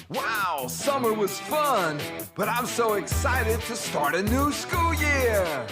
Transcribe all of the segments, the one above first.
Wow, summer was fun, but I'm so excited to start a new school year.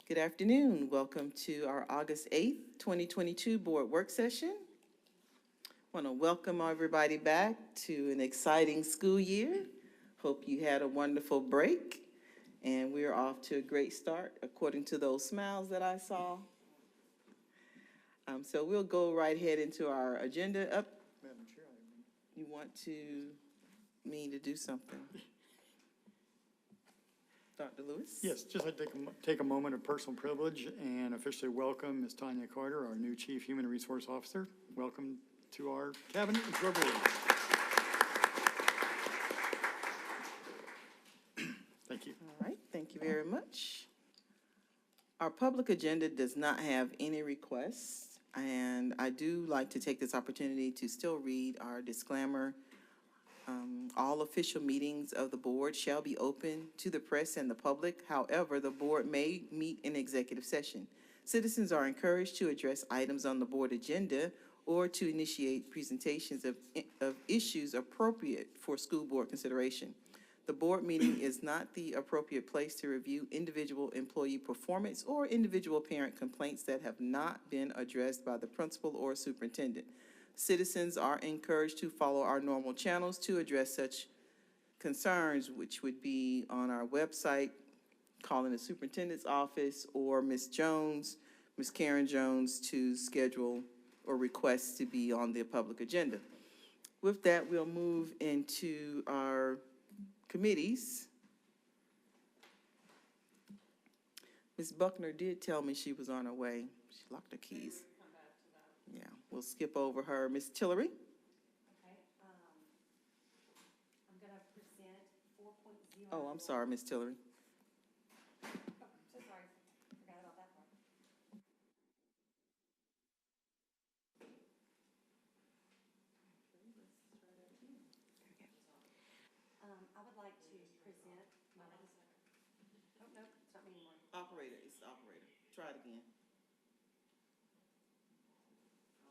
Good afternoon. Welcome to our August 8th, 2022 board work session. I want to welcome everybody back to an exciting school year. Hope you had a wonderful break, and we're off to a great start according to those smiles that I saw. So we'll go right ahead into our agenda. Up, Madam Chair, you want me to do something? Dr. Lewis? yes, just like to take a moment of personal privilege and officially welcome Ms. Tanya Carter, our new Chief Human Resource Officer. Welcome to our cabinet and to our board. Thank you. All right, thank you very much. Our public agenda does not have any requests, and I do like to take this opportunity to still read our disclaimer. All official meetings of the board shall be open to the press and the public. However, the board may meet in executive session. Citizens are encouraged to address items on the board agenda or to initiate presentations of issues appropriate for school board consideration. The board meeting is not the appropriate place to review individual employee performance or individual parent complaints that have not been addressed by the principal or superintendent. Citizens are encouraged to follow our normal channels to address such concerns, which would be on our website, calling the superintendent's office, or Ms. Karen Jones, to schedule or request to be on the public agenda. With that, we'll move into our committees. Ms. Buckner did tell me she was on her way. She locked her keys. Yeah, we'll skip over her. Ms. Tillery? Okay, I'm going to present 4.0. Oh, I'm sorry, Ms. Tillery. So sorry, forgot about that part. I would like to present my oh, no, it's not me anymore. Operator, it's the operator. Try it again.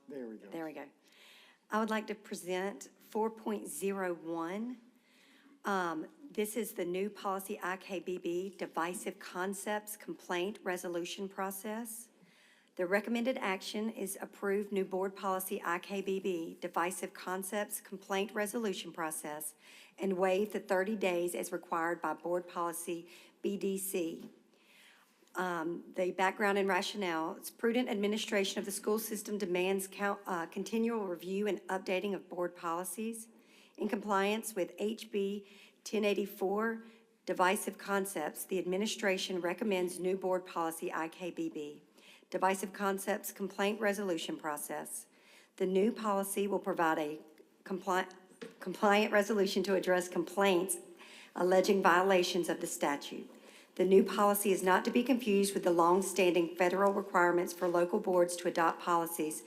There we go. There we go. I would like to present 4.01. This is the new policy IKBB, Divisive Concepts Complaint Resolution Process. The recommended action is approve new board policy IKBB, Divisive Concepts Complaint Resolution Process, and waive the 30 days as required by board policy BDC. The background and rationale, it's prudent administration of the school system demands continual review and updating of board policies. In compliance with HB 1084, Divisive Concepts, the administration recommends new board policy IKBB, Divisive Concepts Complaint Resolution Process. The new policy will provide a compliant resolution to address complaints alleging violations of the statute. The new policy is not to be confused with the long-standing federal requirements for local boards to adopt policies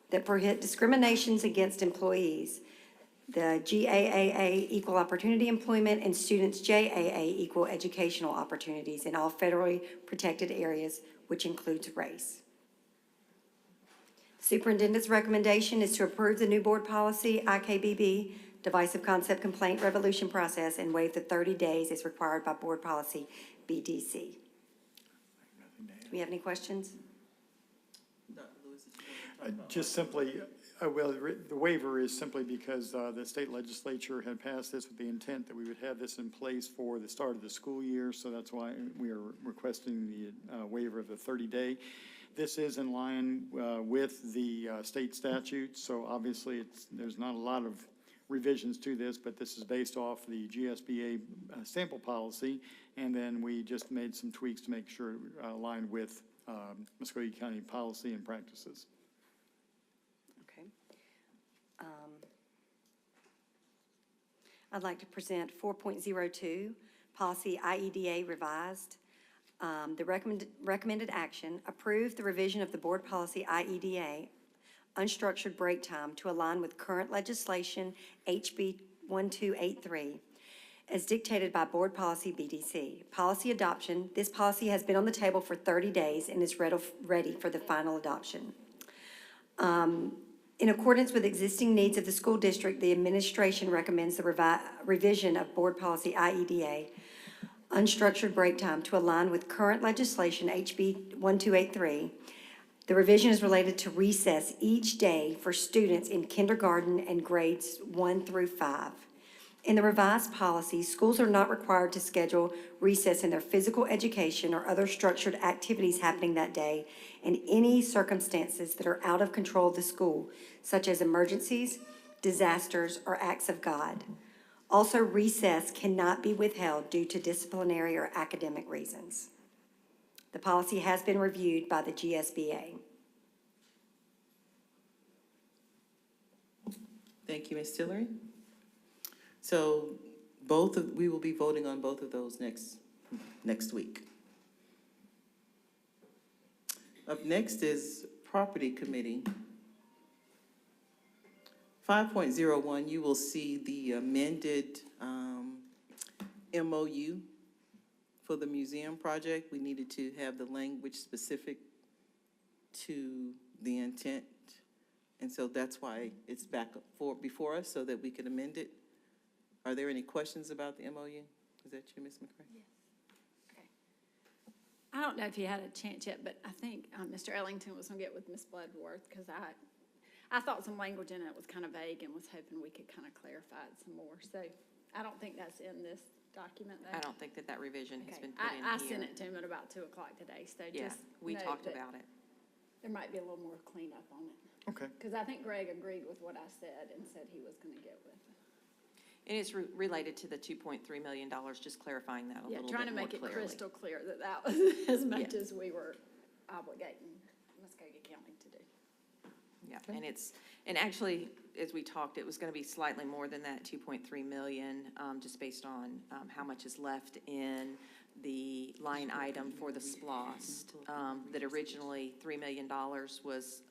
that prohibit discriminations against employees, the GAAA Equal Opportunity Employment and students JAA Equal Educational Opportunities in all federally protected areas, which includes race. Superintendent's recommendation is to approve the new board policy, IKBB, Divisive Concept Complaint Resolution Process, and waive the 30 days as required by board policy, BDC. Do we have any questions? Dr. Lewis, did you want to talk about Just simply, well, the waiver is simply because the state legislature had passed this with the intent that we would have this in place for the start of the school year, so that's why we are requesting the waiver of the 30-day. This is in line with the state statute, so obviously there's not a lot of revisions to this, but this is based off the GSBA sample policy, and then we just made some tweaks to make sure it aligned with Muscogee County policy and practices. Okay. I'd like to present 4.02, Policy IEDA Revised. The recommended action, approve the revision of the board policy IEDA, unstructured break time to align with current legislation HB 1283 as dictated by board policy BDC. Policy adoption, this policy has been on the table for 30 days and is ready for the final adoption. In accordance with existing needs of the school district, the administration recommends the revision of board policy IEDA, unstructured break time to align with current legislation HB 1283. The revision is related to recess each day for students in kindergarten and grades 1 through 5. In the revised policy, schools are not required to schedule recess in their physical education or other structured activities happening that day in any circumstances that are out of control of the school, such as emergencies, disasters, or acts of God. Also, recess cannot be withheld due to disciplinary or academic reasons. The policy has been reviewed by the GSBA. Thank you, Ms. Tillery. So we will be voting on both of those next week. Up next is Property Committee. 5.01, you will see the amended MOU for the museum project. We needed to have the language specific to the intent, and so that's why it's back before us, so that we can amend it. Are there any questions about the MOU? Is that you, Ms. McCray? Yes. Okay. I don't know if you had a chance yet, but I think Mr. Ellington was going to get with Ms. Bloodworth, because I thought some language in it was kind of vague and was hoping we could kind of clarify it some more. So I don't think that's in this document, though. I don't think that revision has Okay. been put in here. I sent it to him at about 2 o'clock today, so Yeah, just we note talked that about it. there might be a little more cleanup on it. Okay. Because I think Greg agreed with what I said and said he was going to get with it. And it's related to the $2.3 million, just clarifying that a Yeah, little trying bit to more make it clearly. crystal clear that that was as much Yeah. as we were obligating Muscogee County to do. Yeah, and actually, as we talked, it was going to be slightly more than that, 2.3 million, just based on how much is left in the line item for the SPLOST, that originally $3 million was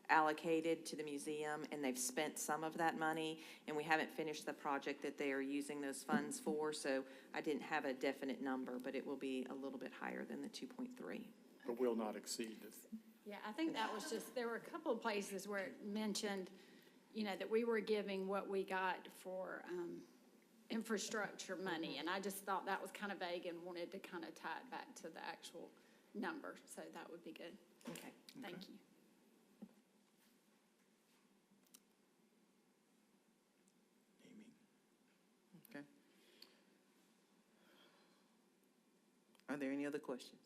allocated to the museum, and they've spent some of that money, and we haven't finished the project that they are using those funds for, so I didn't have a definite number, but it will be a little bit higher than the 2.3. But will not exceed this. Yeah, I think that was just, there were a couple of places where it mentioned, that we were giving what we got for infrastructure money, and I just thought that was kind of vague and wanted to kind of tie it back to the actual number, so that would be good. Okay. Thank you. Okay. Are there any other questions?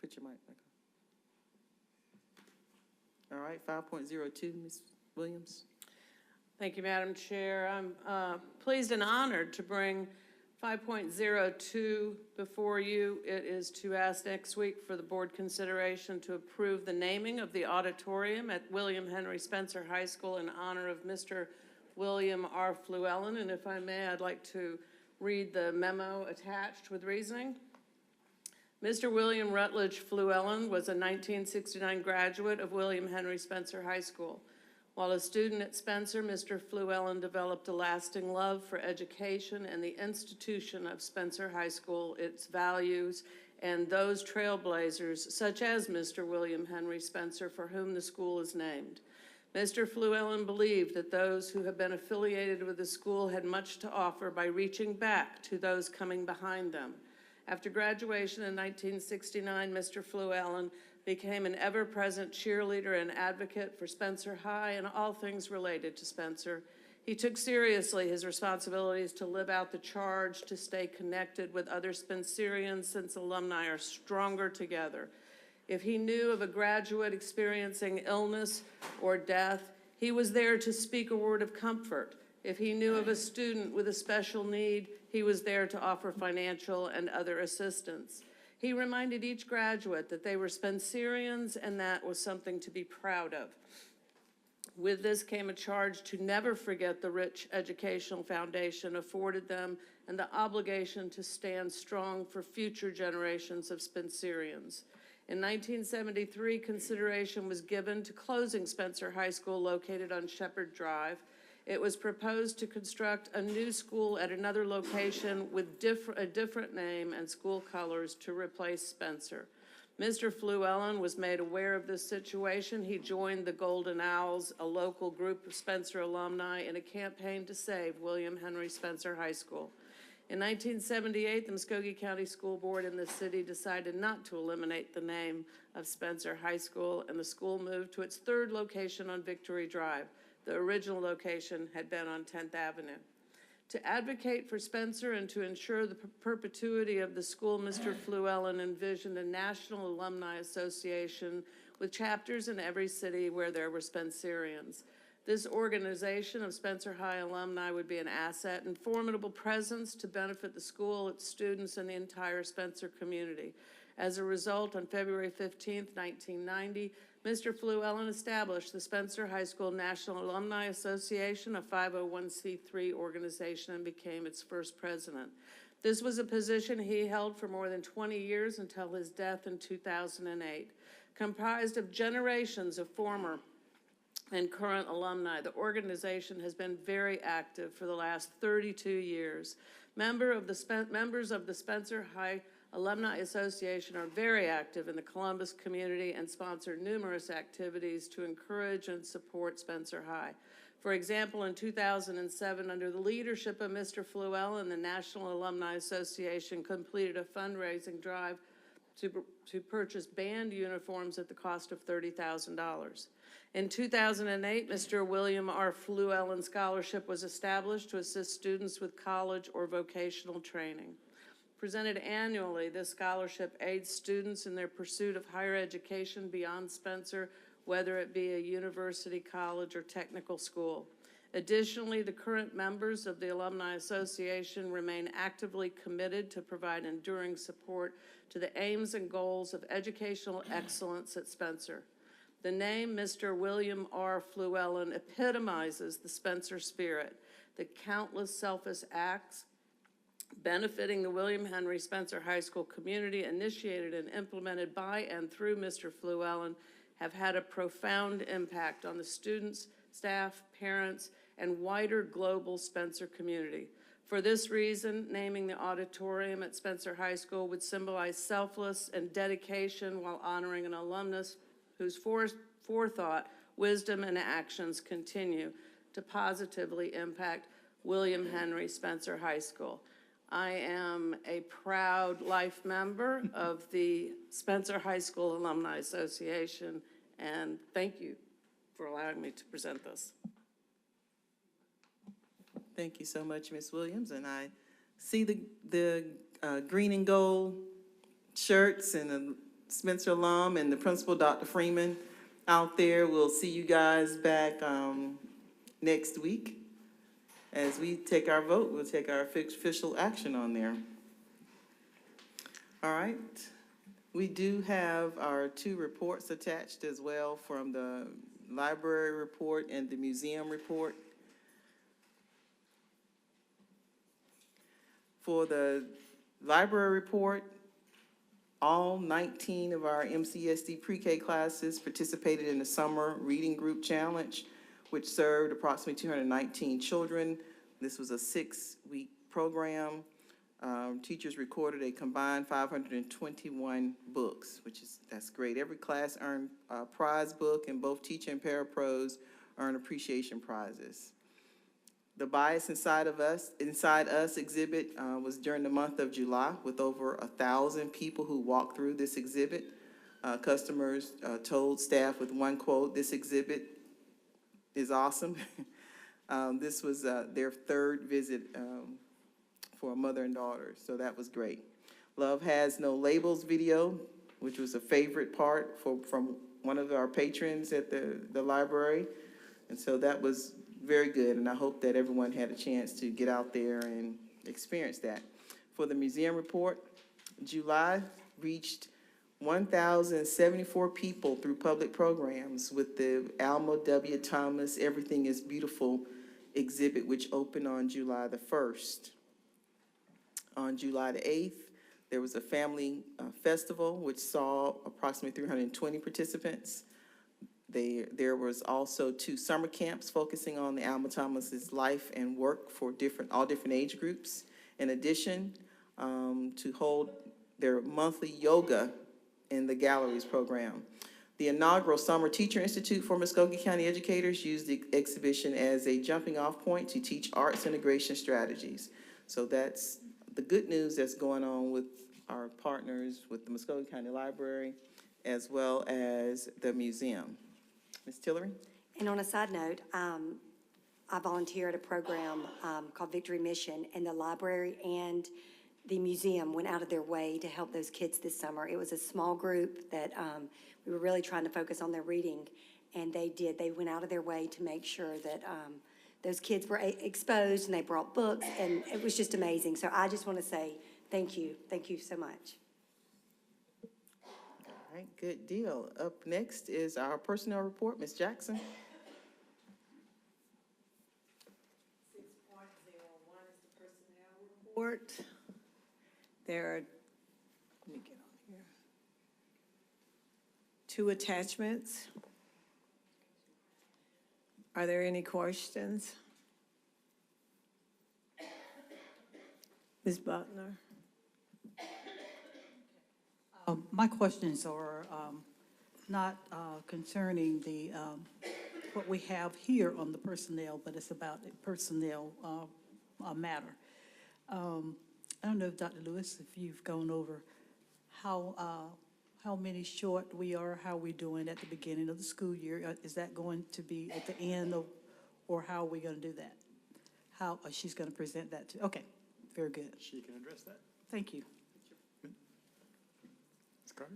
Put your mic back on. All right, 5.02, Ms. Williams. Thank you, Madam Chair. I'm pleased and honored to bring 5.02 before you. It is to ask next week for the board consideration to approve the naming of the auditorium at William Henry Spencer High School in honor of Mr. William R. Flewellen. And if I may, I'd like to read the memo attached with reasoning. Mr. William Rutledge Flewellen was a 1969 graduate of William Henry Spencer High School. While a student at Spencer, Mr. Flewellen developed a lasting love for education and the institution of Spencer High School, its values, and those trailblazers, such as Mr. William Henry Spencer, for whom the school is named. Mr. Flewellen believed that those who have been affiliated with the school had much to offer by reaching back to those coming behind them. After graduation in 1969, Mr. Flewellen became an ever-present cheerleader and advocate for Spencer High and all things related to Spencer. He took seriously his responsibilities to live out the charge to stay connected with other Spencerians, since alumni are stronger together. If he knew of a graduate experiencing illness or death, he was there to speak a word of comfort. If he knew of a student with a special need, he was there to offer financial and other assistance. He reminded each graduate that they were Spencerians, and that was something to be proud of. With this came a charge to never forget the rich educational foundation afforded them and the obligation to stand strong for future generations of Spencerians. In 1973, consideration was given to closing Spencer High School, located on Shepherd Drive. It was proposed to construct a new school at another location with a different name and school colors to replace Spencer. Mr. Flewellen was made aware of this situation. He joined the Golden Owls, a local group of Spencer alumni, in a campaign to save William Henry Spencer High School. In 1978, the Muscogee County School Board in the city decided not to eliminate the name of Spencer High School, and the school moved to its third location on Victory Drive. The original location had been on 10th Avenue. To advocate for Spencer and to ensure the perpetuity of the school, Mr. Flewellen envisioned a National Alumni Association with chapters in every city where there were Spencerians. This organization of Spencer High alumni would be an asset and formidable presence to benefit the school, its students, and the entire Spencer community. As a result, on February 15, 1990, Mr. Flewellen established the Spencer High School National Alumni Association, a 501c3 organization, and became its first president. This was a position he held for more than 20 years until his death in 2008. Comprised of generations of former and current alumni, the organization has been very active for the last 32 years. Members of the Spencer High Alumni Association are very active in the Columbus community and sponsor numerous activities to encourage and support Spencer High. For example, in 2007, under the leadership of Mr. Flewellen, the National Alumni Association completed a fundraising drive to purchase band uniforms at the cost of $30,000. In 2008, Mr. William R. Flewellen Scholarship was established to assist students with college or vocational training. Presented annually, this scholarship aids students in their pursuit of higher education beyond Spencer, whether it be a university, college, or technical school. Additionally, the current members of the Alumni Association remain actively committed to provide enduring support to the aims and goals of educational excellence at Spencer. The name Mr. William R. Fluellen epitomizes the Spencer spirit, the countless selfless acts benefiting the William Henry Spencer High School community, initiated and implemented by and through Mr. Fluellen, have had a profound impact on the students, staff, parents, and wider global Spencer community. For this reason, naming the auditorium at Spencer High School would symbolize selfless and dedication while honoring an alumnus whose forethought, wisdom, and actions continue to positively impact William Henry Spencer High School. I am a proud life member of the Spencer High School Alumni Association, and thank you for allowing me to present this. Thank you so much, Ms. Williams, and I see the green and gold shirts and the Spencer alum and the principal, Dr. Freeman, out there. We'll see you guys back next week. As we take our vote, we'll take our official action on there. All right. We do have our 2 reports attached as well, from the library report and the museum report. For the library report, all 19 of our MCSD pre-K classes participated in the Summer Reading Group Challenge, which served approximately 219 children. This was a 6-week program. Teachers recorded a combined 521 books, that's great. Every class earned a prize book, and both teacher and parapros earned appreciation prizes. The Bias Inside Us exhibit was during the month of July, with over 1,000 people who walked through this exhibit. Customers told staff with one quote, "This exhibit is awesome." This was their 3rd visit for a mother and daughter, so that was great. Love Has No Labels video, which was a favorite part from one of our patrons at the library, and so that was very good, and I hope that everyone had a chance to get out there and experience that. For the museum report, July reached 1,074 people through public programs with the Alma W. Thomas Everything is Beautiful exhibit, which opened on July the 1st. On July the 8th, there was a family festival, which saw approximately 320 participants. There was also 2 summer camps focusing on the Alma Thomas's life and work for all different age groups. In addition, to hold their monthly yoga in the galleries program. The inaugural Summer Teacher Institute for Muscogee County educators used the exhibition as a jumping off point to teach arts integration strategies. So that's the good news that's going on with our partners with the Muscogee County Library, as well as the museum. Ms. Tillery? And on a side note, I volunteer at a program called Victory Mission, and the library and the museum went out of their way to help those kids this summer. It was a small group that we were really trying to focus on their reading, and they did. They went out of their way to make sure that those kids were exposed, and they brought books, and it was just amazing. So I just want to say thank you. Thank you so much. All right, good deal. Up next is our personnel report. Ms. Jackson. 6.01 is the personnel report. There are, let me get on here, 2 attachments. Are there any questions? Ms. Butler? My questions are not concerning the what we have here on the personnel, but it's about a personnel matter. I don't know if Dr. Lewis, if you've gone over how many short we are, how we're doing at the beginning of the school year. Is that going to be at the end of, or how are we going to do that? How she's going to present that to? Okay, very good. She can address that. Thank you. Ms. Carter?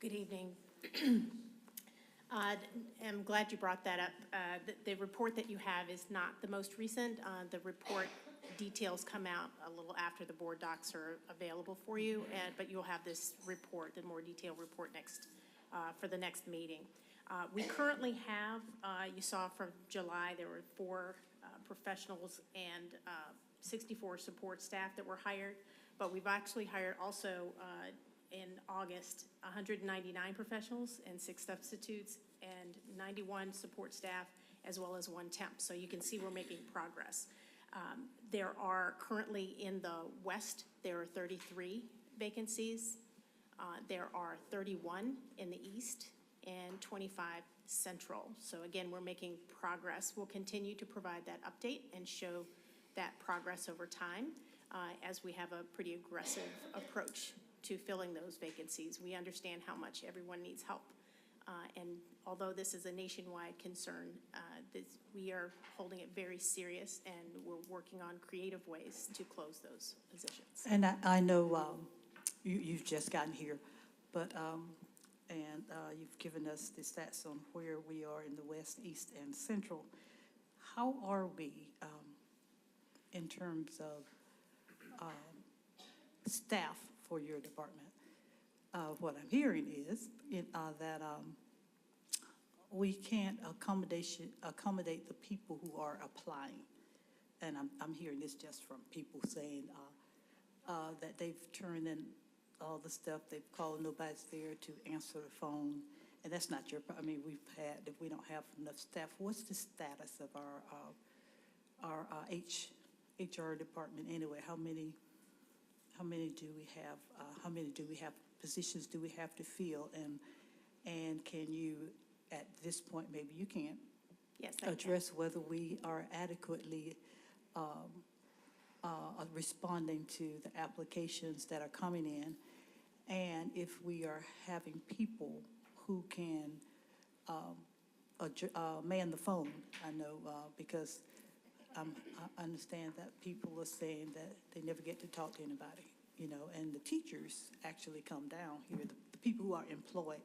Good evening. I'm glad you brought that up. The report that you have is not the most recent. The report details come out a little after the board docs are available for you, but you'll have this report, the more detailed report for the next meeting. We currently have, you saw from July, there were 4 professionals and 64 support staff that were hired, but we've actually hired also in August 199 professionals and 6 substitutes and 91 support staff as well as 1 temp. So you can see we're making progress. There are currently in the West, there are 33 vacancies. There are 31 in the East and 25 Central. So again, we're making progress. We'll continue to provide that update and show that progress over time as we have a pretty aggressive approach to filling those vacancies. We understand how much everyone needs help. And although this is a nationwide concern, we are holding it very serious, and we're working on creative ways to close those positions. And I know you've just gotten here, but, you've given us the stats on where we are in the West, East, and Central. How are we in terms of staff for your department? What I'm hearing is that we can't accommodate the people who are applying. And I'm hearing this just from people saying that they've turned in all the stuff, they've called, nobody's there to answer the phone. And that's not your, I mean, if we don't have enough staff, what's the status of our HR department anyway? How many do we have? How many do we have? Positions do we have to fill? And can you, at this point, maybe you can't, Yes, I can. address whether we are adequately responding to the applications that are coming in, and if we are having people who can man the phone. I know because I understand that people are saying that they never get to talk to anybody, and the teachers actually come down here. The people who are employed,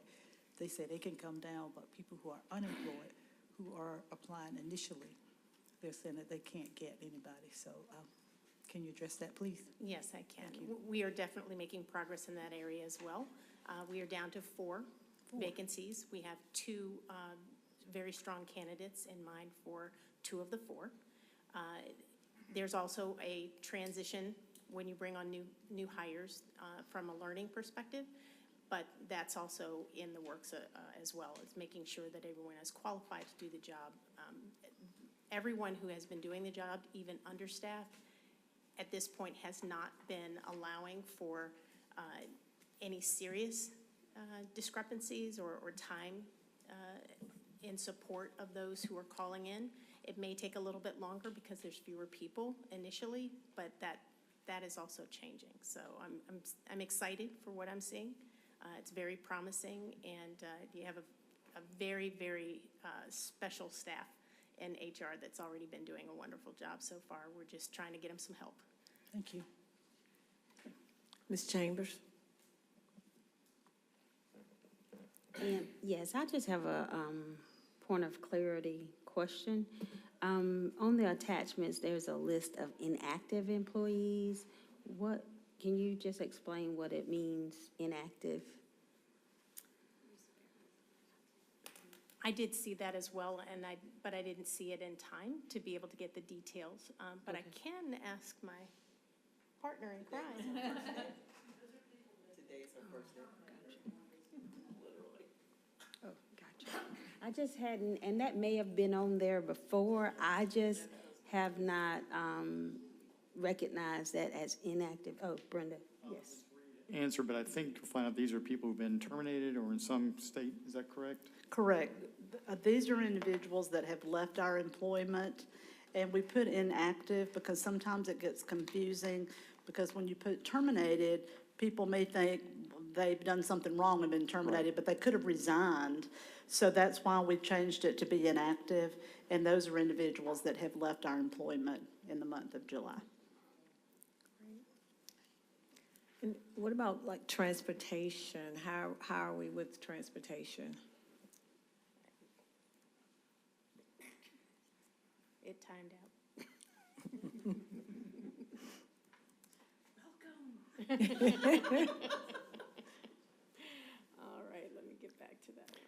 they say they can come down, but people who are unemployed, who are applying initially, they're saying that they can't get anybody. So can you address that, please? Yes, I can. We are definitely making progress in that area as well. We are down to 4 vacancies. We have 2 very strong candidates in mind for 2 of the 4. There's also a transition when you bring on new hires from a learning perspective, but that's also in the works as well. It's making sure that everyone is qualified to do the job. Everyone who has been doing the job, even understaffed, at this point has not been allowing for any serious discrepancies or time in support of those who are calling in. It may take a little bit longer because there's fewer people initially, but that is also changing. So I'm excited for what I'm seeing. It's very promising, and you have a very, very special staff in HR that's already been doing a wonderful job so far. We're just trying to get them some help. Thank you. Ms. Chambers? And yes, I just have a point of clarity question. On the attachments, there's a list of inactive employees. Can you just explain what it means, inactive? I did see that as well, but I didn't see it in time to be able to get the details. But okay. I can ask my partner in crime. Today's her first day. Oh, gotcha. I just hadn't, and that may have been on there before. I just have not recognized that as inactive. Oh, Brenda, yes. Answer, but I think you'll find out these are people who've been terminated or in some state, is that correct? Correct. These are individuals that have left our employment, and we put inactive because sometimes it gets confusing, because when you put terminated, people may think they've done something wrong and been terminated, right, but they could have resigned. So that's why we changed it to be inactive, and those are individuals that have left our employment in the month of July. And what about like transportation? How are we with transportation? It timed out. All right, let me get back to that one.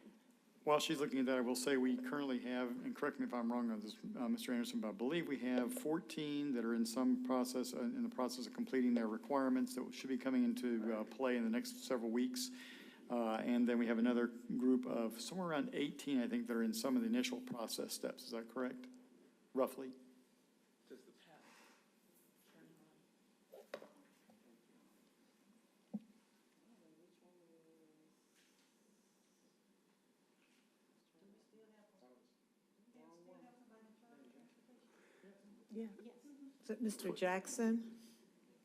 While she's looking at that, I will say we currently have, and correct me if I'm wrong on this, Mr. Anderson, but I believe we have 14 that are in some process, in the process of completing their requirements that should be coming into play in the next several weeks. And then we have another group of somewhere around 18, I think, that are in some of the initial process steps. Is that correct? Roughly? Yeah. Is it Mr. Jackson?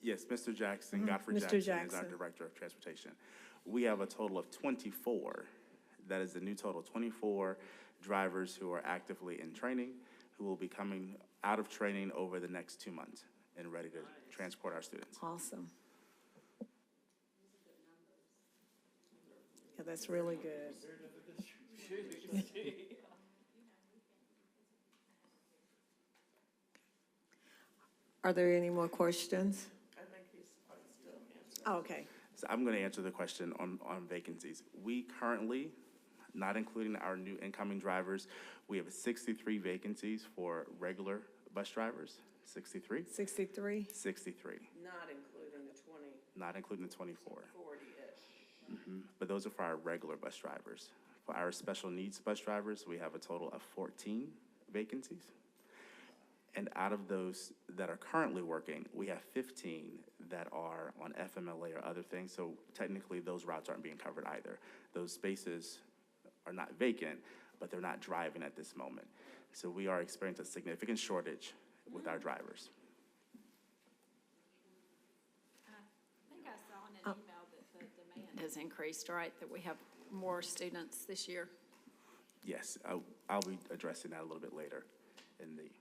Yes, Mr. Jackson, Godfrey Mr. Jackson is our Jackson. Director of Transportation. We have a total of 24. That is the new total, 24 drivers who are actively in training, who will be coming out of training over the next 2 months and ready to transport our students. Awesome. Yeah, that's really good. Are there any more questions? Oh, okay. So I'm going to answer the question on vacancies. We currently, not including our new incoming drivers, we have 63 vacancies for regular bus drivers. 63? 63? 63, Not including the 20, not including the 24. 40-ish. But those are for our regular bus drivers. For our special needs bus drivers, we have a total of 14 vacancies. And out of those that are currently working, we have 15 that are on FMLA or other things. So technically, those routes aren't being covered either. Those spaces are not vacant, but they're not driving at this moment. So we are experiencing a significant shortage with our drivers. I think I saw in an email that the demand has increased, right? That we have more students this year. Yes, I'll be addressing that a little bit later in the.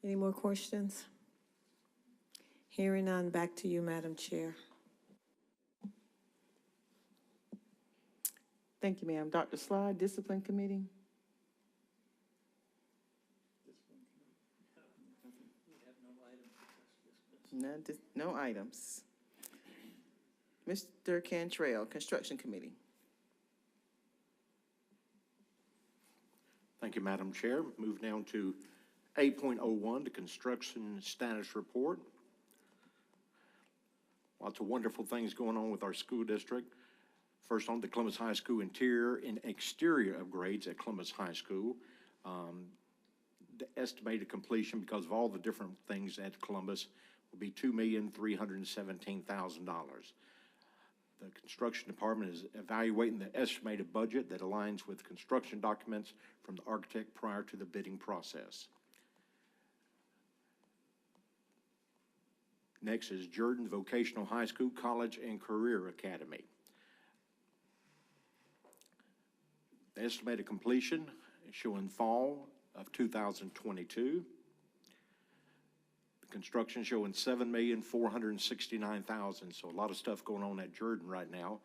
Any more questions? Hearing none, back to you, Madam Chair. Thank you, ma'am. Dr. Slide, Discipline Committee? None, no items. Mr. Cantrell, Construction Committee? Thank you, Madam Chair. Move now to 8.01, the construction status report. Lots of wonderful things going on with our school district. First on the Columbus High School interior and exterior upgrades at Columbus High School. The estimated completion, because of all the different things at Columbus, will be $2,317,000. The construction department is evaluating the estimated budget that aligns with construction documents from the architect prior to the bidding process. Next is Jordan Vocational High School College and Career Academy. The estimated completion is showing fall of 2022. The construction showing $7,469,000. So a lot of stuff going on at Jordan right now.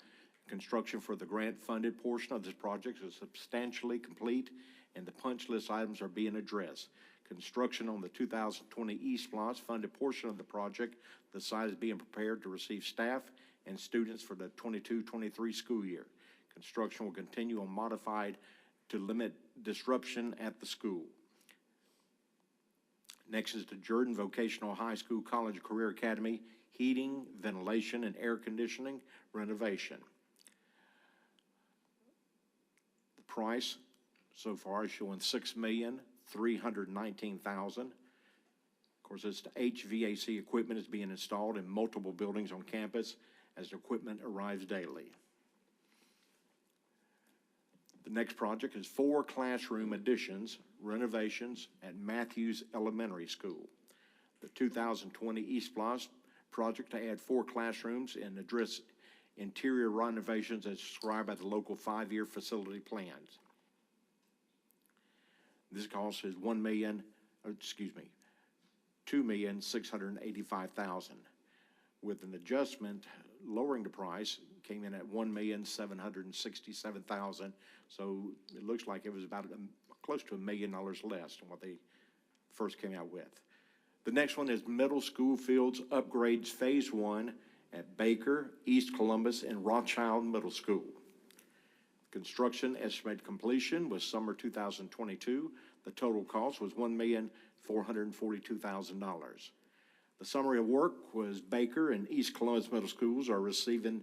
Construction for the grant-funded portion of this project is substantially complete, and the punch list items are being addressed. Construction on the 2020 East Lots funded portion of the project, the site is being prepared to receive staff and students for the 22-23 school year. Construction will continue on modified to limit disruption at the school. Next is the Jordan Vocational High School College Career Academy heating, ventilation, and air conditioning renovation. The price so far is showing $6,319,000. Of course, it's the HVAC equipment is being installed in multiple buildings on campus as the equipment arrives daily. The next project is 4 classroom additions, renovations at Matthews Elementary School. The 2020 East Plaza project to add 4 classrooms and address interior renovations as described by the local 5-year facility plans. This cost is $2,685,000. With an adjustment lowering the price, came in at $1,767,000. So it looks like it was about close to $1 million less than what they first came out with. The next one is middle school fields upgrades Phase 1 at Baker, East Columbus, and Rothschild Middle School. Construction estimated completion was summer 2022. The total cost was $1,442,000. The summary of work was Baker and East Columbus Middle Schools are receiving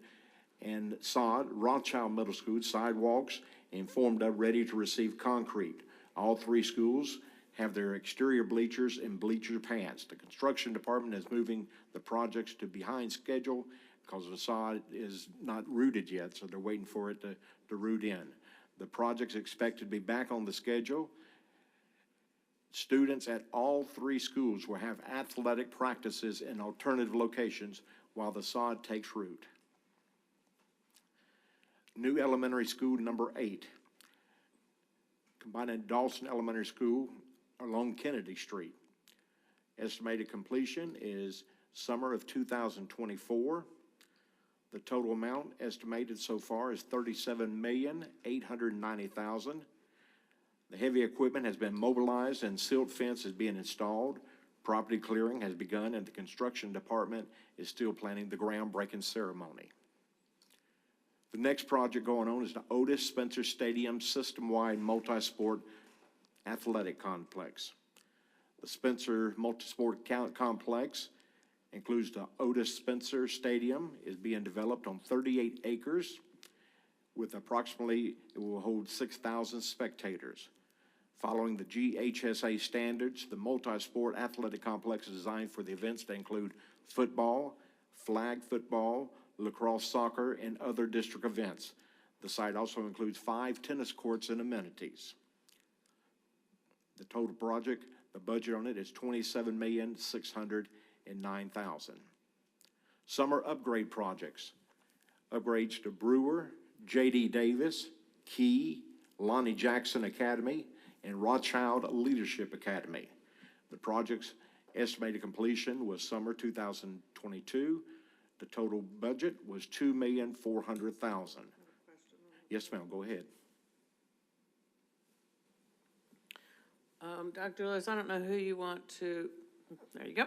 and sod, Rothschild Middle School sidewalks, and formed up ready to receive concrete. All three schools have their exterior bleachers and bleacher pads. The construction department is moving the projects to behind schedule because the sod is not rooted yet, so they're waiting for it to root in. The project's expected to be back on the schedule. Students at all three schools will have athletic practices in alternative locations while the sod takes root. New elementary school number 8, combining Dawson Elementary School along Kennedy Street. Estimated completion is summer of 2024. The total amount estimated so far is $37,890,000. The heavy equipment has been mobilized and silt fence is being installed. Property clearing has begun and the construction department is still planning the groundbreaking ceremony. The next project going on is the Otis Spencer Stadium system-wide multi-sport athletic complex. The Spencer multi-sport complex includes the Otis Spencer Stadium, is being developed on 38 acres with approximately, it will hold 6,000 spectators. Following the GHSA standards, the multi-sport athletic complex is designed for the events that include football, flag football, lacrosse soccer, and other district events. The site also includes 5 tennis courts and amenities. The total project, the budget on it is $27,609,000. Summer upgrade projects. Upgrades to Brewer, J.D. Davis, Key, Lonnie Jackson Academy, and Rothschild Leadership Academy. The project's estimated completion was summer 2022. The total budget was $2,400,000. Yes, ma'am, go ahead. Dr. Lewis, I don't know who you want to, there you go.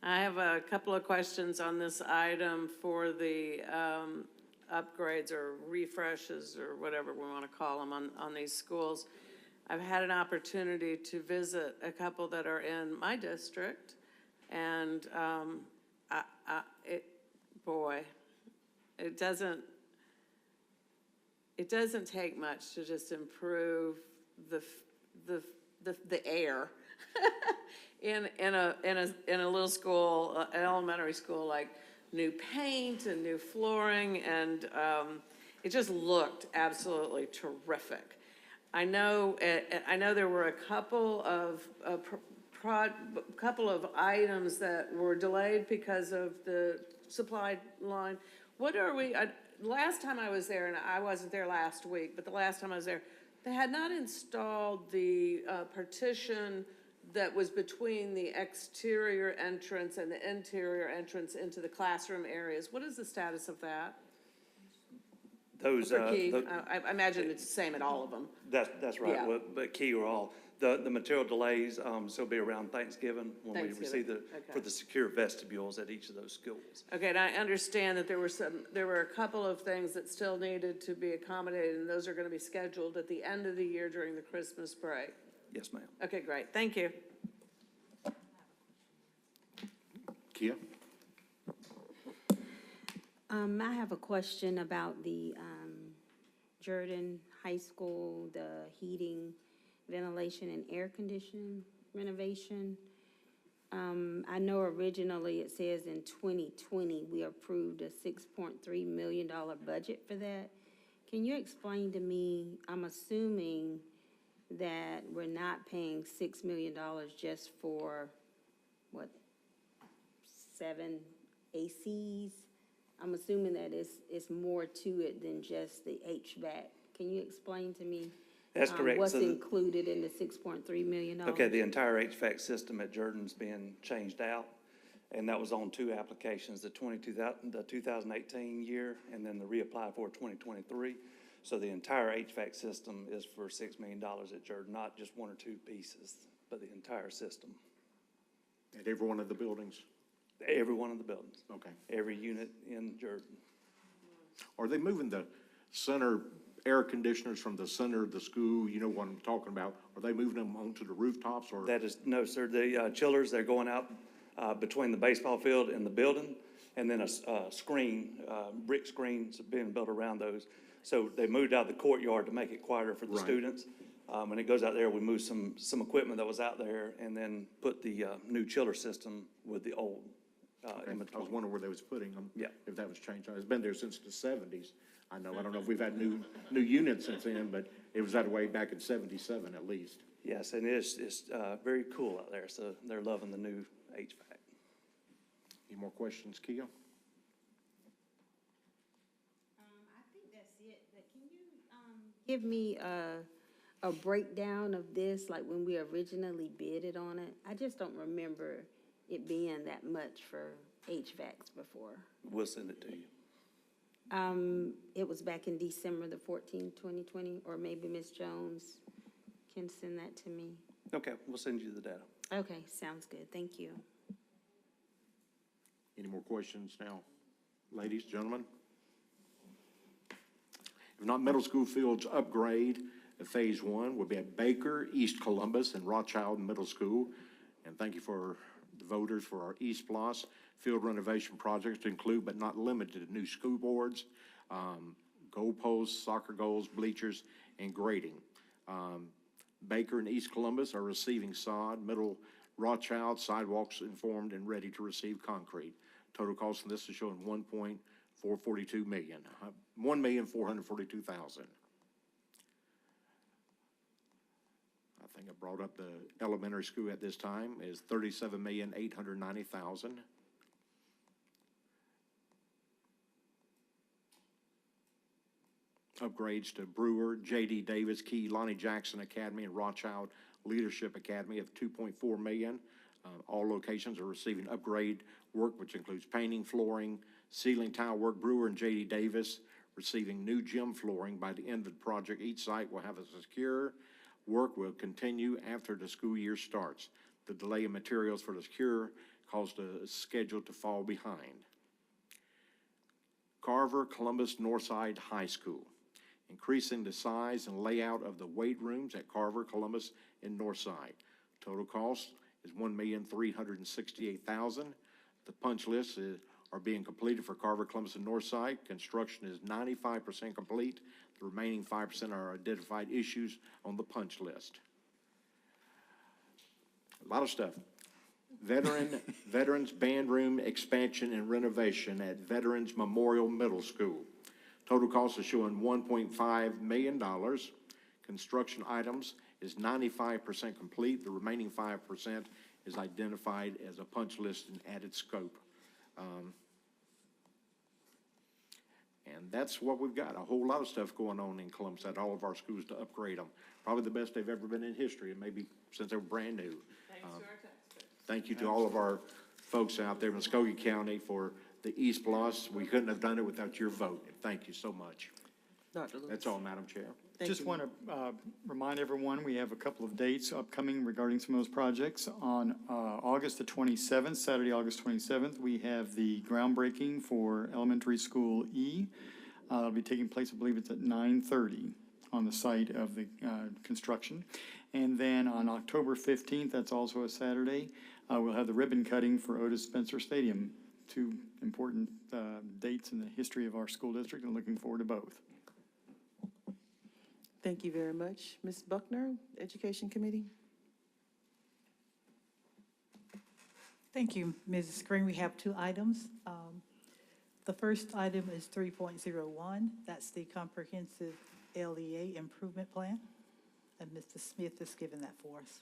I have a couple of questions on this item for the upgrades or refreshes or whatever we want to call them on these schools. I've had an opportunity to visit a couple that are in my district, and it doesn't take much to just improve the air in a little school, an elementary school, like new paint and new flooring, and it just looked absolutely terrific. I know there were a couple of items that were delayed because of the supply line. What are we? Last time I was there, and I wasn't there last week, but the last time I was there, they had not installed the partition that was between the exterior entrance and the interior entrance into the classroom areas. What is the status of that? Those, I imagine it's the same at all of them. That's right. Yeah. Well, but key are all the material delays. So it'll be around Thanksgiving when we receive for the secure vestibules at each of those schools. Okay, and I understand that there were a couple of things that still needed to be accommodated, and those are going to be scheduled at the end of the year during the Christmas break. Yes, ma'am. Okay, great. Thank you. Kia? I have a question about the Jordan High School, the heating, ventilation, and air conditioning renovation. I know originally it says in 2020 we approved a $6.3 million budget for that. Can you explain to me, I'm assuming that we're not paying $6 million just for, 7 ACs? I'm assuming that it's more to it than just the HVAC. Can you explain to me? That's correct. What's included in the $6.3 million? Okay, the entire HVAC system at Jordan's being changed out. And that was on 2 applications, the 2018 year, and then the reapply for 2023. So the entire HVAC system is for $6 million at Jordan, not just 1 or 2 pieces, but the entire system. At every one of the buildings? Every one of the buildings. Okay. Every unit in Jordan. Are they moving the center air conditioners from the center of the school? You know what I'm talking about. Are they moving them onto the rooftops or? That is, no, sir. The chillers, they're going out between the baseball field and the building, and then a screen, brick screens being built around those. So they moved out the courtyard to make it quieter for the Right. students. When it goes out there, we move some equipment that was out there and then put the new chiller system with the old Okay. in I was between. wondering where they was putting them. Yeah. If that was changed. It's been there since the 70s. I know, I don't know if we've had new units since then, but it was that way back in 77 at least. Yes, and it's very cool out there, so they're loving the new HVAC. Any more questions, Kia? I think that's it, but can you, give me a breakdown of this, like when we originally bidded on it? I just don't remember it being that much for HVACs before. We'll send it to you. It was back in December the 14th, 2020, or maybe Ms. Jones can send that to me. Okay, we'll send you the data. Okay, sounds good, thank you. Any more questions now? Ladies, gentlemen? If not, middle school fields upgrade at Phase 1 will be at Baker, East Columbus, and Rothschild Middle School. And thank you for the voters for our East Plus field renovation projects to include but not limited to new scoreboards, goal posts, soccer goals, bleachers, and grading. Baker and East Columbus are receiving sod. Middle Rothschild sidewalks informed and ready to receive concrete. Total cost of this is showing $1.442 million, $1,442,000. I think I brought up the elementary school at this time is $37,890,000. Upgrades to Brewer, J.D. Davis, Key, Lonnie Jackson Academy, and Rothschild Leadership Academy of $2.4 million. All locations are receiving upgrade work, which includes painting, flooring, ceiling tile work. Brewer and J.D. Davis receiving new gym flooring by the end of the project. Each site will have a secure work will continue after the school year starts. The delay in materials for the secure caused the schedule to fall behind. Carver Columbus Northside High School, increasing the size and layout of the weight rooms at Carver, Columbus, and Northside. Total cost is $1,368,000. The punch lists are being completed for Carver, Columbus, and Northside. Construction is 95% complete. The remaining 5% are identified issues on the punch list. A lot of stuff. Veterans Band Room expansion and renovation at Veterans Memorial Middle School. Total cost is showing $1.5 million. Construction items is 95% complete. The remaining 5% is identified as a punch list and added scope. And that's what we've got. A whole lot of stuff going on in Columbus at all of our schools to upgrade them. Probably the best they've ever been in history, and maybe since they were brand new. Thank you to all of our folks out there in Muscogee County for the East Plus. We couldn't have done it without your vote. Thank you so much. Dr. Lewis. That's all, Madam Chair. Just want to remind everyone, we have a couple of dates upcoming regarding some of those projects. On August the 27th, Saturday, August 27th, we have the groundbreaking for Elementary School E. It'll be taking place, I believe it's at 9:30 on the site of the construction. And then on October 15th, that's also a Saturday, we'll have the ribbon cutting for Otis Spencer Stadium. Two important dates in the history of our school district, and looking forward to both. Thank you very much. Ms. Buckner, Education Committee. Thank you, Mrs. Green. We have two items. The first item is 3.01. That's the Comprehensive LEA Improvement Plan. And Mr. Smith is giving that for us.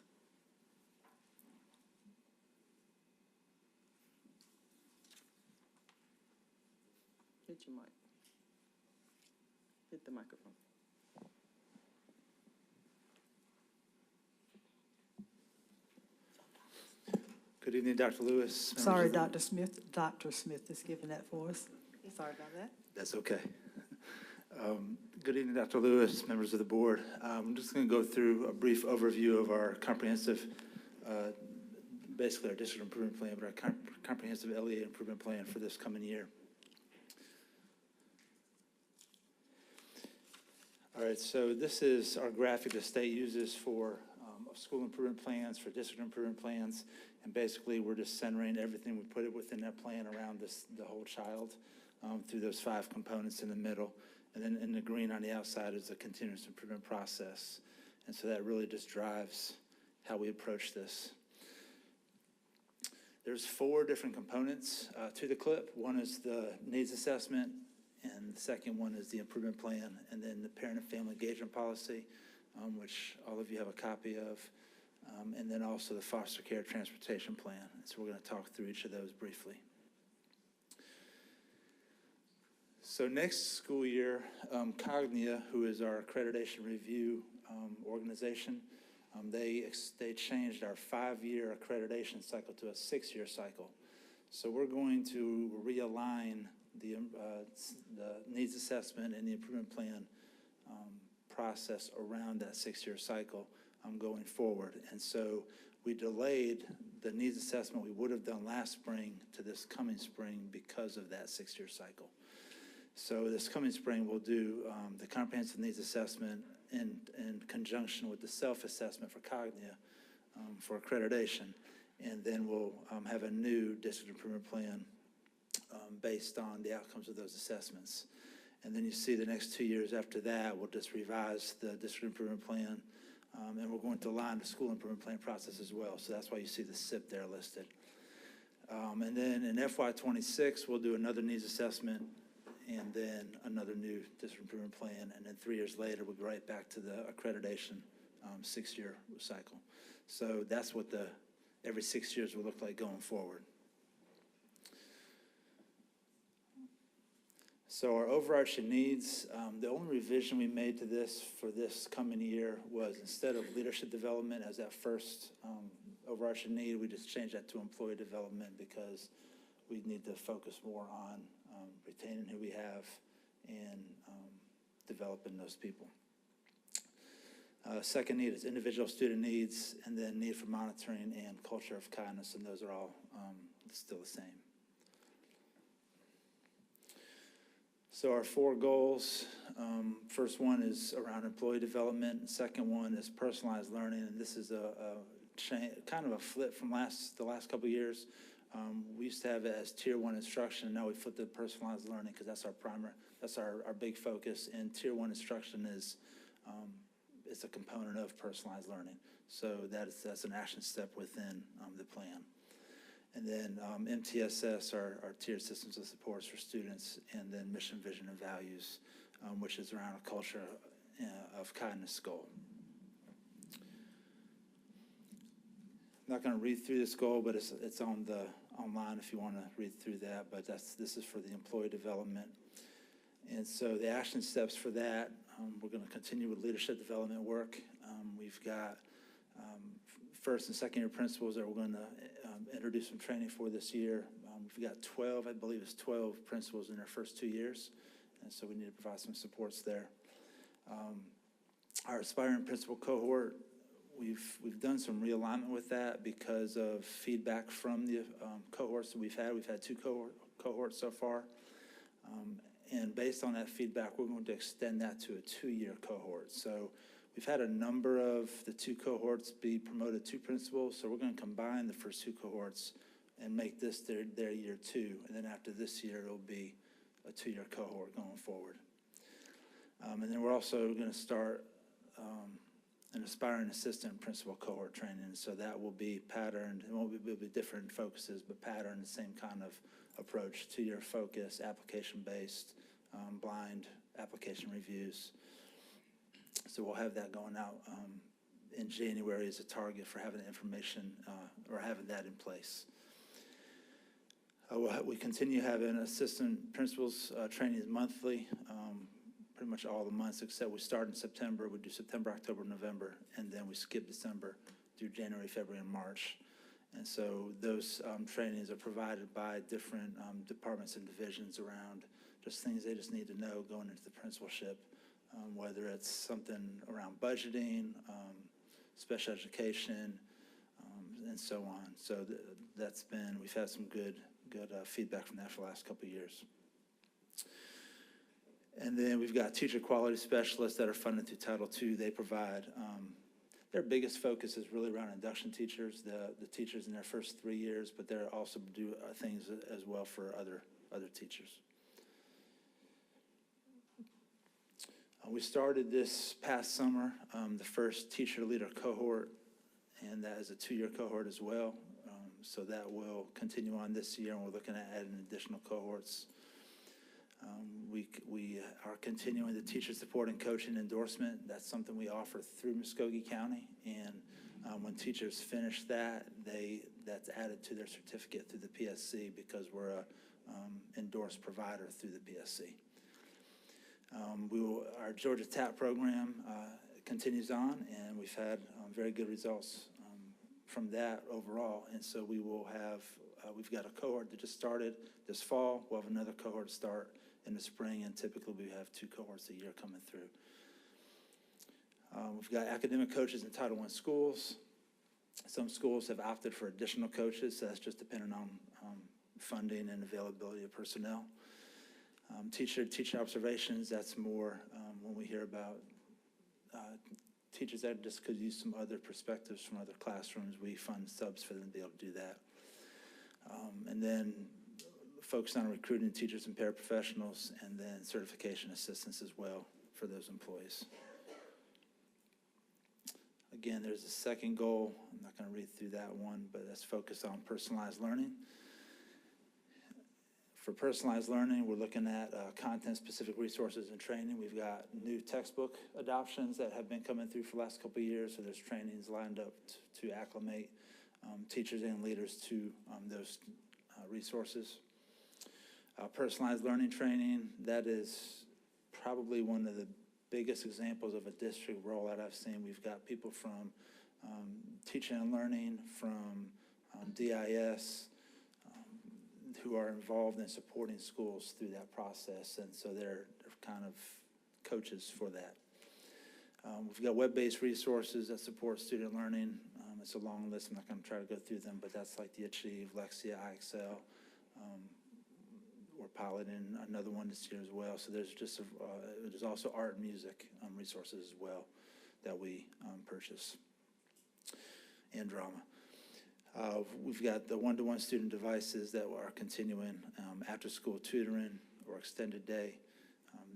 Hit your mic. Hit the microphone. Good Good evening, Dr. Lewis. members Sorry, of the- Dr. Smith. Dr. Smith is giving that for us. Sorry about that. That's okay. Good evening, Dr. Lewis, members of the board. I'm just going to go through a brief overview of our comprehensive, basically our district improvement plan, but our comprehensive LEA improvement plan for this coming year. All right, so this is our graphic the state uses for school improvement plans, for district improvement plans, and basically we're just centering everything we put it within that plan around the whole child through those 5 components in the middle. And then in the green on the outside is the continuous improvement process. And so that really just drives how we approach this. There's 4 different components to the CLIP. One is the needs assessment, and the second one is the improvement plan, and then the parent and family engagement policy, which all of you have a copy of, and then also the foster care transportation plan. And so we're going to talk through each of those briefly. So next school year, Cognia, who is our accreditation review organization, they changed our 5-year accreditation cycle to a 6-year cycle. So we're going to realign the needs assessment and the improvement plan process around that 6-year cycle going forward. And so we delayed the needs assessment we would have done last spring to this coming spring because of that 6-year cycle. So this coming spring, we'll do the comprehensive needs assessment in conjunction with the self-assessment for Cognia for accreditation. And then we'll have a new district improvement plan based on the outcomes of those assessments. And then you see the next 2 years after that, we'll just revise the district improvement plan. And we're going to align the school improvement plan process as well. So that's why you see the SIP there listed. And then in FY26, we'll do another needs assessment and then another new district improvement plan. And then 3 years later, we'll go right back to the accreditation 6-year cycle. So that's what every 6 years will look like going forward. So our overarching needs, the only revision we made to this for this coming year was instead of leadership development as that first overarching need, we just changed that to employee development because we need to focus more on retaining who we have and developing those people. Second need is individual student needs, and then need for monitoring and culture of kindness, and those are all still the same. So our 4 goals, first one is around employee development. Second one is personalized learning, and this is kind of a flip from the last couple of years. We used to have it as Tier 1 instruction, and now we flipped to personalized learning because that's our big focus. And Tier 1 instruction is it's a component of personalized learning. So that's an action step within the plan. And then MTSS, our tiered systems of supports for students, and then mission, vision, and values, which is around a culture of kindness goal. I'm not going to read through this goal, but it's online if you want to read through that. But this is for the employee development. And so the action steps for that, we're going to continue with leadership development work. We've got first and second year principals that we're going to introduce some training for this year. We've got 12, I believe it's 12 principals in their first 2 years. And so we need to provide some supports there. Our aspiring principal cohort, we've done some realignment with that because of feedback from the cohorts that we've had. We've had 2 cohorts so far. And based on that feedback, we're going to extend that to a 2-year cohort. So we've had a number of the 2 cohorts be promoted to principals. So we're going to combine the first 2 cohorts and make this their year 2. And then after this year, it'll be a 2-year cohort going forward. And then we're also going to start an aspiring assistant principal cohort training. So that will be patterned. It won't be different focuses, but patterned the same kind of approach, 2-year focus, application-based, blind application reviews. So we'll have that going out in January as a target for having the information or having that in place. We continue having assistant principals training monthly, pretty much all the months except we start in September. We do September, October, November, and then we skip December through January, February, and March. And so those trainings are provided by different departments and divisions around just things they just need to know going into the principalship, whether it's something around budgeting, special education, and so on. So that's been, we've had some good feedback from that for the last couple of years. And then we've got teacher quality specialists that are funded through Title II. They provide, their biggest focus is really around induction teachers, the teachers in their first 3 years, but they also do things as well for other teachers. We started this past summer, the first teacher leader cohort, and that is a 2-year cohort as well. So that will continue on this year, and we're looking at adding additional cohorts. We are continuing the teacher support and coaching endorsement. That's something we offer through Muscogee County, and when teachers finish that, that's added to their certificate through the PSC because we're a endorsed provider through the PSC. Our Georgia TAP program continues on, and we've had very good results from that overall. And so we will have, we've got a cohort that just started this fall. We'll have another cohort start in the spring, and typically we have 2 cohorts a year coming through. We've got academic coaches in Title I schools. Some schools have opted for additional coaches, so that's just dependent on funding and availability of personnel. Teacher observations, that's more when we hear about teachers that just could use some other perspectives from other classrooms. We fund subs for them to be able to do that. And then focus on recruiting teachers and paraprofessionals, and then certification assistants as well for those employees. Again, there's a second goal. I'm not going to read through that one, but that's focus on personalized learning. For personalized learning, we're looking at content-specific resources and training. We've got new textbook adoptions that have been coming through for the last couple of years, so there's trainings lined up to acclimate teachers and leaders to those resources. Personalized learning training, that is probably one of the biggest examples of a district rollout I've seen. We've got people from teaching and learning, from DIS, who are involved in supporting schools through that process, and so they're kind of coaches for that. We've got web-based resources that support student learning. It's a long list. I'm not going to try to go through them, but that's like the Achieve, Lexia, iExcel. We're piloting another one this year as well. So there's just there's also art and music resources as well that we purchase, and drama. We've got the one-to-one student devices that are continuing, after-school tutoring or extended day.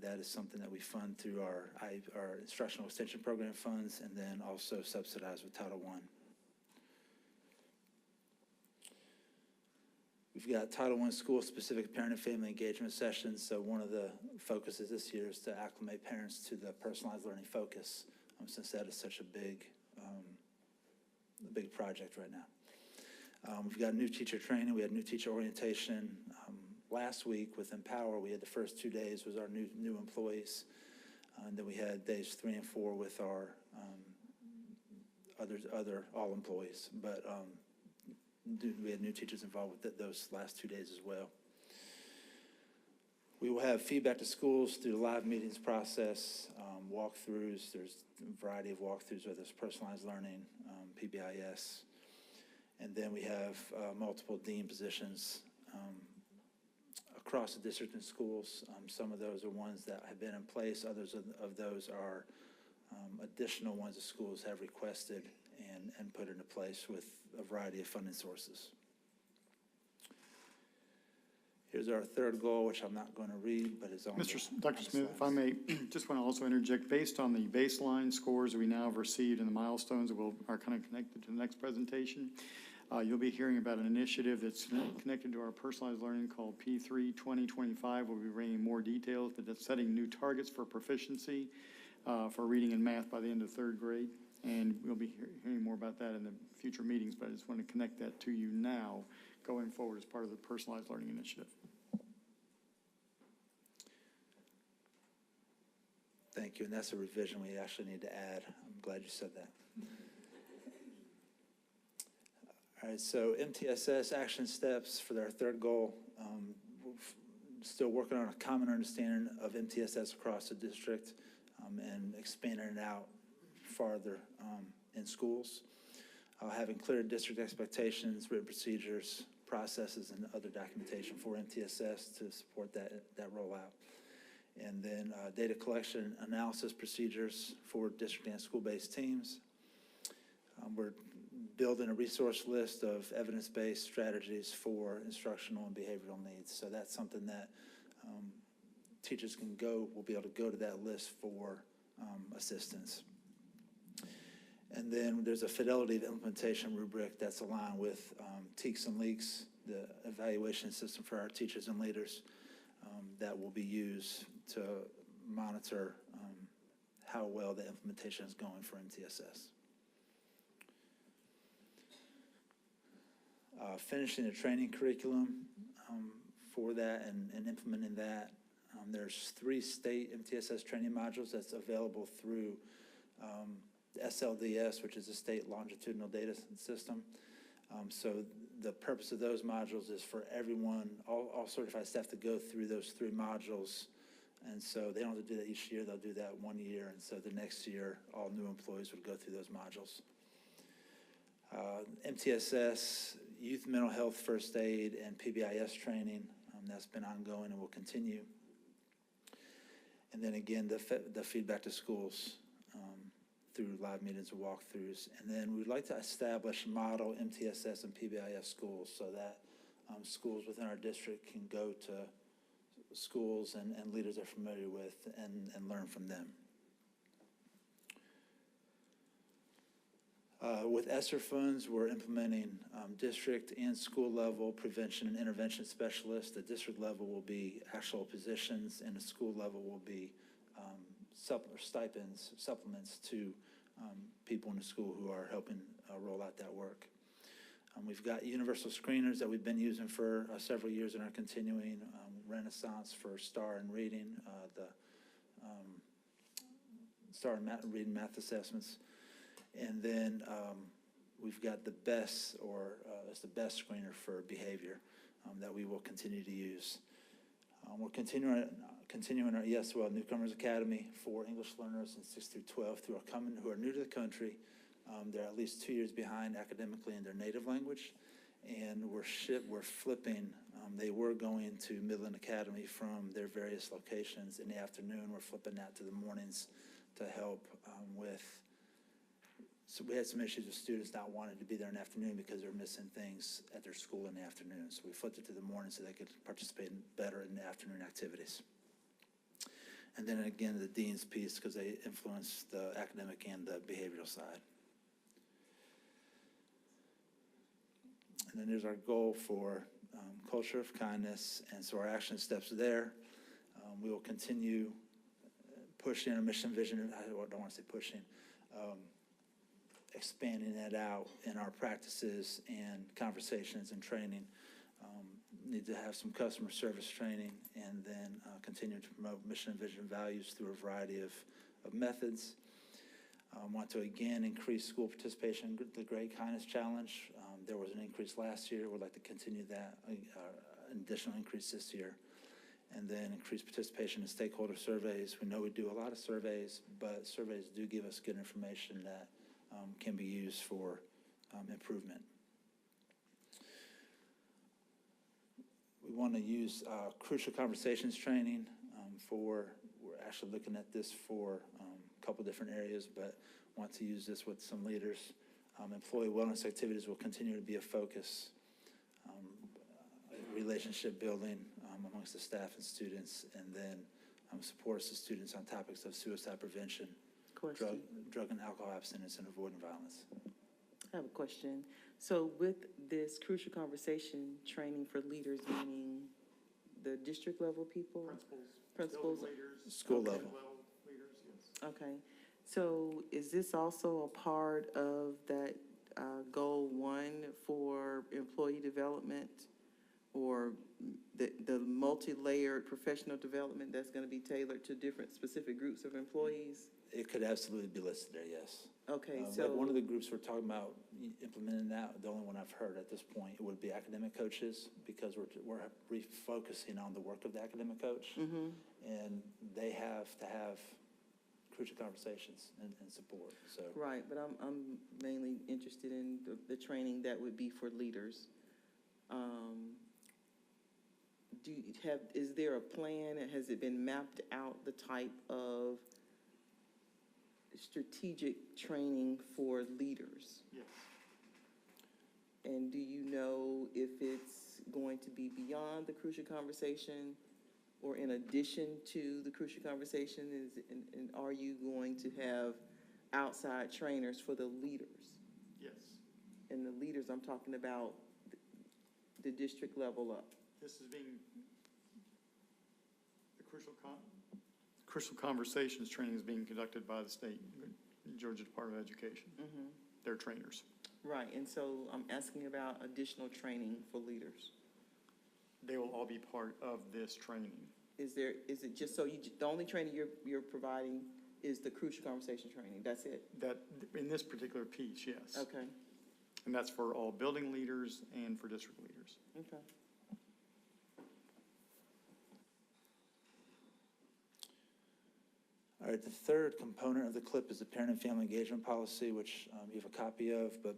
That is something that we fund through our instructional extension program funds, and then also subsidized with Title I. We've got Title I school-specific parent and family engagement sessions. So one of the focuses this year is to acclimate parents to the personalized learning focus, since that is such a big project right now. We've got new teacher training. We had new teacher orientation last week with Empower. We had the first 2 days was our new employees, and then we had days 3 and 4 with our other all employees. But we had new teachers involved with those last 2 days as well. We will have feedback to schools through the live meetings process, walkthroughs. There's a variety of walkthroughs, whether it's personalized learning, PBIS. And then we have multiple dean positions across the district and schools. Some of those are ones that have been in place. Others of those are additional ones that schools have requested and put into place with a variety of funding sources. Here's our third goal, which I'm not going to read, but it's on Dr. Smith, if I may, just want to also interject, based on the baseline scores that we now have received and the milestones that are kind of connected to the next presentation, you'll be hearing about an initiative that's connected to our personalized learning called P3 2025. We'll be bringing more details, but that's setting new targets for proficiency for reading and math by the end of 3rd grade. And we'll be hearing more about that in the future meetings, but I just want to connect that to you now going forward as part of the personalized learning initiative. Thank you, and that's a revision we actually need to add. I'm glad you said that. All right, so MTSS action steps for their third goal. We're still working on a common understanding of MTSS across the district and expanding it out farther in schools. Having clear district expectations, written procedures, processes, and other documentation for MTSS to support that rollout. And then data collection analysis procedures for district and school-based teams. We're building a resource list of evidence-based strategies for instructional and behavioral needs. So that's something that teachers will be able to go to that list for assistance. And then there's a fidelity of implementation rubric that's aligned with TEACS and LEAKS, the evaluation system for our teachers and leaders that will be used to monitor how well the implementation is going for MTSS. Finishing the training curriculum for that and implementing that. There's 3 state MTSS training modules that's available through the SLDS, which is the state longitudinal data system. So the purpose of those modules is for everyone, all certified staff to go through those 3 modules. And so they don't have to do that each year, they'll do that 1 year. And so the next year, all new employees would go through those modules. MTSS, youth mental health first aid, and PBIS training, that's been ongoing and will continue. And then again, the feedback to schools through live meetings and walkthroughs. And then we'd like to establish model MTSS and PBIS schools so that schools within our district can go to schools and leaders they're familiar with and learn from them. With ESSER funds, we're implementing district and school level prevention and intervention specialists. The district level will be actual positions, and the school level will be supplements to people in the school who are helping roll out that work. We've got universal screeners that we've been using for several years and are continuing. Renaissance for STAR and reading, the STAR and reading math assessments. And then we've got the BEST, or it's the BEST screener for behavior that we will continue to use. We're continuing our ESOL Newcomers Academy for English learners in 6 through 12 who are new to the country. They're at least 2 years behind academically in their native language. And we're flipping. They were going to Midland Academy from their various locations in the afternoon. We're flipping that to the mornings to help with. So we had some issues with students not wanting to be there in the afternoon because they're missing things at their school in the afternoon. So we flipped it to the morning so they could participate better in the afternoon activities. And then again, the dean's piece, because they influence the academic and the behavioral side. And then there's our goal for culture of kindness. And so our action steps there. We will continue pushing our mission vision. I don't want to say pushing. Expanding that out in our practices and conversations and training. Need to have some customer service training, and then continue to promote mission and vision values through a variety of methods. Want to again increase school participation in the Great Kindness Challenge. There was an increase last year. We'd like to continue that, an additional increase this year. And then increase participation in stakeholder surveys. We know we do a lot of surveys, but surveys do give us good information that can be used for improvement. We want to use crucial conversations training we're actually looking at this for a couple different areas, but want to use this with some leaders. Employee wellness activities will continue to be a focus. Relationship building amongst the staff and students, and then supports the students on topics of suicide prevention, drug and alcohol abstinence, and avoiding violence. I have a question. So with this crucial conversation training for leaders, meaning the district level people? Principals? Leaders. School level. Leaders, yes. Okay. So is this also a part of that goal 1 for employee development or the multi-layered professional development that's going to be tailored to different specific groups of employees? It could absolutely be listed there, yes. Okay, Like so, one of the groups we're talking about implementing that, the only one I've heard at this point would be academic coaches, because we're refocusing on the work of the academic coach. And they have to have crucial conversations and support, so. right, but I'm mainly interested in the training that would be for leaders. Is there a plan, has it been mapped out, the type of strategic training for leaders? Yes. And do you know if it's going to be beyond the crucial conversation or in addition to the crucial conversation? And are you going to have outside trainers for the leaders? Yes. And the leaders, I'm talking about the district level up. This is being, the crucial conversations training is being conducted by the state, Georgia Department of Education. They're trainers. Right, and so I'm asking about additional training for leaders. They will all be part of this training. Is it just so the only training you're providing is the crucial conversation training? That's it? That, in this particular piece, yes. Okay, And that's for all building leaders and for district leaders. okay. All right, the third component of the CLIP is the parent and family engagement policy, which you have a copy of, but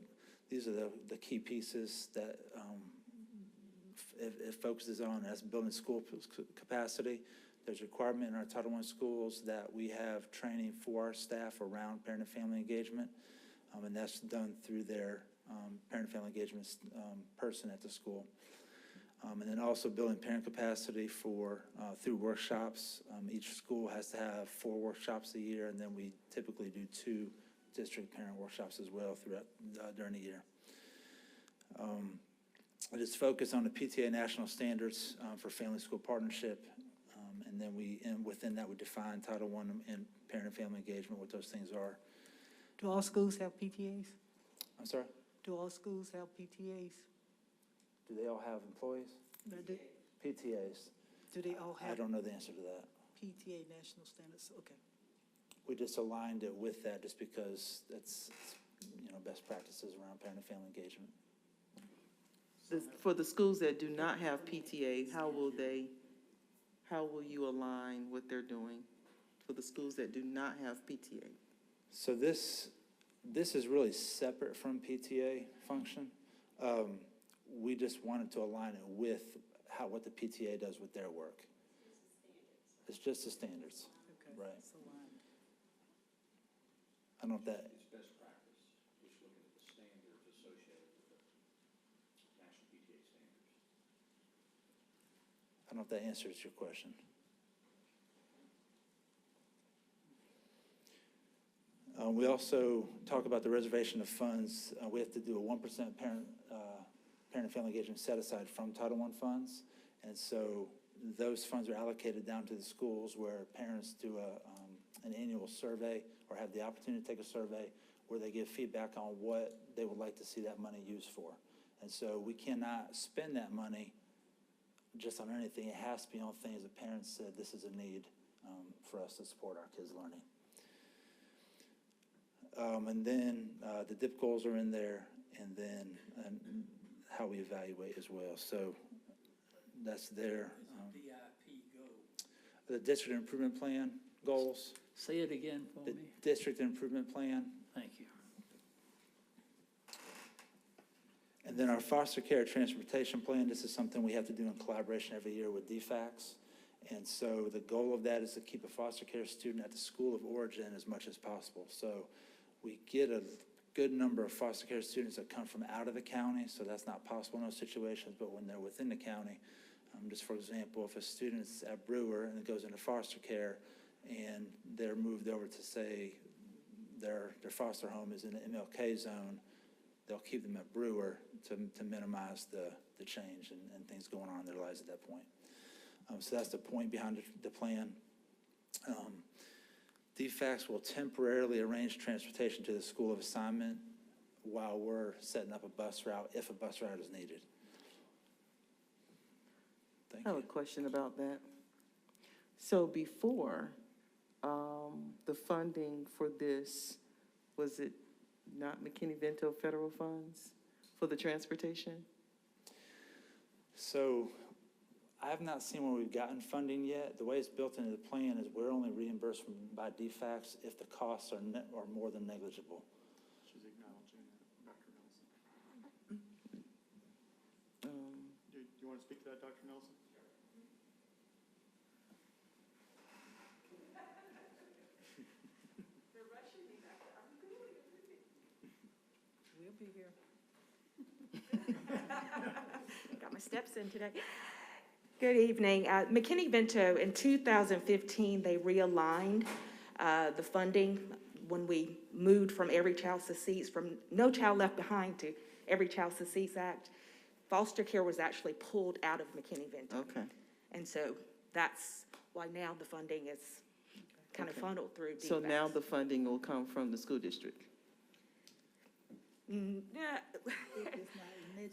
these are the key pieces that it focuses on as building school capacity. There's a requirement in our Title I schools that we have training for our staff around parent and family engagement, and that's done through their parent and family engagement person at the school. And then also building parent capacity for through workshops. Each school has to have 4 workshops a year, and then we typically do 2 district parent workshops as well throughout during the year. It is focused on the PTA national standards for family school partnership, and then within that we define Title I and parent and family engagement, what those things are. Do all schools have PTAs? I'm sorry? Do all schools have PTAs? Do they all have employees? PTAs. Do they all I have don't know the answer to that. PTA national standards? Okay. We just aligned it with that just because it's best practices around parent and family engagement. For the schools that do not have PTA, how will you align what they're doing for the schools that do not have PTA? So this is really separate from PTA function. We just wanted to align it with what the PTA does with their work. It's just the standards, Okay. right? It's aligned. I don't know if that, It's best practice, just looking at the standards associated with the national PTA standards. I don't know if that answers your question. We also talk about the reservation of funds. We have to do a 1% parent and family engagement set aside from Title I funds. And so those funds are allocated down to the schools where parents do an annual survey or have the opportunity to take a survey where they give feedback on what they would like to see that money used for. And so we cannot spend that money just on anything. It has to be on things that parents said this is a need for us to support our kids' learning. And then the DIP goals are in there, and then how we evaluate as well. So that's there. DIP goal. The district improvement plan goals. Say it again for The me. district improvement plan. Thank you. And then our foster care transportation plan, this is something we have to do in collaboration every year with DFACS. And so the goal of that is to keep a foster care student at the school of origin as much as possible. So we get a good number of foster care students that come from out of the county, so that's not possible in those situations, but when they're within the county, just for example, if a student's at Brewer and it goes into foster care and they're moved over to, say, their foster home is in the MLK zone, they'll keep them at Brewer to minimize the change and things going on in their lives at that point. So that's the point behind the plan. DFACS will temporarily arrange transportation to the school of assignment while we're setting up a bus route, if a bus route is needed. I have a question about that. So before, the funding for this, was it not McKinney-Vento federal funds for the transportation? So I have not seen where we've gotten funding yet. The way it's built into the plan is we're only reimbursed by DFACs if the costs are more than negligible. She's acknowledging that, Dr. Nelson. Do you want to speak to that, Dr. Nelson? We'll be here. Got my steps in today. Good evening. McKinney-Vento, in 2015, they realigned the funding when we moved from Every Child Succeeds, from No Child Left Behind to Every Child Succeeds Act. Foster care was actually pulled out of McKinney-Vento. Okay. And so that's why now the funding is kind of Okay. funneled through DFACs. So now the funding will come from the school district? Yeah.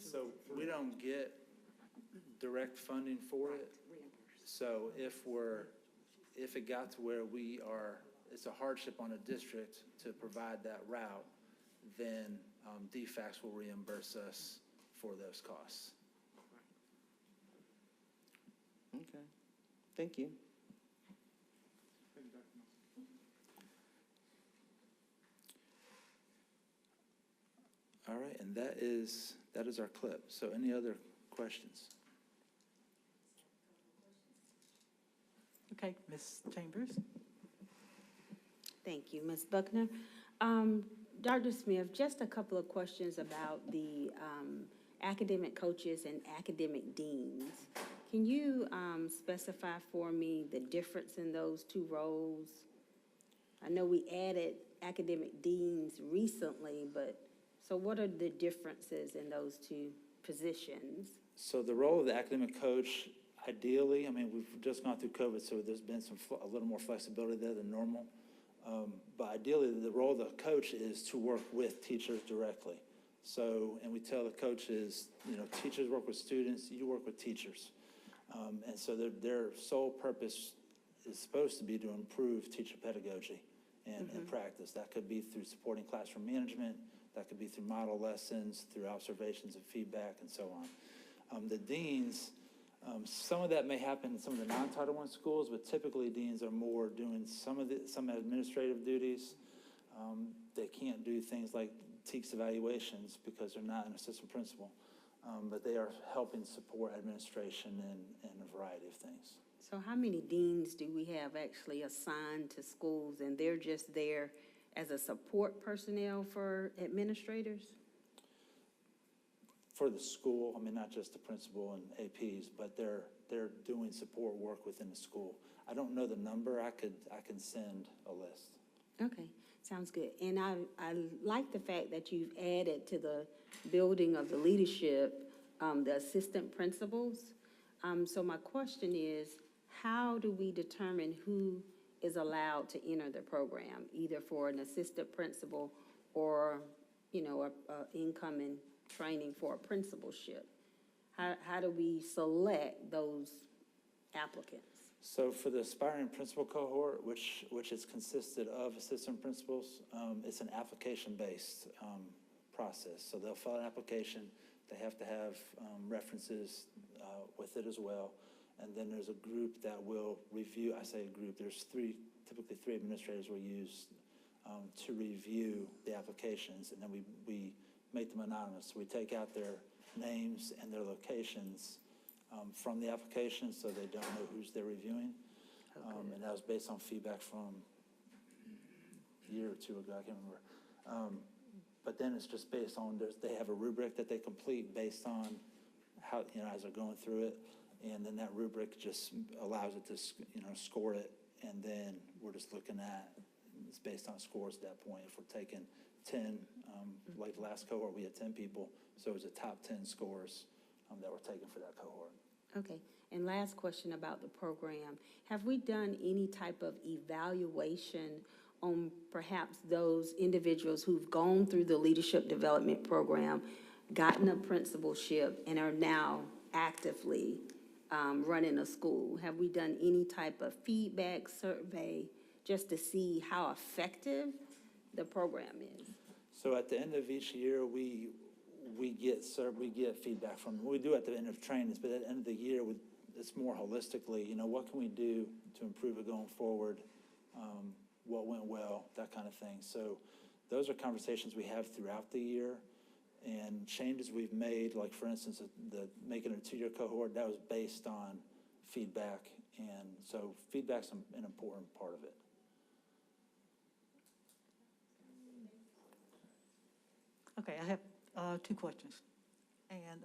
So we don't get direct funding for it. So if it got to where it's a hardship on a district to provide that route, then DFACs will reimburse us for those costs. Okay, thank you. Thank you, Dr. Nelson. All right, and that is our clip. So any other questions? Okay, Ms. Chambers? Thank you, Ms. Buckner. Dr. Smith, just a couple of questions about the academic coaches and academic deans. Can you specify for me the difference in those two roles? I know we added academic deans recently, but so what are the differences in those two positions? So the role of the academic coach, ideally, I mean, we've just gone through COVID, so there's been a little more flexibility there than normal. But ideally, the role of the coach is to work with teachers directly. So, and we tell the coaches, teachers work with students, you work with teachers. And so their sole purpose is supposed to be to improve teacher pedagogy and practice. That could be through supporting classroom management, that could be through model lessons, through observations and feedback, and so on. The deans, some of that may happen in some of the non-Title I schools, but typically deans are more doing some administrative duties. They can't do things like TEKS evaluations because they're not an assistant principal, but they are helping support administration in a variety of things. So how many deans do we have actually assigned to schools, and they're just there as a support personnel for administrators? For the school, I mean, not just the principal and APs, but they're doing support work within the school. I don't know the number. I can send a list. Okay, sounds good. And I like the fact that you've added to the building of the leadership, the assistant principals. So my question is, how do we determine who is allowed to enter the program, either for an assistant principal or, a incoming training for a principalship? How do we select those applicants? So for the aspiring principal cohort, which is consisted of assistant principals, it's an application-based process. So they'll file an application. They have to have references with it as well. And then there's a group that will review. I say a group. There's typically three administrators will use to review the applications, and then we make them anonymous. So we take out their names and their locations from the application so they don't know who's they're reviewing. And that was based on feedback from a year or two ago, I can't remember. But then it's just based on, they have a rubric that they complete based on how, as they're going through it. And then that rubric just allows it to, score it. And then we're just looking at, it's based on scores at that point. If we're taking 10, like the last cohort, we had 10 people. So it was the top 10 scores that were taken for that cohort. Okay, and last question about the program. Have we done any type of evaluation on perhaps those individuals who've gone through the leadership development program, gotten a principalship, and are now actively running a school? Have we done any type of feedback survey just to see how effective the program is? So at the end of each year, we get feedback from, we do at the end of trainings, but at the end of the year, it's more holistically, you know, what can we do to improve it going forward? What went well, that kind of thing. So those are conversations we have throughout the year, and changes we've made, like for instance, the making a 2-year cohort, that was based on feedback. And so feedback's an important part of it. Okay, I have 2 questions. And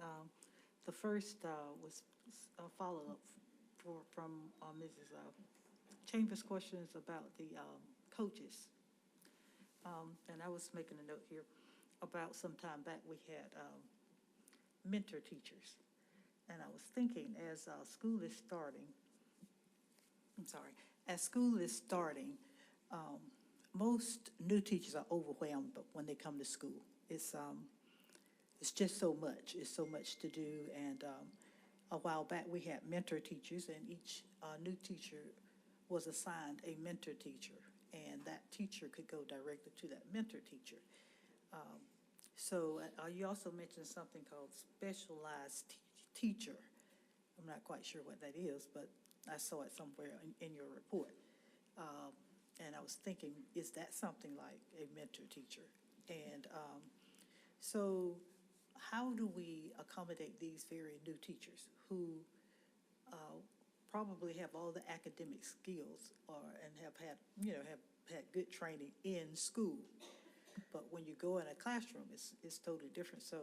the first was a follow-up from Mrs. Chambers' questions about the coaches. And I was making a note here about some time back we had mentor teachers. And I was thinking as school is starting, most new teachers are overwhelmed but when they come to school. It's just so much. It's so much to do. And a while back we had mentor teachers, and each new teacher was assigned a mentor teacher, and that teacher could go directly to that mentor teacher. So you also mentioned something called specialized teacher. I'm not quite sure what that is, but I saw it somewhere in your report. And I was thinking, is that something like a mentor teacher? And so how do we accommodate these very new teachers who probably have all the academic skills and have had good training in school? But when you go in a classroom, it's totally different. So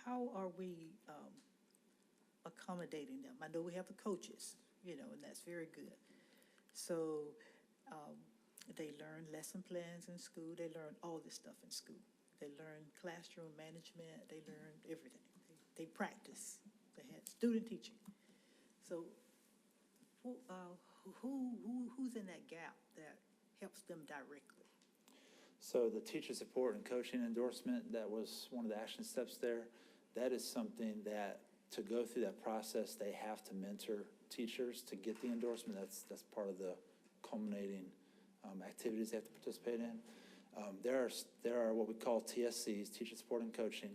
how are we accommodating them? I know we have the coaches, and that's very good. So they learn lesson plans in school. They learn all this stuff in school. They learn classroom management. They learn everything. They practice. They had student teaching. So who's in that gap that helps them directly? So the teacher support and coaching endorsement, that was one of the action steps there. That is something that, to go through that process, they have to mentor teachers to get the endorsement. That's part of the culminating activities they have to participate in. There are what we call TSCs, teacher support and coaching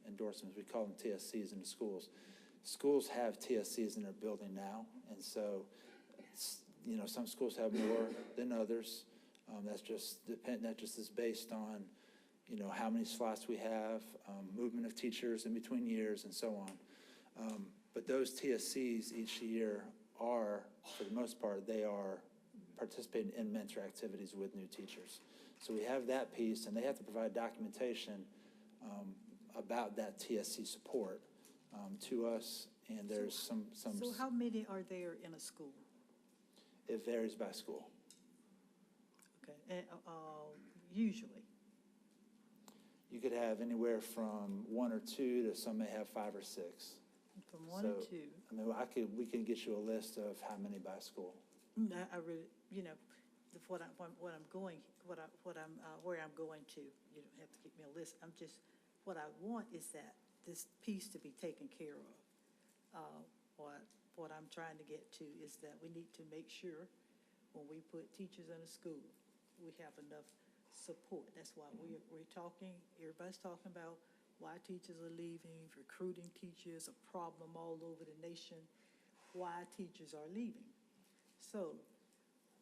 endorsements. We call them TSCs in the schools. Schools have TSCs in their building now, and so some schools have more than others. That just is based on how many slots we have, movement of teachers in between years, and so on. But those TSCs each year are, for the most part, they are participating in mentor activities with new teachers. So we have that piece, and they have to provide documentation about that TSC support to us, and there's some. So how many are there in a school? It varies by school. Okay, and usually? You could have anywhere from 1 or 2 to some may have 5 or 6. From 1 or 2? I mean, we can get you a list of how many by school. I really, where I'm going to, you don't have to give me a list. What I want is that this piece to be taken care of. What I'm trying to get to is that we need to make sure when we put teachers in a school, we have enough support. That's why we're talking, everybody's talking about why teachers are leaving, recruiting teachers, a problem all over the nation, why teachers are leaving. So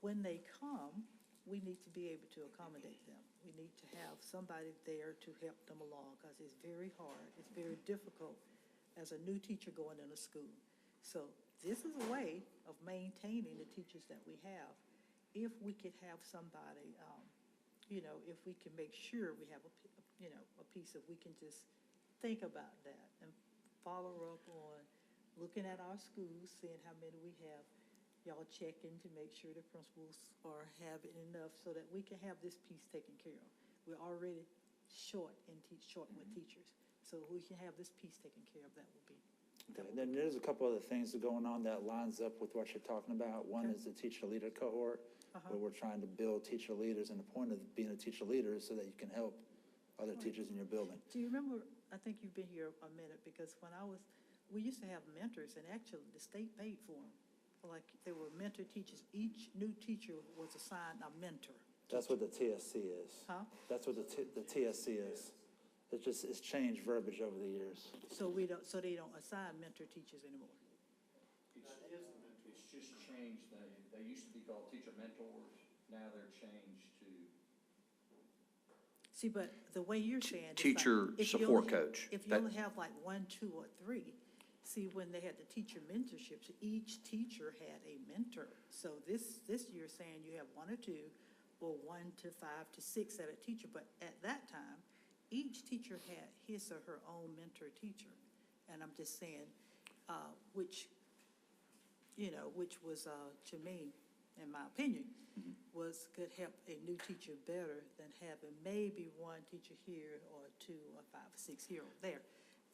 when they come, we need to be able to accommodate them. We need to have somebody there to help them along, because it's very hard, it's very difficult as a new teacher going into school. So this is a way of maintaining the teachers that we have. If we could have somebody, if we can make sure we have a piece of, we can just think about that and follow up on looking at our schools, seeing how many we have. Y'all checking to make sure the principals are having enough so that we can have this piece taken care of. We're already short with teachers. So if we can have this piece taken care of, that will be. Okay. Then there's a couple other things going on that lines up with what you're talking about. One is the teacher leader cohort, where we're trying to build teacher leaders, and the point of being a teacher leader is so that you can help other teachers in your building. Do you remember, I think you've been here a minute, because when I was we used to have mentors, and actually the state paid for them. Like, there were mentor teachers. Each new teacher was assigned a mentor. That's what the TSC is. Huh? That's what the TSC is. It's changed verbiage over the years. So so they don't assign mentor teachers anymore. It's just changed. They used to be called teacher mentors. Now they're changed to. See, but the way you're saying. it's Teacher like, if you support only- coach. If you That- only have like 1, 2, or 3, see, when they had the teacher mentorships, each teacher had a mentor. So this you're saying you have 1 or 2, or 1 to 5 to 6 at a teacher, but at that time, each teacher had his or her own mentor teacher. And I'm just saying, which was, to me, in my opinion, could help a new teacher better than having maybe 1 teacher here or 2 or 5 or 6 here or there.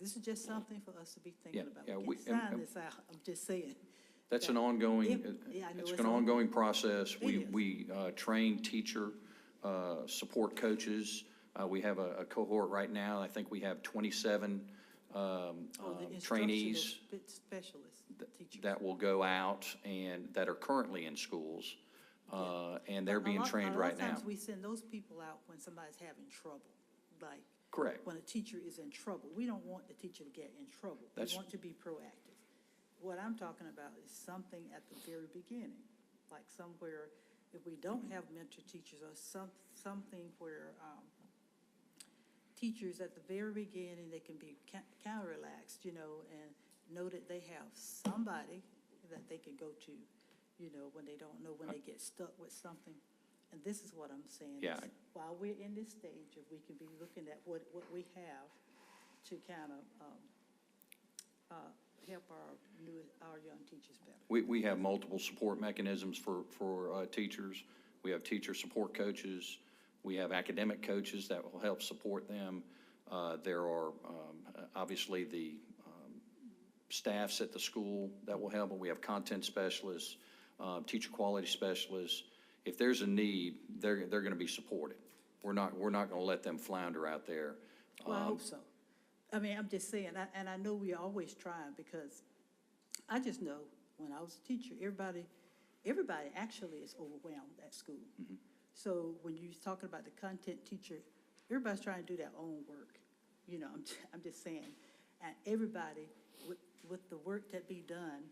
This is just something for us to be thinking about. yeah, We can't sign this out, I'm just saying. That's an ongoing, Yeah, I know it's it's an ongoing process. It is. We train teacher support coaches. We have a cohort right now. I think we have 27 The trainees instructional specialists, teachers. that will go out and that are currently in schools. And they're being trained right A lot now. of times we send those people out when somebody's having trouble, like. Correct. When a teacher is in trouble. We don't want the teacher to get in trouble. We That's- want to be proactive. What I'm talking about is something at the very beginning, like somewhere, if we don't have mentor teachers or something where teachers at the very beginning, they can be kind of relaxed, and know that they have somebody that they can go to, when they don't know, when they get stuck with something. And this is what I'm saying. Yeah. is While we're in this stage, if we can be looking at what we have to kind of help our young teachers better. We have multiple support mechanisms for teachers. We have teacher support coaches. We have academic coaches that will help support them. There are obviously the staffs at the school that will help, and we have content specialists, teacher quality specialists. If there's a need, they're going to be supported. We're not going to let them flounder out there. Well, I hope so. I mean, I'm just saying, and I know we're always trying, because I just know when I was a teacher, everybody actually is overwhelmed at school. So when you're talking about the content teacher, everybody's trying to do their own work. I'm just saying, and everybody with the work that be done,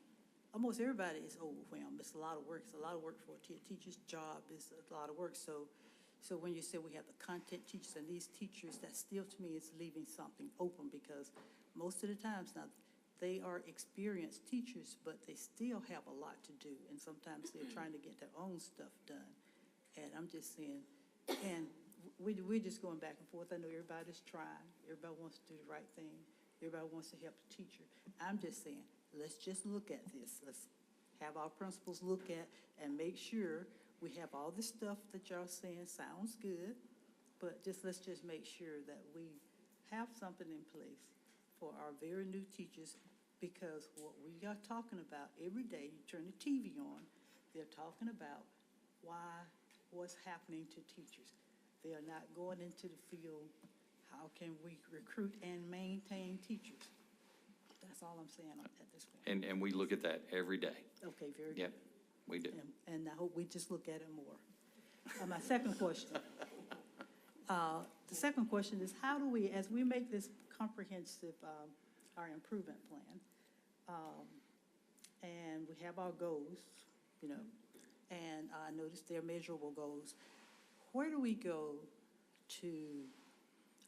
almost everybody is overwhelmed. It's a lot of work. It's a lot of work for a teacher's job. It's a lot of work. So when you say we have the content teachers and these teachers, that still to me is leaving something open, because most of the times now they are experienced teachers, but they still have a lot to do. And sometimes they're trying to get their own stuff done. And I'm just saying, and we're just going back and forth. I know everybody's trying. Everybody wants to do the right thing. Everybody wants to help the teacher. I'm just saying, let's just look at this. Let's have our principals look at and make sure we have all the stuff that y'all saying sounds good, but let's just make sure that we have something in place for our very new teachers, because what we are talking about every day, you turn the TV on, they're talking about what's happening to teachers. They are not going into the field. How can we recruit and maintain teachers? That's all I'm saying at this point. And we look at that every day. Okay, very good. Yep, we do. And I hope we just look at it more. My second question. The second question is, how do we, as we make this comprehensive, our improvement plan, and we have our goals, and I noticed they're measurable goals, where do we go to,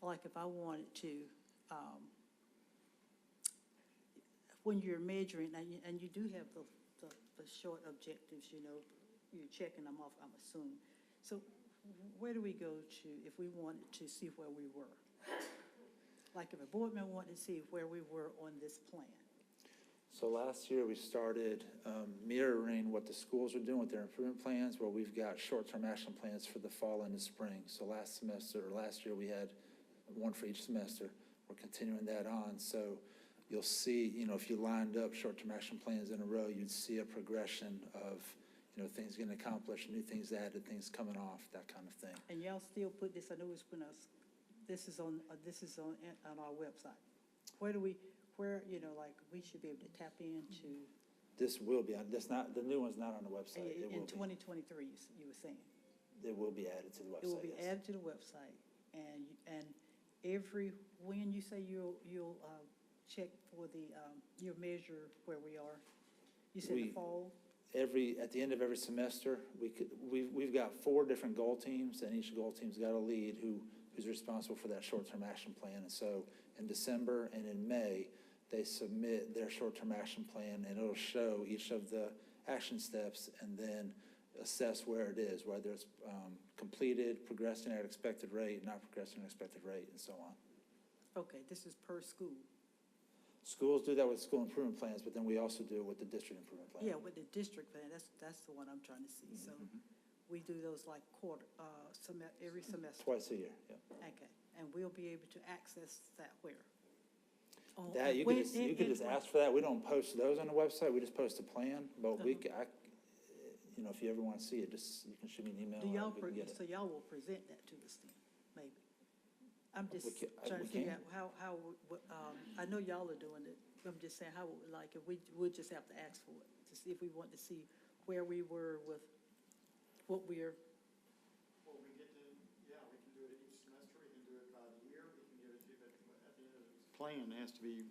like if I wanted to, when you're measuring, and you do have the short objectives, you're checking them off, I'm assuming. So where do we go to if we wanted to see where we were? Like if a board member wanted to see where we were on this plan. So last year, we started mirroring what the schools are doing with their improvement plans, where we've got short-term action plans for the fall and the spring. So last year, we had one for each semester. We're continuing that on. So you'll see, if you lined up short-term action plans in a row, you'd see a progression of, things getting accomplished, new things added, things coming off, that kind of thing. And y'all still put this, I know it's when this is on our website. Where do where, like, we should be able to tap into, This will be, that's not, the new one's not on the website. It in will be. 2023, you were saying? It will be added to the website. It will be yes. added to the website, and when you say you'll check for you'll measure where we are, you said the We- fall? At the end of every semester, we've got 4 different goal teams, and each goal team's got a lead who's responsible for that short-term action plan. And so in December and in May, they submit their short-term action plan, and it'll show each of the action steps and then assess where it is, whether it's completed, progressing at expected rate, not progressing at expected rate, and so on. Okay, this is per school. Schools do that with school improvement plans, but then we also do it with the district improvement plan. Yeah, with the district plan, that's the one I'm trying to see. So we do those like every semester. Twice a year, yeah. Okay, and we'll be able to access that where? That, you could just ask for that. We don't post those on the website. We just post a plan, but if you ever want to see it, you can shoot me an email. Do y'all, we can get it. so y'all will present that to us then, maybe? I'm just trying to we figure can. out how, I know y'all are doing it, I'm just saying how, like, if we would just have to ask for it, to see if we want to see where we were with what we're. Well, we can do it each semester, we can do it by the year, we can give it to you, but at the end of the plan has to be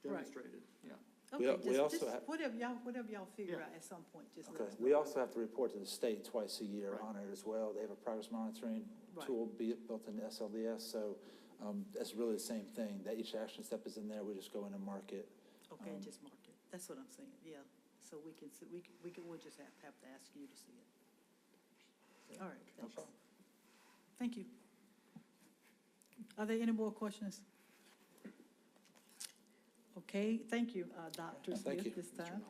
demonstrated, yeah. We Okay, also just have- whatever y'all figure out at some point, just let Okay, us know. we also have to report to the state twice a year on it as well. They have a progress monitoring Right. tool built into SLDS, so that's really the same thing. That each action step is in there, we just go in and mark it. Okay, and just mark it, that's what I'm saying, yeah, so we can, see- we'll just have to ask you to see it. All right, thanks. problem. Thank you. Are there any more questions? Okay, thank you, Dr. Thank Smith, you, this Mr. time.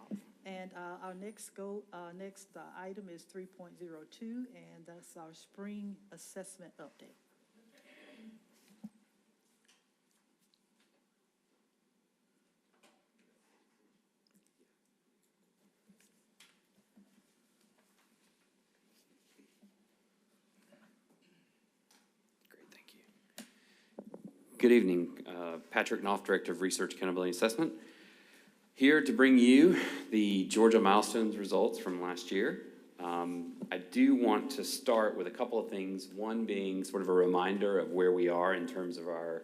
And our next item is 3.02, and that's our spring assessment update. Great, thank you. Good evening, Patrick Knopf, Director of Research Accountability Assessment. Here to bring you the Georgia Milestones results from last year. I do want to start with a couple of things, one being sort of a reminder of where we are in terms of our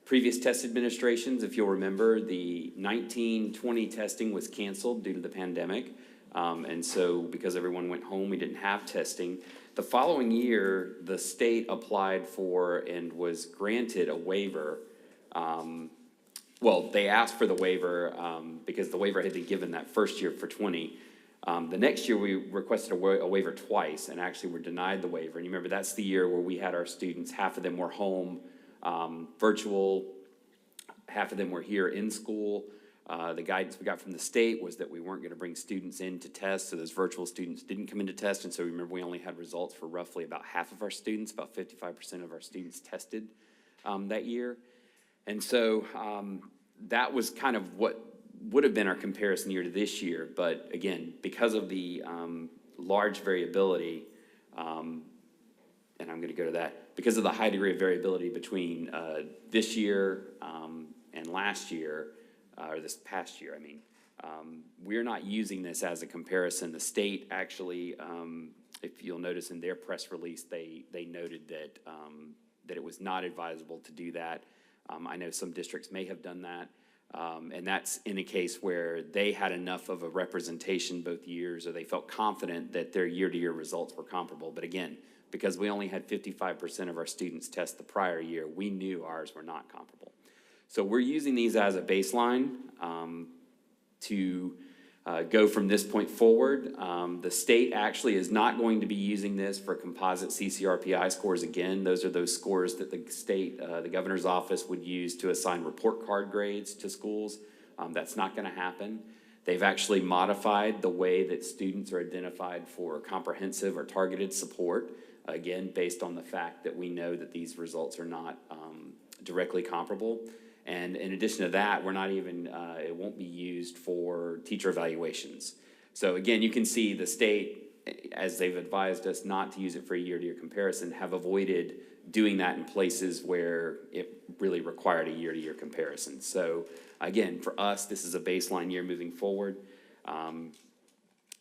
previous test administrations. If you'll remember, the 19-20 testing was canceled due to the pandemic. And so because everyone went home, we didn't have testing. The following year, the state applied for and was granted a waiver. Well, they asked for the waiver because the waiver had been given that first year for 20. The next year, we requested a waiver twice and actually were denied the waiver. And you remember, that's the year where we had our students, half of them were home, virtual, half of them were here in school. The guidance we got from the state was that we weren't going to bring students in to test, so those virtual students didn't come into test. And so remember, we only had results for roughly about half of our students, about 55% of our students tested that year. And so that was kind of what would have been our comparison year to this year. But again, because of the large variability, and I'm going to go to that, because of the high degree of variability between this year and last year, or this past year, I mean, we're not using this as a comparison. The state actually, if you'll notice in their press release, they noted that that it was not advisable to do that. I know some districts may have done that, and that's in a case where they had enough of a representation both years, or they felt confident that their year-to-year results were comparable. But again, because we only had 55% of our students test the prior year, we knew ours were not comparable. So we're using these as a baseline to go from this point forward. The state actually is not going to be using this for composite CCRPI scores again. Those are those scores that the state, the governor's office would use to assign report card grades to schools. That's not going to happen. They've actually modified the way that students are identified for comprehensive or targeted support, again, based on the fact that we know that these results are not directly comparable. And in addition to that, we're not even, it won't be used for teacher evaluations. So again, you can see the state as they've advised us not to use it for a year-to-year comparison, have avoided doing that in places where it really required a year-to-year comparison. So again, for us, this is a baseline year moving forward.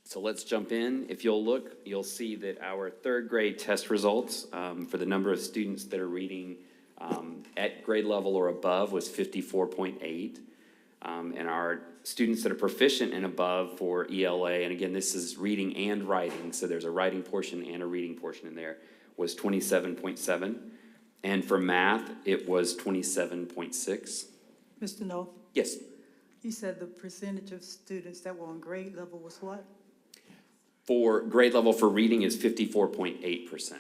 So let's jump in. If you'll look, you'll see that our third grade test results for the number of students that are reading at grade level or above was 54.8. And our students that are proficient and above for ELA, and again, this is reading and writing, so there's a writing portion and a reading portion in there, was 27.7. And for math, it was 27.6. Mr. North, Yes. you said the percentage of students that were on grade level was what? For grade level for reading is 54.8%.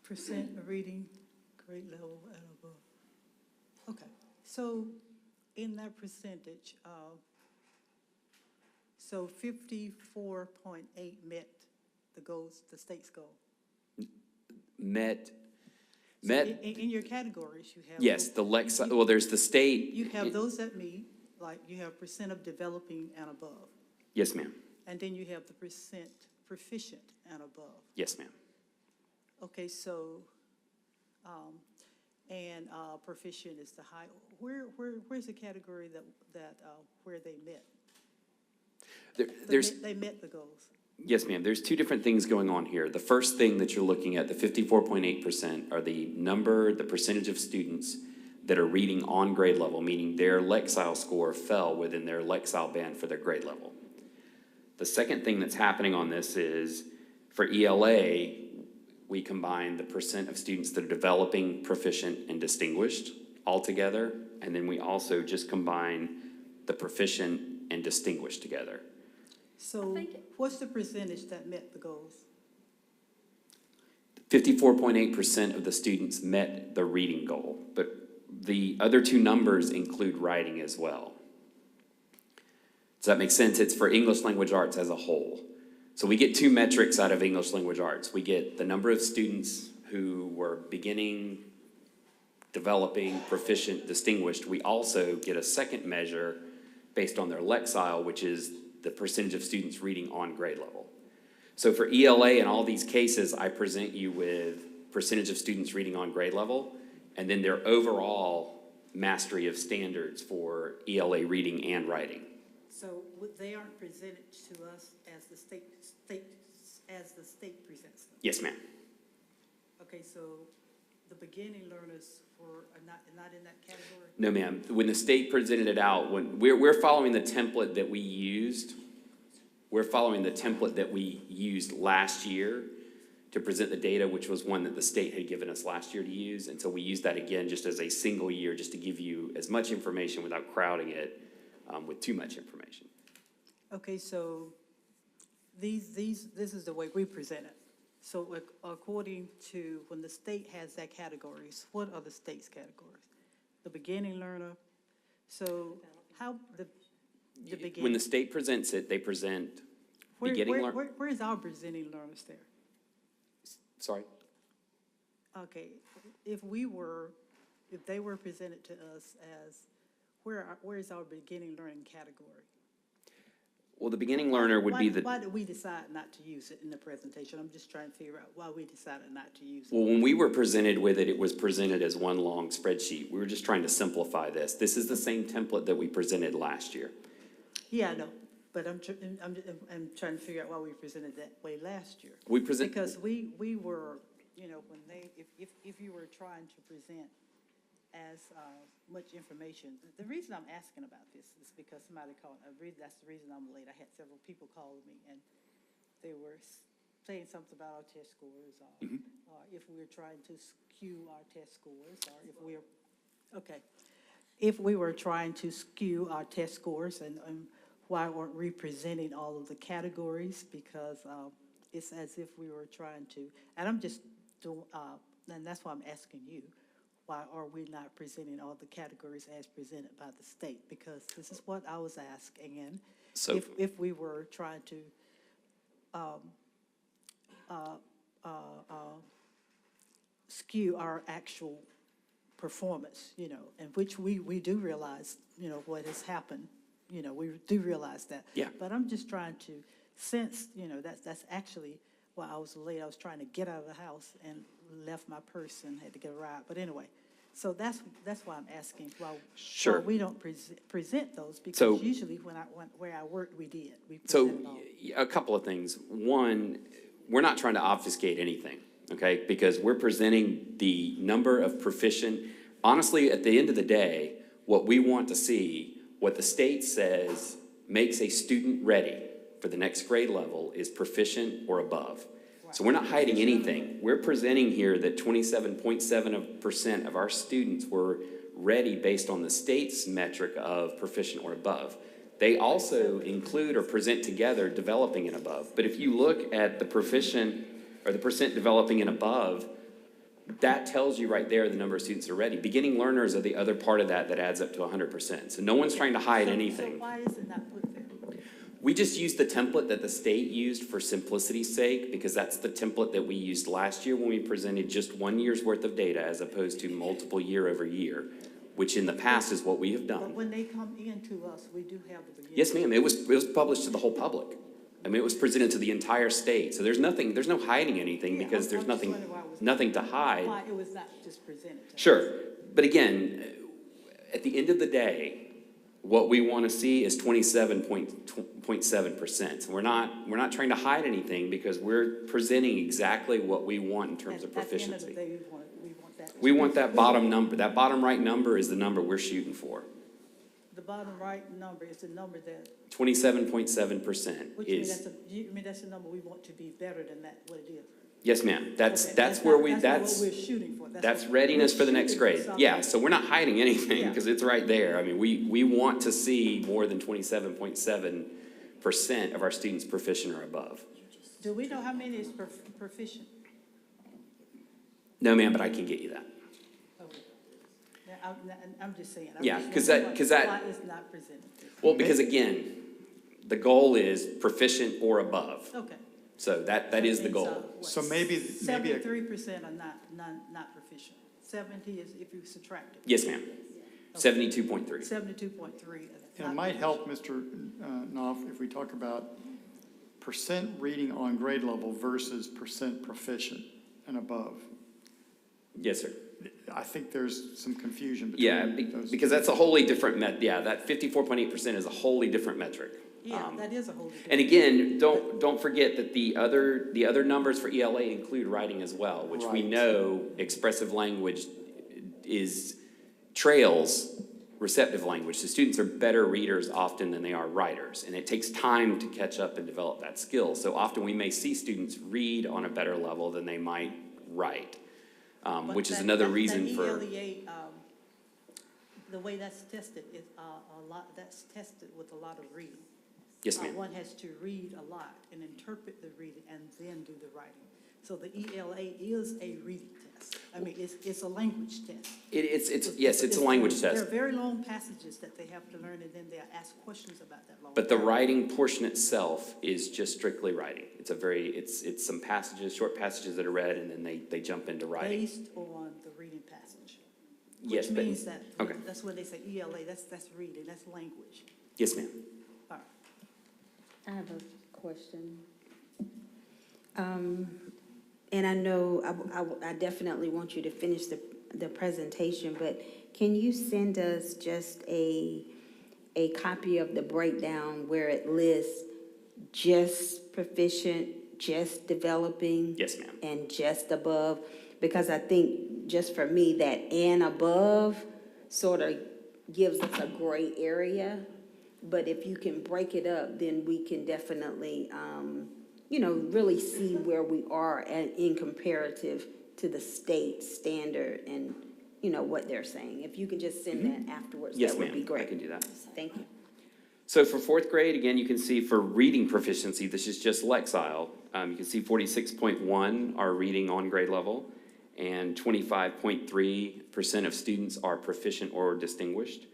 Percent of reading, grade level and above. Okay, so in that percentage, so 54.8 met the goals, the state's goal. Met. So in your categories, you have. Yes, the well, there's the state. You have those that meet, like you have percent of developing and above. Yes, ma'am. And then you have the percent proficient and above. Yes, ma'am. Okay, so, proficient is the high, where's the category where they met? They met the goals. Yes, ma'am. There's two different things going on here. The first thing that you're looking at, the 54.8%, are the percentage of students that are reading on grade level, meaning their Lexile score fell within their Lexile band for their grade level. The second thing that's happening on this is, for ELA, we combine the percent of students that are developing, proficient, and distinguished all together, and then we also just combine the proficient and distinguished together. So what's the percentage that met the goals? 54.8% of the students met the reading goal, but the other two numbers include writing as well. Does that make sense? It's for English language arts as a whole. So we get two metrics out of English language arts. We get the number of students who were beginning, developing, proficient, distinguished. We also get a second measure based on their Lexile, which is the percentage of students reading on grade level. So for ELA, in all these cases, I present you with percentage of students reading on grade level, and then their overall mastery of standards for ELA reading and writing. So they aren't presented to us as the state presents them? Yes, ma'am. Okay, so the beginning learners were not in that category? No, ma'am. When the state presented it out, when we're following the template that we used, last year to present the data, which was one that the state had given us last year to use. And so we used that again just as a single year, just to give you as much information without crowding it with too much information. Okay, so this is the way we present it. So according to, when the state has that categories, what are the state's categories? The beginning learner, so how the beginning? When the state presents it, they present beginning learner. Where's our beginning learners there? Sorry? Okay, if they were presented to us as, where is our beginning learning category? Well, the beginning learner would be the... Why did we decide not to use it in the presentation? I'm just trying to figure out why we decided not to use it. Well, when we were presented with it, it was presented as one long spreadsheet. We were just trying to simplify this. This is the same template that we presented last year. Yeah, I know, but I'm trying to figure out why we presented that way last year. Because we were, when if you were trying to present as much information. The reason I'm asking about this is because somebody called, that's the reason I'm late. I had several people calling me, and they were saying something about our test scores, or if we were trying to skew our test scores, or if we were trying to skew our test scores, and why weren't we presenting all of the categories, because it's as if we were trying to, and I'm just doing, and that's why I'm asking you, why are we not presenting all the categories as presented by the state? Because this is what I was asking, and so, if we were trying to skew our actual performance, in which we do realize, what has happened, we do realize that. Yeah. But I'm just trying to since, that's actually why I was late. I was trying to get out of the house and left my purse and had to get a ride. But anyway, so that's why I'm asking, why we don't present those, because usually where I worked, we did. We presented all. A couple of things. One, we're not trying to obfuscate anything, okay? Because we're presenting the number of proficient. Honestly, at the end of the day, what we want to see, what the state says makes a student ready for the next grade level is proficient or above. So we're not hiding anything. We're presenting here that 27.7% of our students were ready based on the state's metric of proficient or above. They also include or present together developing and above. But if you look at the proficient or the percent developing and above, that tells you right there the number of students that are ready. Beginning learners are the other part of that adds up to 100%. So no one's trying to hide anything. So why is it not put there? We just used the template that the state used for simplicity's sake, because that's the template that we used last year when we presented just 1 year's worth of data as opposed to multiple year over year, which in the past is what we have But done. when they come in to us, we do have the beginning. Yes, ma'am. It was published to the whole public. I mean, it was presented to the entire state. So there's no hiding anything, because there's nothing to hide. Why it was not just presented to us. Sure. But again, at the end of the day, what we want to see is 27.7%. So we're not trying to hide anything, because we're presenting exactly what we want in terms of proficiency. At the end of the day, we want that. We want that bottom number. That bottom right number is the number we're shooting for. The bottom right number is the number that. 27.7% Which is. you mean that's the number we want to be better than that, what it is? Yes, ma'am. That's That's where what we're shooting for. That's readiness for the next grade. something. Yeah, so we're not hiding anything, Yeah. because it's right there. I mean, we want to see more than 27.7% of our students proficient or above. Do we know how many is proficient? No, ma'am, but I can get you that. Okay. Now, I'm just saying. Yeah, I'm 'cause just that- wondering why it's not presented. Well, because again, the goal is proficient or above. Okay. So that is the goal. So maybe 73% are not proficient. 70 is if you subtract it. Yes, ma'am. 72.3. 72.3. And it might help, Mr. Knopf, if we talk about percent reading on grade level versus percent proficient and above. Yes, sir. I think there's some confusion between Yeah, those. because that's a wholly different that 54.8% is a wholly different metric. Yeah, that is a whole different. And again, don't forget that the other numbers for ELA include writing as well, which we Right. know expressive language trails receptive language. So students are better readers often than they are writers, and it takes time to catch up and develop that skill. So often we may see students read on a better level than they might write, which is another reason for. ELEA, the way that's tested is that's tested with a lot of reading. Yes, ma'am. One has to read a lot and interpret the reading and then do the writing. So the ELA is a reading test. I mean, it's a language test. It's a language There are test. very long passages that they have to learn, and then they'll ask questions about that long. But the writing portion itself is just strictly writing. It's some passages, short passages that are read, and then they jump into writing. Based on the reading passage. Yes, Which but- means that, okay. that's when they say ELA, that's reading, that's language. Yes, ma'am. All right. I have a question. And I know, I definitely want you to finish the presentation, but can you send us just a copy of the breakdown where it lists just proficient, just developing? Yes, ma'am. And just above? Because I think, just for me, that and above sort of gives us a gray area. But if you can break it up, then we can definitely, really see where we are in comparative to the state standard and, what they're saying. If you can just send that afterwards, Yes, that would be ma'am. great. I can do that. Thank you. So for fourth grade, again, you can see for reading proficiency, this is just Lexile. You can see 46.1 are reading on grade level, and 25.3% of students are proficient or distinguished.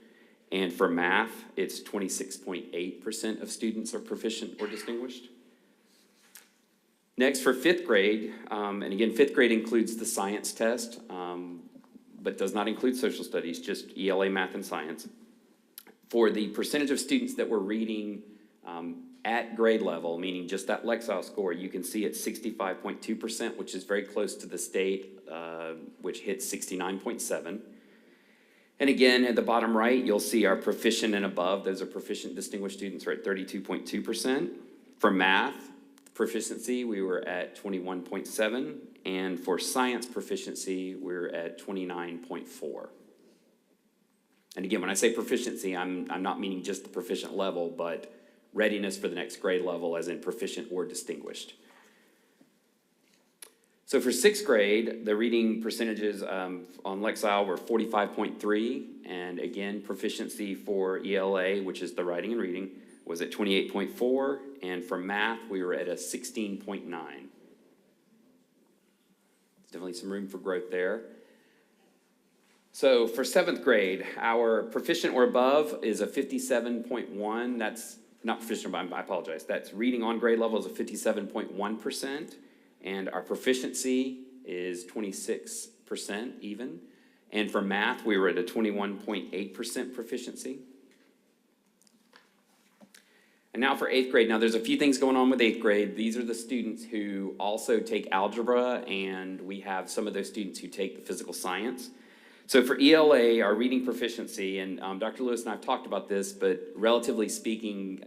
And for math, it's 26.8% of students are proficient or distinguished. Next, for fifth grade, and again, fifth grade includes the science test, but does not include social studies, just ELA, math, and science. For the percentage of students that were reading at grade level, meaning just that Lexile score, you can see it's 65.2%, which is very close to the state, which hits 69.7. And again, at the bottom right, you'll see our proficient and above. Those are proficient distinguished students are at 32.2%. For math proficiency, we were at 21.7. And for science proficiency, we're at 29.4. And again, when I say proficiency, I'm not meaning just the proficient level, but readiness for the next grade level as in proficient or distinguished. So for sixth grade, the reading percentages on Lexile were 45.3, and again, proficiency for ELA, which is the writing and reading, was at 28.4, and for math, we were at a 16.9. There's definitely some room for growth there. So for seventh grade, our proficient or above is a 57.1. That's not proficient, but I apologize. That's reading on grade level is a 57.1%. And our proficiency is 26% even. And for math, we were at a 21.8% proficiency. And now for eighth grade. Now there's a few things going on with eighth grade. These are the students who also take algebra, and we have some of those students who take the physical science. So for ELA, our reading proficiency, and Dr. Lewis and I have talked about this, but relatively speaking,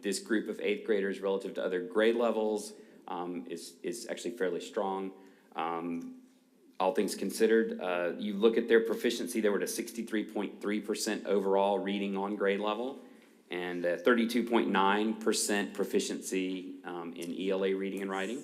this group of eighth graders relative to other grade levels is actually fairly strong. All things considered, you look at their proficiency, they were at a 63.3% overall reading on grade level, and 32.9% proficiency in ELA reading and writing.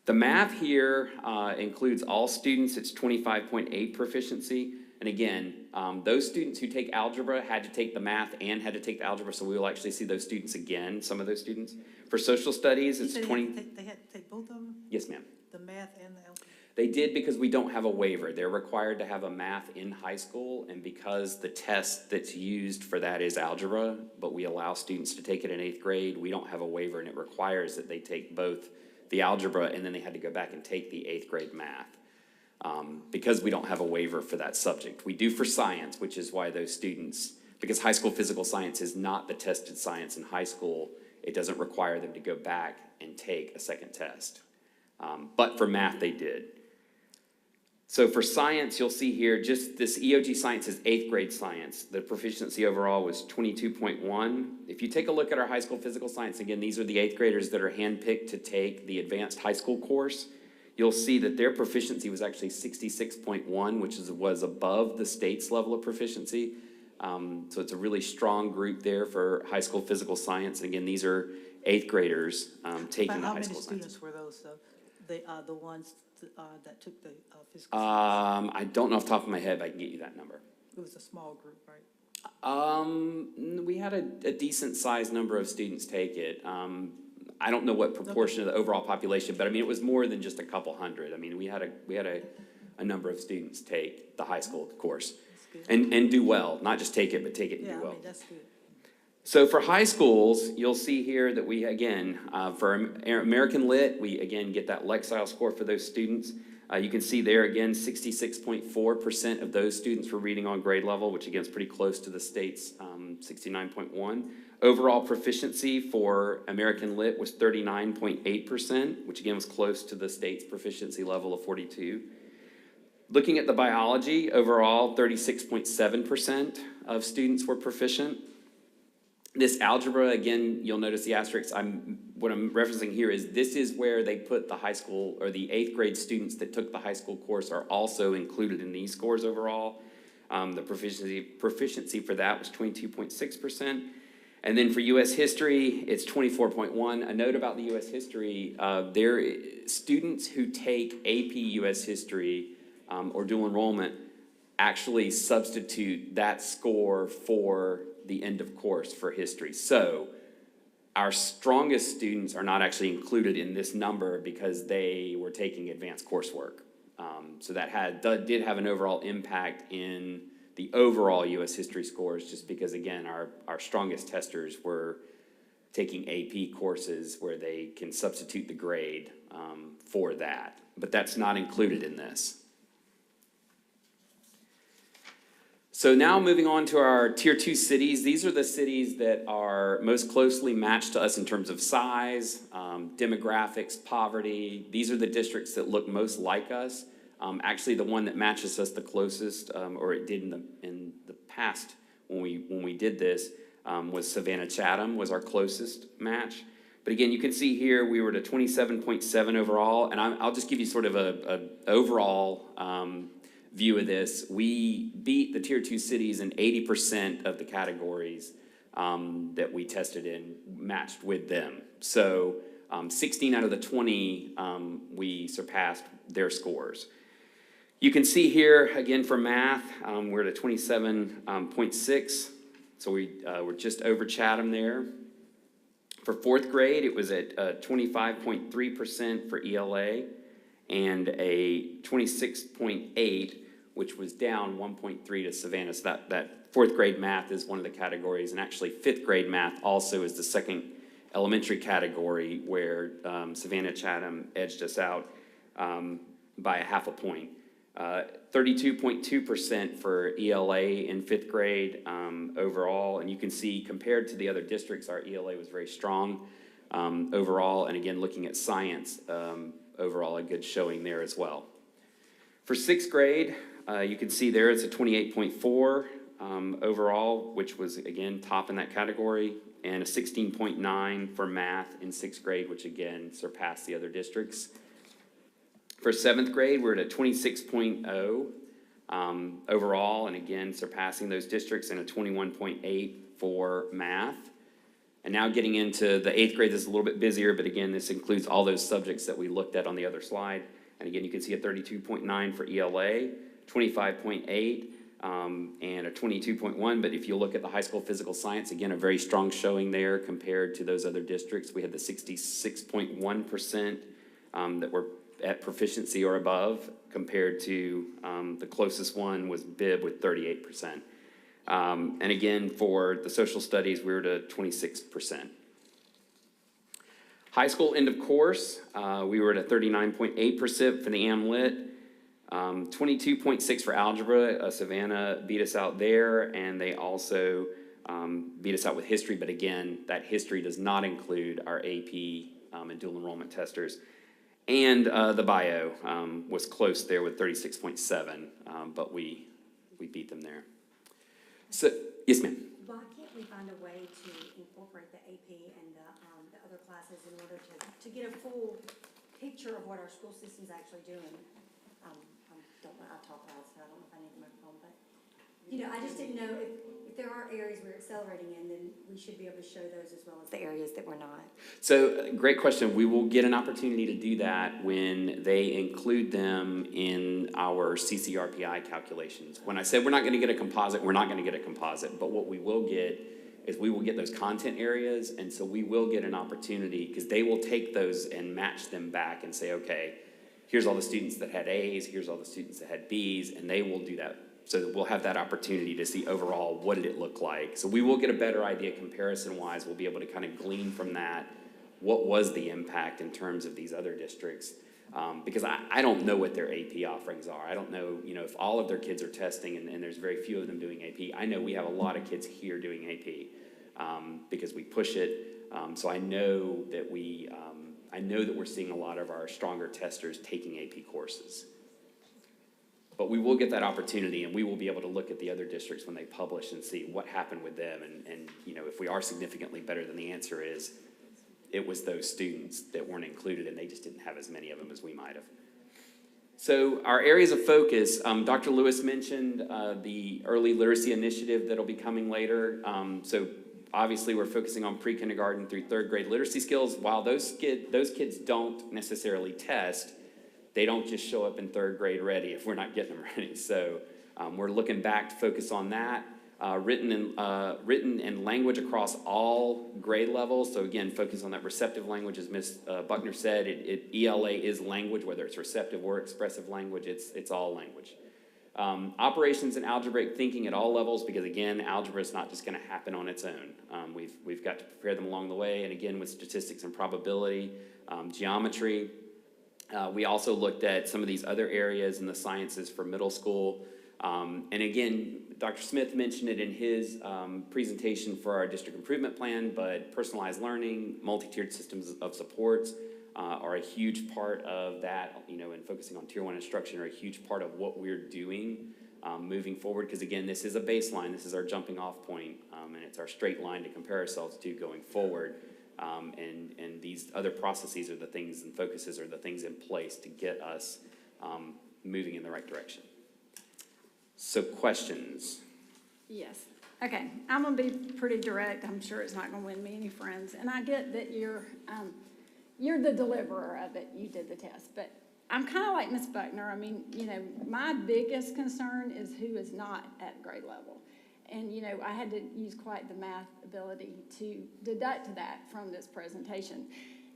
The math here includes all students. It's 25.8 proficiency. And again, those students who take algebra had to take the math and had to take the algebra, so we will actually see those students again, some of those students. For social studies, it's 20. They had to take both of them? Yes, ma'am. The math and the algebra? They did because we don't have a waiver. They're required to have a math in high school, and because the test that's used for that is algebra, but we allow students to take it in eighth grade, we don't have a waiver, and it requires that they take both the algebra, and then they had to go back and take the eighth grade math because we don't have a waiver for that subject. We do for science, which is why those students, because high school physical science is not the tested science in high school, it doesn't require them to go back and take a second test. But for math, they did. So for science, you'll see here, just this EOG science is eighth grade science. The proficiency overall was 22.1. If you take a look at our high school physical science, again, these are the eighth graders that are handpicked to take the advanced high school course. You'll see that their proficiency was actually 66.1, which was above the state's level of proficiency. So it's a really strong group there for high school physical science. And again, these are eighth graders taking the high school science. How many students were those, the ones that took the physical science? I don't know off the top of my head, but I can get you that number. It was a small group, right? We had a decent sized number of students take it. I don't know what proportion of the overall population, but I mean, it was more than just a couple hundred. I mean, we had a number of students take the high school course and do well, not just take it, but take it and do well. I mean, that's good. So for high schools, you'll see here that we, again, for American Lit, we again get that Lexile score for those students. You can see there again, 66.4% of those students were reading on grade level, which again is pretty close to the state's 69.1. Overall proficiency for American Lit was 39.8%, which again was close to the state's proficiency level of 42. Looking at the biology, overall 36.7% of students were proficient. This algebra, again, you'll notice the asterisks. What I'm referencing here is this is where they put the high school, or the eighth grade students that took the high school course are also included in these scores overall. The proficiency for that was 22.6%. And then for U.S. history, it's 24.1. A note about the U.S. history, students who take AP U.S. history or dual enrollment actually substitute that score for the end of course for history. So our strongest students are not actually included in this number because they were taking advanced coursework. So that did have an overall impact in the overall U.S. history scores, just because, again, our strongest testers were taking AP courses where they can substitute the grade for that. But that's not included in this. So now moving on to our Tier 2 cities. These are the cities that are most closely matched to us in terms of size, demographics, poverty. These are the districts that look most like us. Actually, the one that matches us the closest, or it did in the past when we did this, was Savannah-Chatham was our closest match. But again, you can see here we were at 27.7 overall, and I'll just give you sort of a overall view of this. We beat the Tier 2 cities in 80% of the categories that we tested in, matched with them. So 16 out of the 20, we surpassed their scores. You can see here, again, for math, we're at a 27.6, so we're just over Chatham there. For fourth grade, it was at 25.3% for ELA and a 26.8, which was down 1.3 to Savannah. So that fourth grade math is one of the categories, and actually fifth grade math also is the second elementary category where Savannah-Chatham edged us out by a half a point. 32.2% for ELA in fifth grade overall, and you can see compared to the other districts, our ELA was very strong overall, and again, looking at science, overall a good showing there as well. For sixth grade, you can see there it's a 28.4 overall, which was again top in that category, and a 16.9 for math in sixth grade, which again surpassed the other districts. For seventh grade, we're at a 26.0 overall, and again, surpassing those districts, and a 21.8 for math. And now getting into the eighth grade, this is a little bit busier, but again, this includes all those subjects that we looked at on the other slide. And again, you can see a 32.9 for ELA, 25.8, and a 22.1. But if you look at the high school physical science, again, a very strong showing there compared to those other districts. We had the 66.1% that were at proficiency or above, compared to the closest one was Bibb with 38%. And again, for the social studies, we were at 26%. High school end of course, we were at a 39.8% for the AmLit, 22.6 for algebra. Savannah beat us out there, and they also beat us out with history, but again, that history does not include our AP and dual enrollment testers. And the bio was close there with 36.7, but we beat them there. So, yes, ma'am. Why can't we find a way to incorporate the AP and the other classes in order to get a full picture of what our school system's actually doing? I talk loud, so I don't know if I need the microphone, but, you know, I just didn't know if there are areas we're accelerating in, then we should be able to show those as well as the areas that we're not. So, great question. We will get an opportunity to do that when they include them in our CCRPI calculations. When I said we're not going to get a composite, we're not going to get a composite, but what we will get is we will get those content areas, and so we will get an opportunity, because they will take those and match them back and say, okay, here's all the students that had A's, here's all the students that had B's, and they will do that. So that we'll have that opportunity to see overall what did it look like. So we will get a better idea comparison-wise. We'll be able to kind of glean from that what was the impact in terms of these other districts. Because I don't know what their AP offerings are. I don't know, you know, if all of their kids are testing and there's very few of them doing AP. I know we have a lot of kids here doing AP because we push it. So I know that we're seeing a lot of our stronger testers taking AP courses. But we will get that opportunity, and we will be able to look at the other districts when they publish and see what happened with them. And you know, if we are significantly better, then the answer is it was those students that weren't included, and they just didn't have as many of them as we might have. So our areas of focus, Dr. Lewis mentioned the early literacy initiative that'll be coming later. So obviously we're focusing on pre-kindergarten through third grade literacy skills. While those kids don't necessarily test, they don't just show up in third grade ready if we're not getting them ready. So we're looking back to focus on that. Written and language across all grade levels. So again, focus on that receptive language, as Ms. Buckner said. ELA is language, whether it's receptive or expressive language, it's all language. Operations and algebraic thinking at all levels, because again, algebra is not just going to happen on its own. We've got to prepare them along the way, and again, with statistics and probability, geometry. We also looked at some of these other areas in the sciences for middle school. And again, Dr. Smith mentioned it in his presentation for our district improvement plan, but personalized learning, multi-tiered systems of supports are a huge part of that, and focusing on Tier 1 instruction are a huge part of what we're doing moving forward, because again, this is a baseline, this is our jumping off point, and it's our straight line to compare ourselves to going forward. And these other processes are the things and focuses are the things in place to get us moving in the right direction. So questions? Yes. Okay, I'm gonna be pretty direct. I'm sure it's not gonna win me any friends. And I get that you're the deliverer of it. You did the test. But I'm kind of like Ms. Buckner. I mean, my biggest concern is who is not at grade level. And, I had to use quite the math ability to deduct that from this presentation.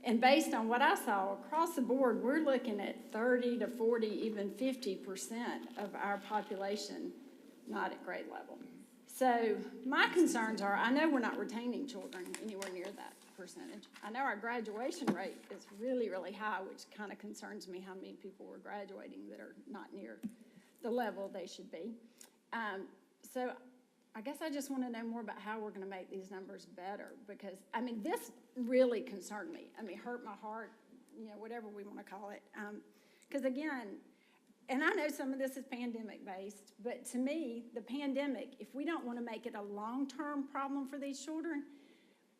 And based on what I saw across the board, we're looking at 30 to 40, even 50% of our population not at grade level. So my concerns are, I know we're not retaining children anywhere near that percentage. I know our graduation rate is really, really high, which kind of concerns me how many people are graduating that are not near the level they should be. So I guess I just want to know more about how we're going to make these numbers better, because, this really concerned me. Hurt my heart, whatever we want to call it. Because again, and I know some of this is pandemic-based, but to me, the pandemic, if we don't want to make it a long-term problem for these children,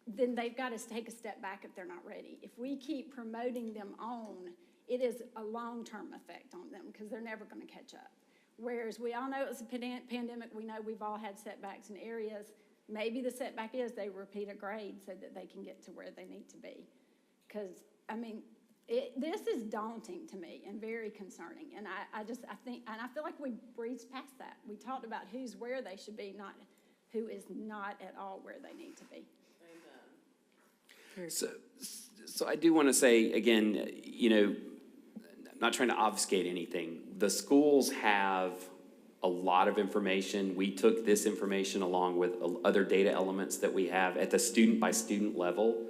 then they've got to take a step back if they're not ready. If we keep promoting them on, it is a long-term effect on them because they're never going to catch up. Whereas we all know it's a pandemic, we know we've all had setbacks in areas. Maybe the setback is they repeat a grade so that they can get to where they need to be. Because, this is daunting to me and very concerning. And I think, and I feel like we breezed past that. We talked about who's where they should be, not who is not at all where they need to be. So I do want to say, again, I'm not trying to obfuscate anything. The schools have a lot of information. We took this information along with other data elements that we have at the student-by-student level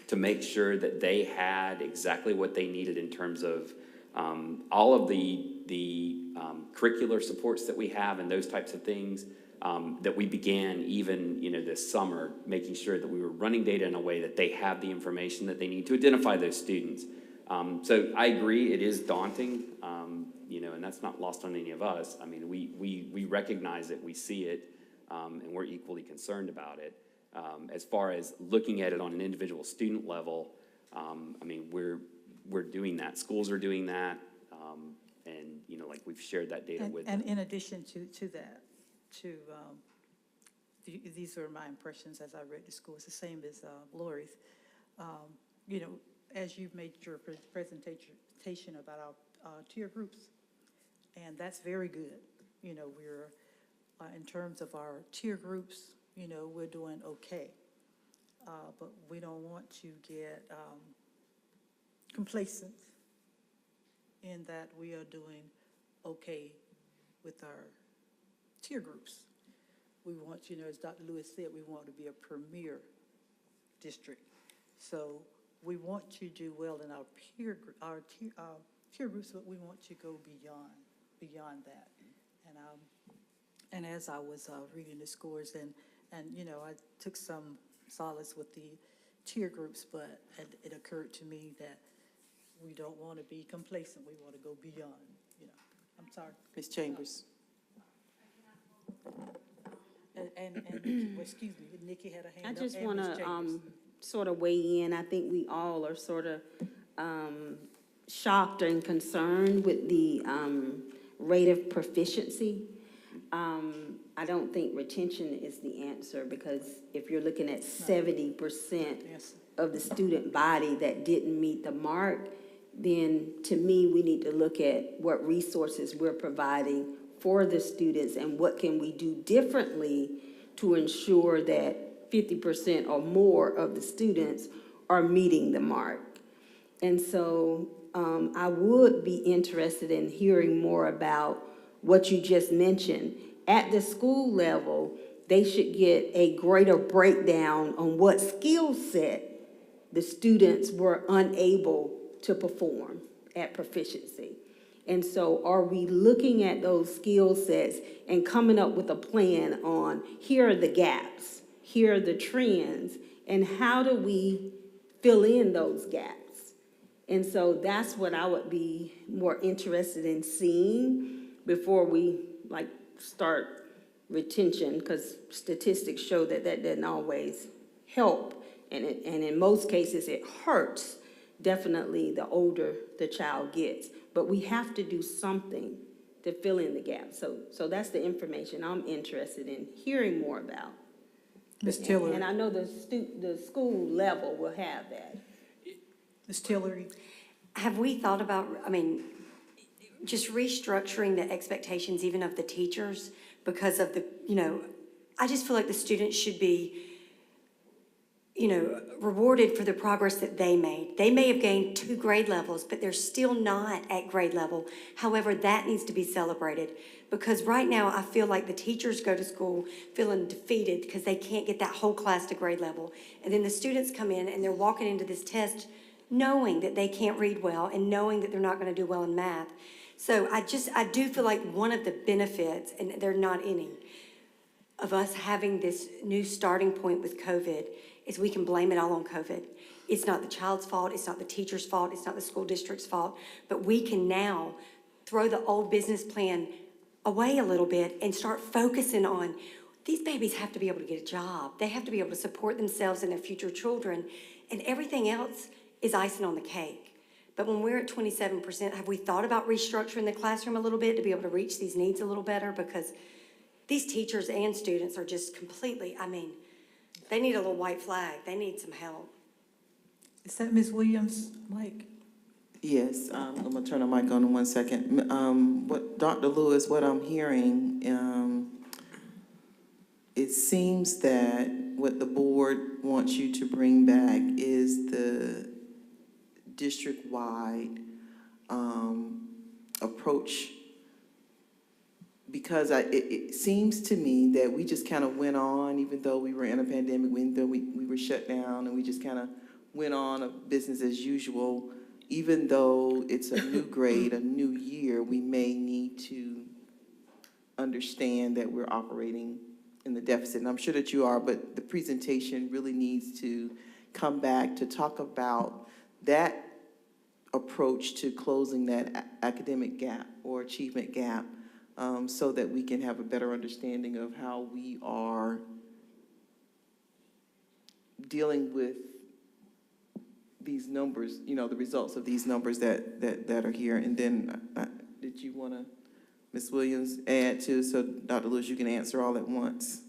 to make sure that they had exactly what they needed in terms of all of the curricular supports that we have and those types of things that we began even this summer, making sure that we were running data in a way that they have the information that they need to identify those students. So I agree, it is daunting, and that's not lost on any of us. We recognize it, we see it, and we're equally concerned about it. As far as looking at it on an individual student level, we're doing that. Schools are doing that, and like we've shared that data with them. And in addition to that, these are my impressions as I read the school. It's the same as Lori's. As you've made your presentation about our tier groups, and that's very good. We're in terms of our tier groups, we're doing okay, but we don't want to get complacent in that we are doing okay with our tier groups. We want, as Dr. Lewis said, we want to be a premier district. So we want to do well in our tier groups, but we want to go beyond that. And as I was reading the scores, and I took some solace with the tier groups, but it occurred to me that we don't want to be complacent. We want to go beyond. I'm sorry, Ms. Chambers. And excuse me, Nikki had a hand I up. just and want Ms. to Chambers. sort of weigh in. I think we all are sort of shocked and concerned with the rate of proficiency. I don't think retention is the answer, because if you're looking at 70% of the student body that didn't meet the mark, then to me, we need to look at what resources we're providing for the students and what can we do differently to ensure that 50% or more of the students are meeting the mark. And so I would be interested in hearing more about what you just mentioned. At the school level, they should get a greater breakdown on what skill set the students were unable to perform at proficiency. And so are we looking at those skill sets and coming up with a plan on, here are the gaps, here are the trends, and how do we fill in those gaps? And so that's what I would be more interested in seeing before we start retention, because statistics show that that doesn't always help. And in most cases, it hurts, definitely, the older the child gets. But we have to do something to fill in the gap. So that's the information I'm interested in hearing more about. Ms. Tillery. And I know the school level will have that. Ms. Tillery. Have we thought about, just restructuring the expectations even of the teachers because of the, I just feel like the students should be, rewarded for the progress that they made. They may have gained 2 grade levels, but they're still not at grade level. However, that needs to be celebrated, because right now I feel like the teachers go to school feeling defeated because they can't get that whole class to grade level. And then the students come in and they're walking into this test knowing that they can't read well and knowing that they're not going to do well in math. So I do feel like one of the benefits, and there are not any, of us having this new starting point with COVID is we can blame it all on COVID. It's not the child's fault, it's not the teacher's fault, it's not the school district's fault, but we can now throw the old business plan away a little bit and start focusing on these babies have to be able to get a job. They have to be able to support themselves and their future children, and everything else is icing on the cake. But when we're at 27%, have we thought about restructuring the classroom a little bit to be able to reach these needs a little better? Because these teachers and students are just completely, they need a little white flag. They need some help. Is that Ms. Williams' mic? Yes, I'm gonna turn the mic on in 1 second. Dr. Lewis, what I'm hearing, it seems that what the board wants you to bring back is the district-wide approach, because it seems to me that we just kind of went on, even though we were in a pandemic, even though we were shut down, and we just kind of went on of business as usual. Even though it's a new grade, a new year, we may need to understand that we're operating in the deficit. And I'm sure that you are, but the presentation really needs to come back to talk about that approach to closing that academic gap or achievement gap, so that we can have a better understanding of how we are dealing with these numbers, the results of these numbers that are here. And then, did you want to, Ms. Williams, add to, so Dr. Lewis, you can answer all at once?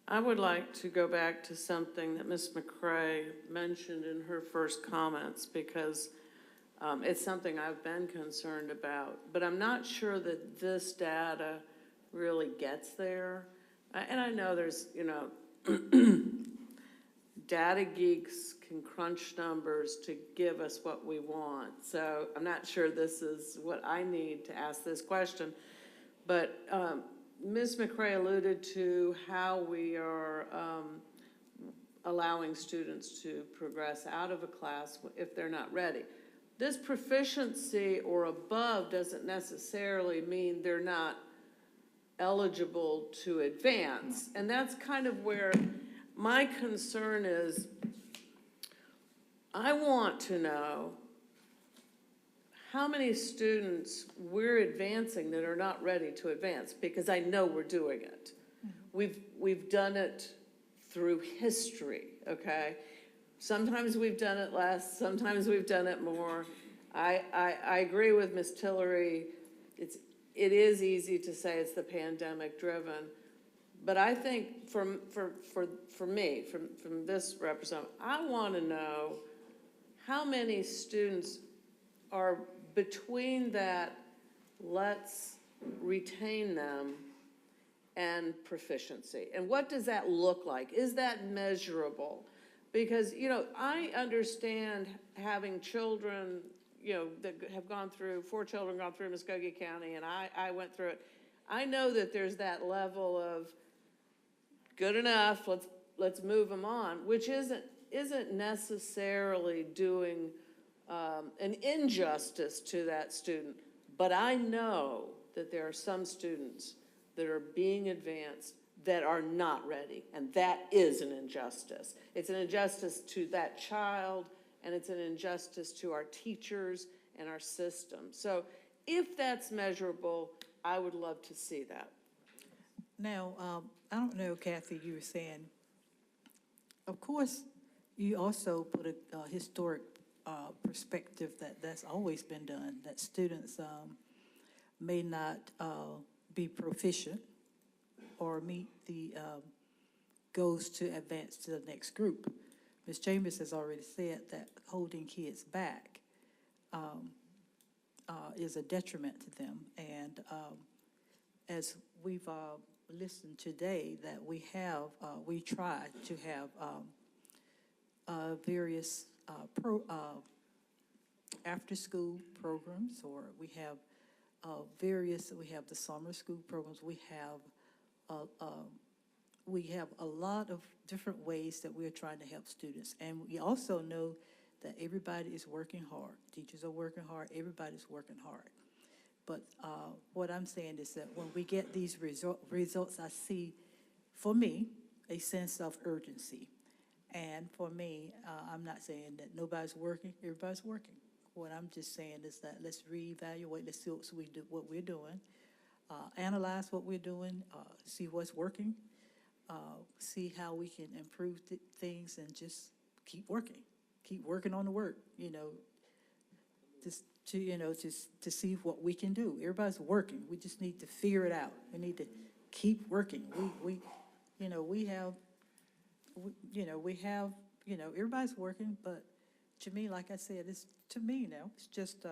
I would like to go back to something that Ms. McCrae mentioned in her first comments, because it's something I've been concerned about, but I'm not sure that this data really gets there. And I know there's, data geeks can crunch numbers to give us what we want. So I'm not sure this is what I need to ask this question. But Ms. McCrae alluded to how we are allowing students to progress out of a class if they're not ready. This proficiency or above doesn't necessarily mean they're not eligible to advance. And that's kind of where my concern is. I want to know how many students we're advancing that are not ready to advance, because I know we're doing it. We've done it through history, okay? Sometimes we've done it less, sometimes we've done it more. I agree with Ms. Tillery. It is easy to say it's the pandemic driven, but I think for me, from this representative, I want to know how many students are between that let's retain them and proficiency. And what does that look like? Is that measurable? Because, I understand having children, that have gone through, 4 children gone through Muscogee County, and I went through it. I know that there's that level of good enough, let's move them on, which isn't necessarily doing an injustice to that student, But I know that there are some students that are being advanced that are not ready, and that is an injustice. It's an injustice to that child, and it's an injustice to our teachers and our system. So if that's measurable, I would love to see that. Now, I don't know, Kathy, you were saying, of course, you also put a historic perspective that's always been done, that students may not be proficient or meet the goals to advance to the next group. Ms. Chambers has already said that holding kids back is a detriment to them. And as we've listened today, that we try to have various after-school programs, or we have we have the summer school programs, we have a lot of different ways that we're trying to help students. And we also know that everybody is working hard. Teachers are working hard, everybody's working hard. But what I'm saying is that when we get these results, I see, for me, a sense of urgency. And for me, I'm not saying that nobody's working, everybody's working. What I'm just saying is that let's reevaluate, let's see what we're doing, analyze what we're doing, see what's working, see how we can improve things, and just keep working on the work, just to see what we can do. Everybody's working. We just need to figure it out. We need to keep working. Everybody's working, but to me, like I said, it's just,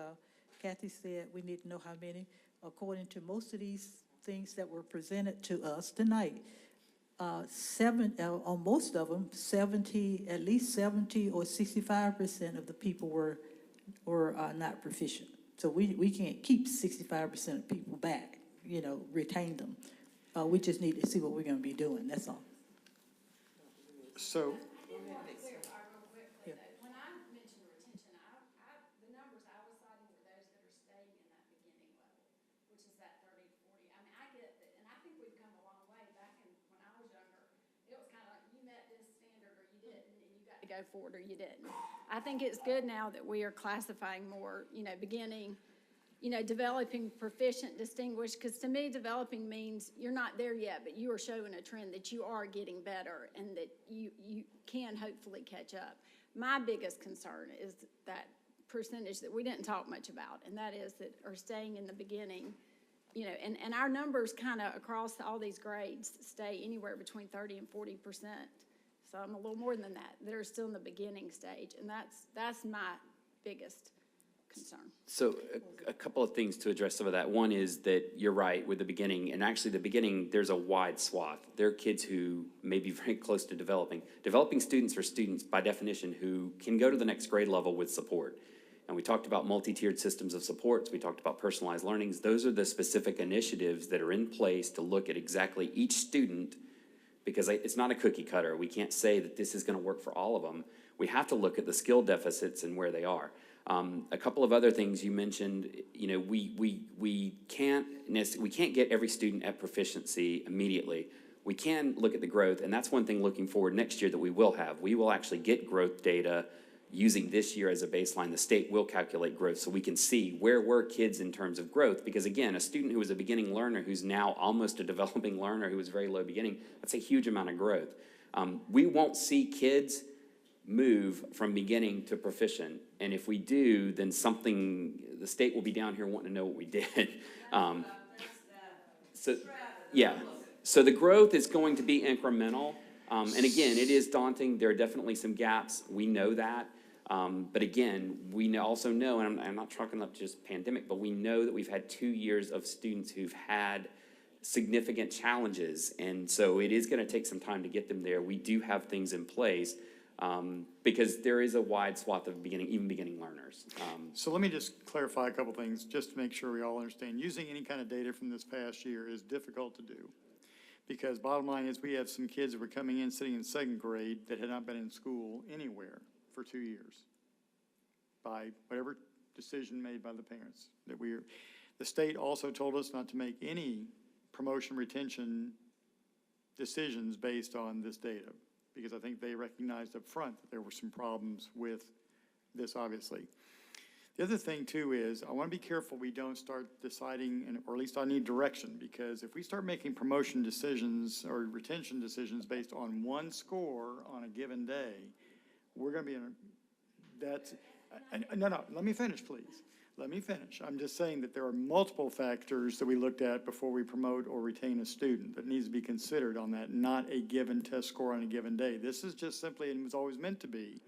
Kathy said we need to know how many. According to most of these things that were presented to us tonight, on most of them, at least 70 or 65% of the people were not proficient. So we can't keep 65% of people back, retain them. We just need to see what we're going to be doing, that's all. So, When I mentioned retention, the numbers I was citing were those that are staying in that beginning level, which is that 30 to 40. I mean, I get that, and I think we've come a long way. Back when I was younger, it was kind of like you met this standard or you didn't, and you got to go forward or you didn't. I think it's good now that we are classifying more, beginning, developing, proficient, distinguished, because to me, developing means you're not there yet, but you are showing a trend that you are getting better and that you can hopefully catch up. My biggest concern is that percentage that we didn't talk much about, and that is that are staying in the beginning, and our numbers kind of across all these grades stay anywhere between 30 and 40%. So I'm a little more than that are still in the beginning stage, and that's my biggest concern. So a couple of things to address some of that. One is that you're right with the beginning, and actually the beginning, there's a wide swath. There are kids who may be very close to developing. Developing students are students, by definition, who can go to the next grade level with support. And we talked about multi-tiered systems of supports. We talked about personalized learnings. Those are the specific initiatives that are in place to look at exactly each student, because it's not a cookie cutter. We can't say that this is going to work for all of them. We have to look at the skill deficits and where they are. A couple of other things you mentioned, we can't get every student at proficiency immediately. We can look at the growth, and that's one thing looking forward next year that we will have. We will actually get growth data using this year as a baseline. The state will calculate growth so we can see where were kids in terms of growth, because again, a student who was a beginning learner who's now almost a developing learner who was very low beginning, that's a huge amount of growth. We won't see kids move from beginning to proficient, and if we do, then the state will be down here wanting to know what we did. So the growth is going to be incremental, and again, it is daunting. There are definitely some gaps. We know that, but again, we also know, and I'm not chalking up just pandemic, but we know that we've had 2 years of students who've had significant challenges, and so it is going to take some time to get them there. We do have things in place, because there is a wide swath of even beginning learners. So let me just clarify a couple things, just to make sure we all understand. Using any kind of data from this past year is difficult to do, because bottom line is we have some kids that were coming in, sitting in second grade, that had not been in school anywhere for 2 years by whatever decision made by the parents. The The state also told us not to make any promotion retention decisions based on this data, because I think they recognized up front that there were some problems with this, obviously. The other thing too is I want to be careful we don't start deciding, or at least I need direction, because if we start making promotion decisions or retention decisions based on one score on a given day, we're going to be in no, let me finish, please. Let me finish. I'm just saying that there are multiple factors that we looked at before we promote or retain a student that needs to be considered on that, not a given test score on a given day. This is just simply, and it was always meant to be,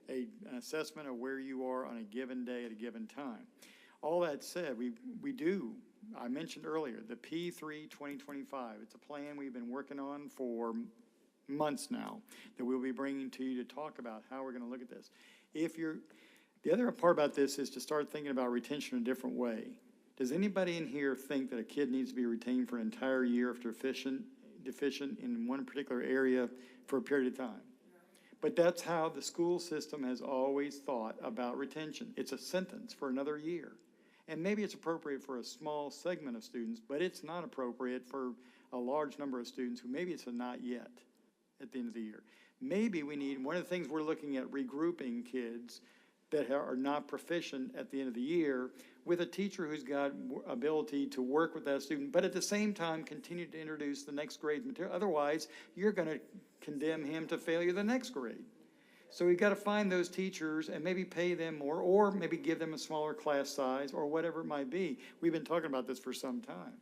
an assessment of where you are on a given day at a given time. All that said, I mentioned earlier, the P3 2025. It's a plan we've been working on for months now that we'll be bringing to you to talk about how we're going to look at this. The other part about this is to start thinking about retention in a different way. Does anybody in here think that a kid needs to be retained for an entire year if they're deficient in one particular area for a period of time? But that's how the school system has always thought about retention. It's a sentence for another year. And maybe it's appropriate for a small segment of students, but it's not appropriate for a large number of students who maybe it's a not yet at the end of the year. Maybe we need, one of the things we're looking at, regrouping kids that are not proficient at the end of the year with a teacher who's got ability to work with that student, but at the same time continue to introduce the next grade material. Otherwise, you're going to condemn him to failure the next grade. So we've got to find those teachers and maybe pay them more, or maybe give them a smaller class size, or whatever it might be. We've been talking about this for some time.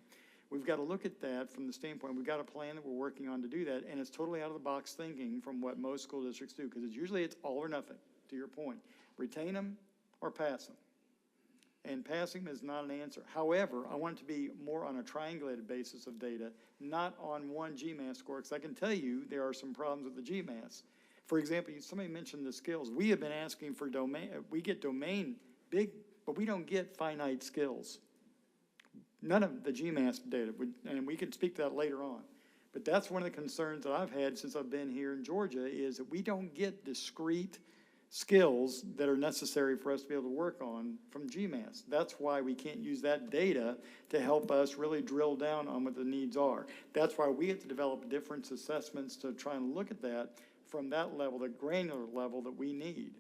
We've got to look at that from the standpoint, we've got a plan that we're working on to do that, and it's totally out of the box thinking from what most school districts do, because it's all or nothing, to your point. Retain them or pass them. And passing is not an answer. However, I want it to be more on a triangulated basis of data, not on one GMAS score, because I can tell you there are some problems with the GMAS. For example, somebody mentioned the skills. We have been asking for domain, we get domain big, but we don't get finite skills. None of the GMAS data, and we can speak to that later on. But that's one of the concerns that I've had since I've been here in Georgia, is that we don't get discrete skills that are necessary for us to be able to work on from GMAS. That's why we can't use that data to help us really drill down on what the needs are. That's why we have to develop different assessments to try and look at that from that level, the granular level that we need.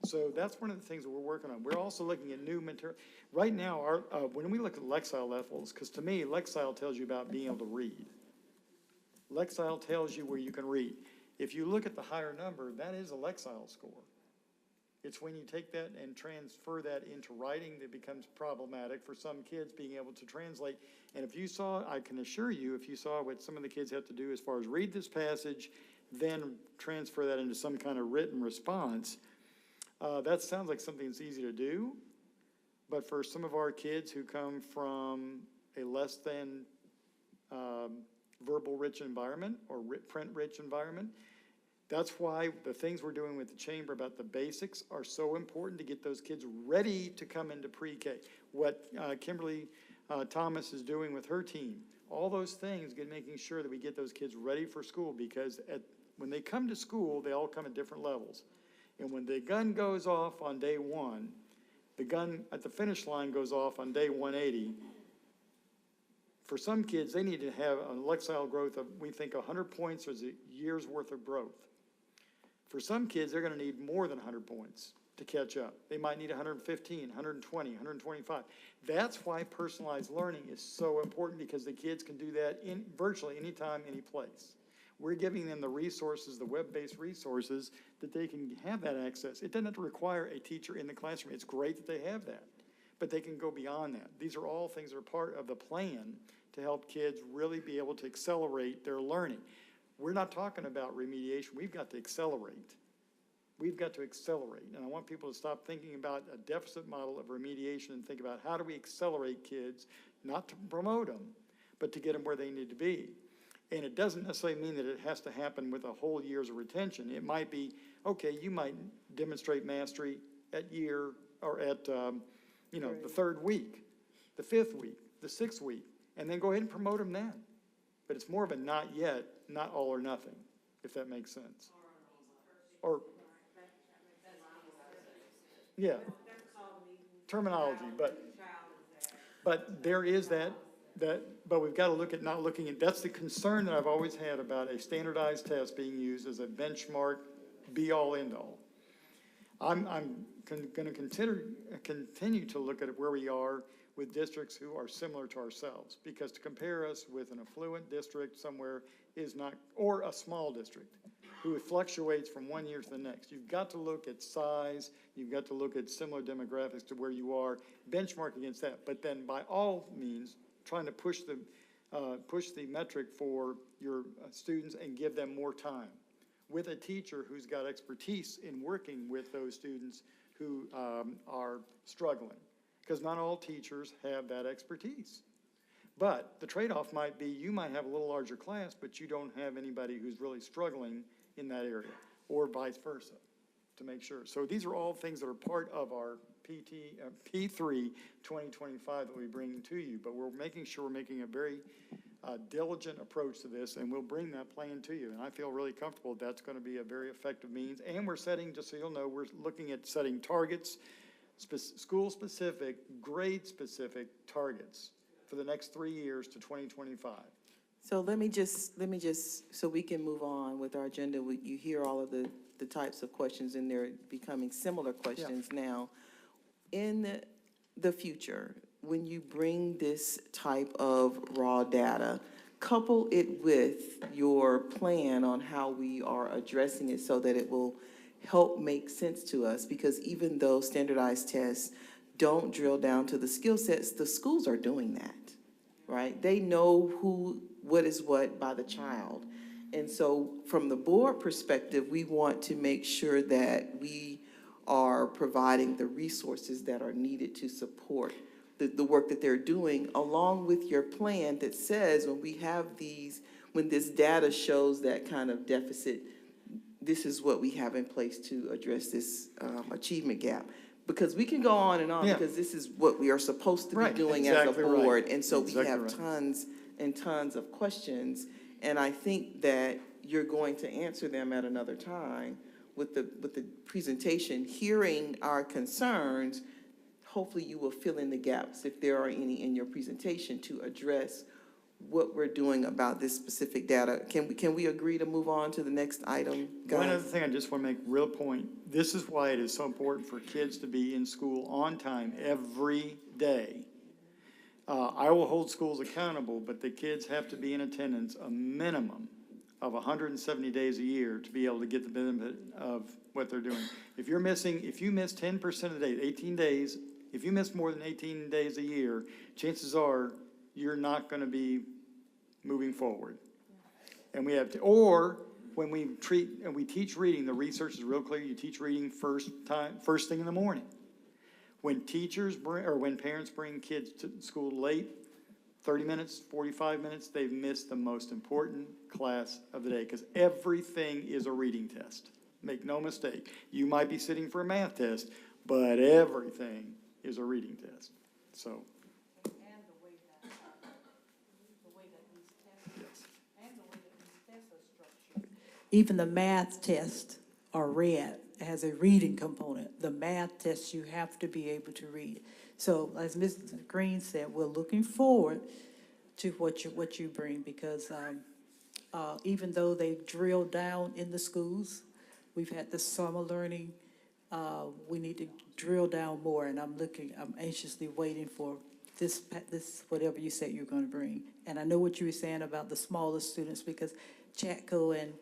So that's one of the things that we're working on. We're also looking at new material. Right now, when we look at Lexile levels, because to me, Lexile tells you about being able to read. Lexile tells you where you can read. If you look at the higher number, that is a Lexile score. It's when you take that and transfer that into writing that becomes problematic for some kids being able to translate. And if you saw, I can assure you, if you saw what some of the kids have to do as far as read this passage, then transfer that into some kind of written response, that sounds like something that's easy to do. But for some of our kids who come from a less than verbal-rich environment or print-rich environment, that's why the things we're doing with the chamber about the basics are so important to get those kids ready to come into pre-K. What Kimberly Thomas is doing with her team, all those things, making sure that we get those kids ready for school, because when they come to school, they all come at different levels. And when the gun goes off on day one, the gun at the finish line goes off on day 180. For some kids, they need to have a Lexile growth of, we think, 100 points is a year's worth of growth. For some kids, they're going to need more than 100 points to catch up. They might need 115, 120, 125. That's why personalized learning is so important, because the kids can do that in virtually any time, any place. We're giving them the resources, the web-based resources, that they can have that access. It doesn't have to require a teacher in the classroom. It's great that they have that, but they can go beyond that. These are all things that are part of the plan to help kids really be able to accelerate their learning. We're not talking about remediation. We've got to accelerate. We've got to accelerate. And I want people to stop thinking about a deficit model of remediation and think about how do we accelerate kids, not to promote them, but to get them where they need to be. And it doesn't necessarily mean that it has to happen with a whole year's of retention. It might be, okay, you might demonstrate mastery at year or at, the third week, the fifth week, the sixth week, and then go ahead and promote them then. But it's more of a not yet, not all or nothing, if that makes sense. Or, yeah, terminology, but But there is but we've got to look at not looking at, that's the concern that I've always had about a standardized test being used as a benchmark, be-all, end-all. I'm going to continue to look at where we are with districts who are similar to ourselves, because to compare us with an affluent district somewhere is not, or a small district who fluctuates from one year to the next. You've got to look at size, you've got to look at similar demographics to where you are, benchmark against that, but then by all means, trying to push the metric for your students and give them more time with a teacher who's got expertise in working with those students who are struggling, because not all teachers have that expertise. But the trade-off might be you might have a little larger class, but you don't have anybody who's really struggling in that area, or vice versa, to make sure. So these are all things that are part of our P3 2025 that we bring to you, but we're making sure we're making a very diligent approach to this, and we'll bring that plan to you. And I feel really comfortable that's going to be a very effective means. And we're setting, just so you'll know, we're looking at setting targets, school-specific, grade-specific targets for the next 3 years to 2025. So let me just, so we can move on with our agenda. You hear all of the types of questions, and they're becoming similar questions now. In the future, when you bring this type of raw data, couple it with your plan on how we are addressing it so that it will help make sense to us, because even though standardized tests don't drill down to the skill sets, the schools are doing that, right? They know what is what by the child. And so from the board perspective, we want to make sure that we are providing the resources that are needed to support the work that they're doing, along with your plan that says when this data shows that kind of deficit, this is what we have in place to address this achievement gap. Because we can go on and on, because this is what we are supposed to be doing as a board. And so we have tons and tons of questions. And I think that you're going to answer them at another time with the presentation, hearing our concerns. Hopefully you will fill in the gaps, if there are any in your presentation, to address what we're doing about this specific data. Can we agree to move on to the next item, guys? One other thing I just want to make real point. This is why it is so important for kids to be in school on time every day. I will hold schools accountable, but the kids have to be in attendance a minimum of 170 days a year to be able to get the benefit of what they're doing. If you miss 10% of the day, 18 days, if you miss more than 18 days a year, chances are you're not going to be moving forward. And we have to, or when we teach reading, the research is real clear. You teach reading first thing in the morning. When parents bring kids to school late, 30 minutes, 45 minutes, they've missed the most important class of the day, because everything is a reading test. Make no mistake. You might be sitting for a math test, but everything is a reading test. So. Even the math tests are read, has a reading component. The math tests, you have to be able to read. So as Mrs. Green said, we're looking forward to what you bring, because even though they've drilled down in the schools, we've had the summer learning, we need to drill down more, and I'm anxiously waiting for this whatever you said you're going to bring. And I know what you were saying about the smaller students, because Chatco and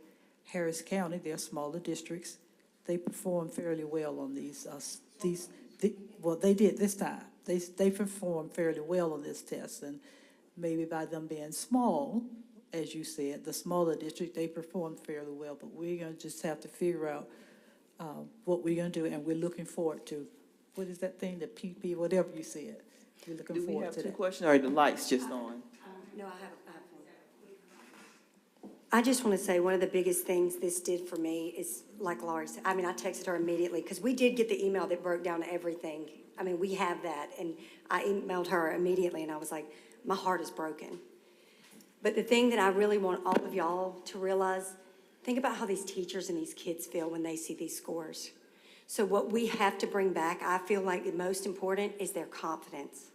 Harris County, they're smaller districts. They perform fairly well on well, they did this time. They performed fairly well on this test, and maybe by them being small, as you said, the smaller district, they performed fairly well. But we're going to just have to figure out what we're going to do, and we're looking forward to, what is that thing, the PP, whatever you said. We're looking forward to that. Do we have two questions, or are the lights just on? No, I have one. I just want to say one of the biggest things this did for me is, like Laurie said, I texted her immediately, because we did get the email that broke down everything. We have that, and I emailed her immediately, and I was like, my heart is broken. But the thing that I really want all of y'all to realize, think about how these teachers and these kids feel when they see these scores. So what we have to bring back, I feel like the most important, is their confidence.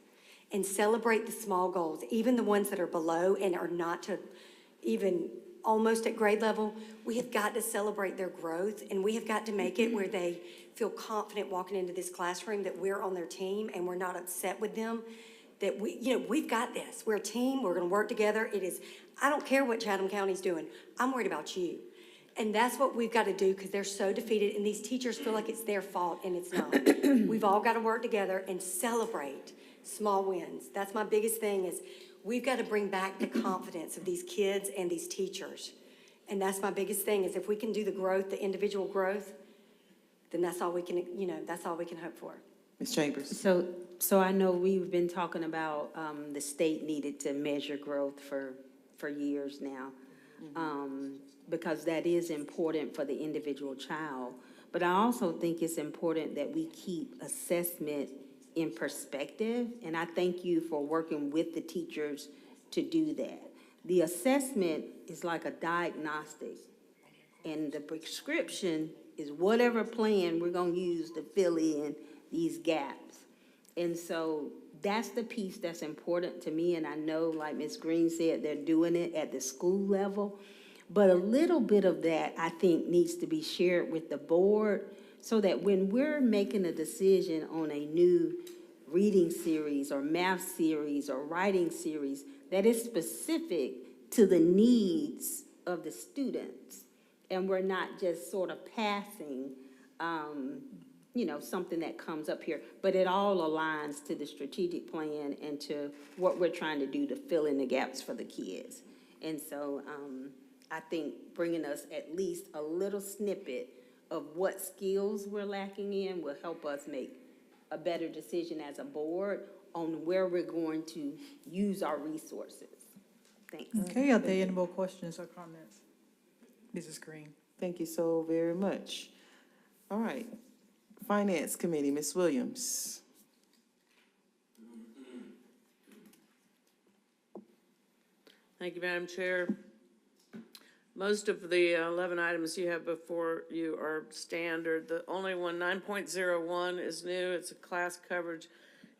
and celebrate the small goals, even the ones that are below and are not to even almost at grade level. We have got to celebrate their growth, and we have got to make it where they feel confident walking into this classroom that we're on their team and we're not upset with them, that we've got this. We're a team. We're going to work together. I don't care what Chatham County's doing. I'm worried about you. And that's what we've got to do, because they're so defeated, and these teachers feel like it's their fault, and it's not. We've all got to work together and celebrate small wins. That's my biggest thing, is we've got to bring back the confidence of these kids and these teachers. And that's my biggest thing, is if we can do the growth, the individual growth, then that's all we can, that's all we can hope for. Ms. Chambers? So I know we've been talking about, the state needed to measure growth for years now. Because that is important for the individual child. But I also think it's important that we keep assessment in perspective, and I thank you for working with the teachers to do that. The assessment is like a diagnostic, and the prescription is whatever plan we're gonna use to fill in these gaps. And so that's the piece that's important to me, and I know, like Ms. Green said, they're doing it at the school level. But a little bit of that, I think, needs to be shared with the board, so that when we're making a decision on a new reading series or math series or writing series, that is specific to the needs of the students. And we're not just sort of passing, something that comes up here, but it all aligns to the strategic plan and to what we're trying to do to fill in the gaps for the kids. And so, I think bringing us at least a little snippet of what skills we're lacking in will help us make a better decision as a board on where we're going to use our resources. Thanks. Okay, are there any more questions or comments? Mrs. Green? Thank you so very much. All right. Finance Committee, Ms. Williams. Thank you, Madam Chair. Most of the 11 items you have before you are standard. The only one, 9.01, is new. It's a class coverage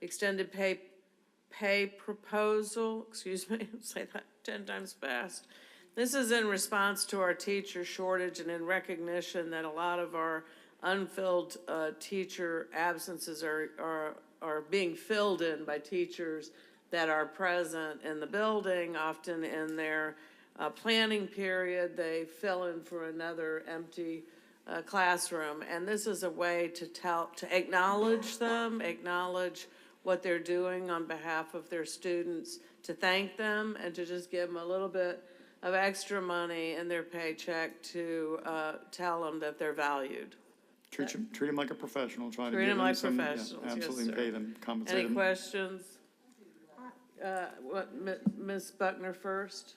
extended pay proposal. Excuse me, say that 10 times fast. This is in response to our teacher shortage and in recognition that a lot of our unfilled teacher absences are being filled in by teachers that are present in the building, often in their planning period. They fill in for another empty classroom. And this is a way to acknowledge them, acknowledge what they're doing on behalf of their students, to thank them, and to just give them a little bit of extra money in their paycheck to tell them that they're valued. Treat them like a professional, try to Treat give them them like some, yeah, professionals, yes, absolutely, sir. and pay them, compensate Any them. questions? Ms. Buckner first?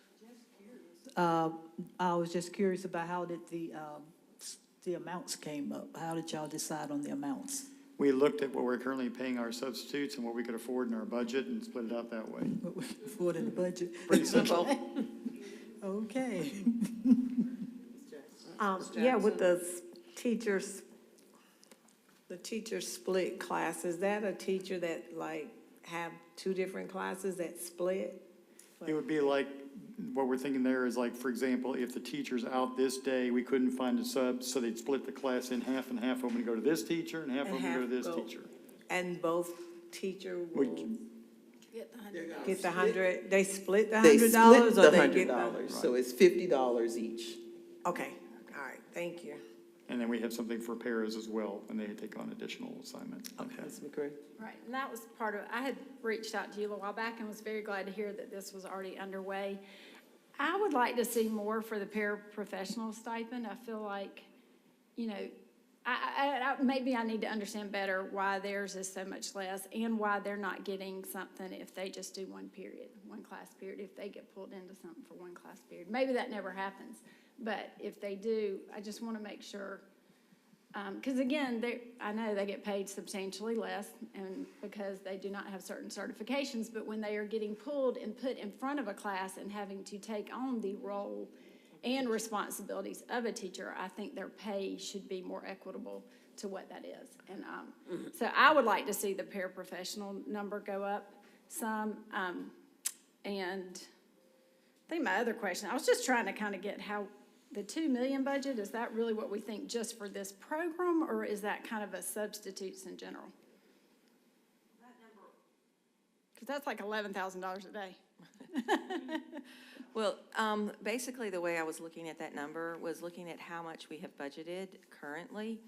I was just curious about how did the amounts came up? How did y'all decide on the amounts? We looked at what we're currently paying our substitutes and what we could afford in our budget and split it out that way. What we afford in the budget? Pretty simple. Okay. Yeah, with the teachers split class, is that a teacher that have two different classes that split? It would be like, what we're thinking there is like, for example, if the teacher's out this day, we couldn't find a sub, so they'd split the class in half, and half of them would go to this teacher, and half of them would go to this teacher. And both teacher We- will get the 100, they split the They $100? split or the they get $100, so it's $50 each. Okay, all right, thank you. And then we have something for paras as well, when they take on additional assignments. Okay, Ms. McCray. Right, and that was part of, I had reached out to you a while back and was very glad to hear that this was already underway. I would like to see more for the paraprofessional stipend. I feel like, maybe I need to understand better why theirs is so much less and why they're not getting something if they just do one class period, if they get pulled into something for one class period. Maybe that never happens, but if they do, I just want to make sure. Because again, I know they get paid substantially less and because they do not have certain certifications, but when they are getting pulled and put in front of a class and having to take on the role and responsibilities of a teacher, I think their pay should be more equitable to what that is. And so I would like to see the paraprofessional number go up some. And I think my other question, I was just trying to kind of get how the 2 million budget, is that really what we think just for this program, or is that kind of a substitutes in general? Because that's like $11,000 a day. Well, basically, the way I was looking at that number was looking at how much we have budgeted currently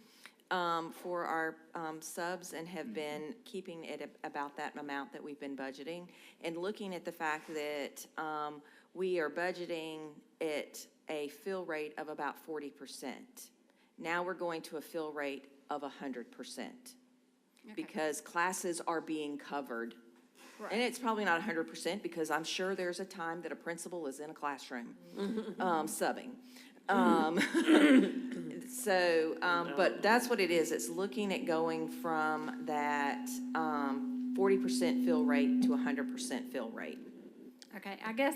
for our subs and have been keeping it about that amount that we've been budgeting, and looking at the fact that we are budgeting at a fill rate of about 40%. Now we're going to a fill rate of 100% because classes are being covered. Right. And it's probably not 100% because I'm sure there's a time that a principal is in a classroom subbing. But that's what it is. It's looking at going from that 40% fill rate to 100% fill rate. Okay, I guess,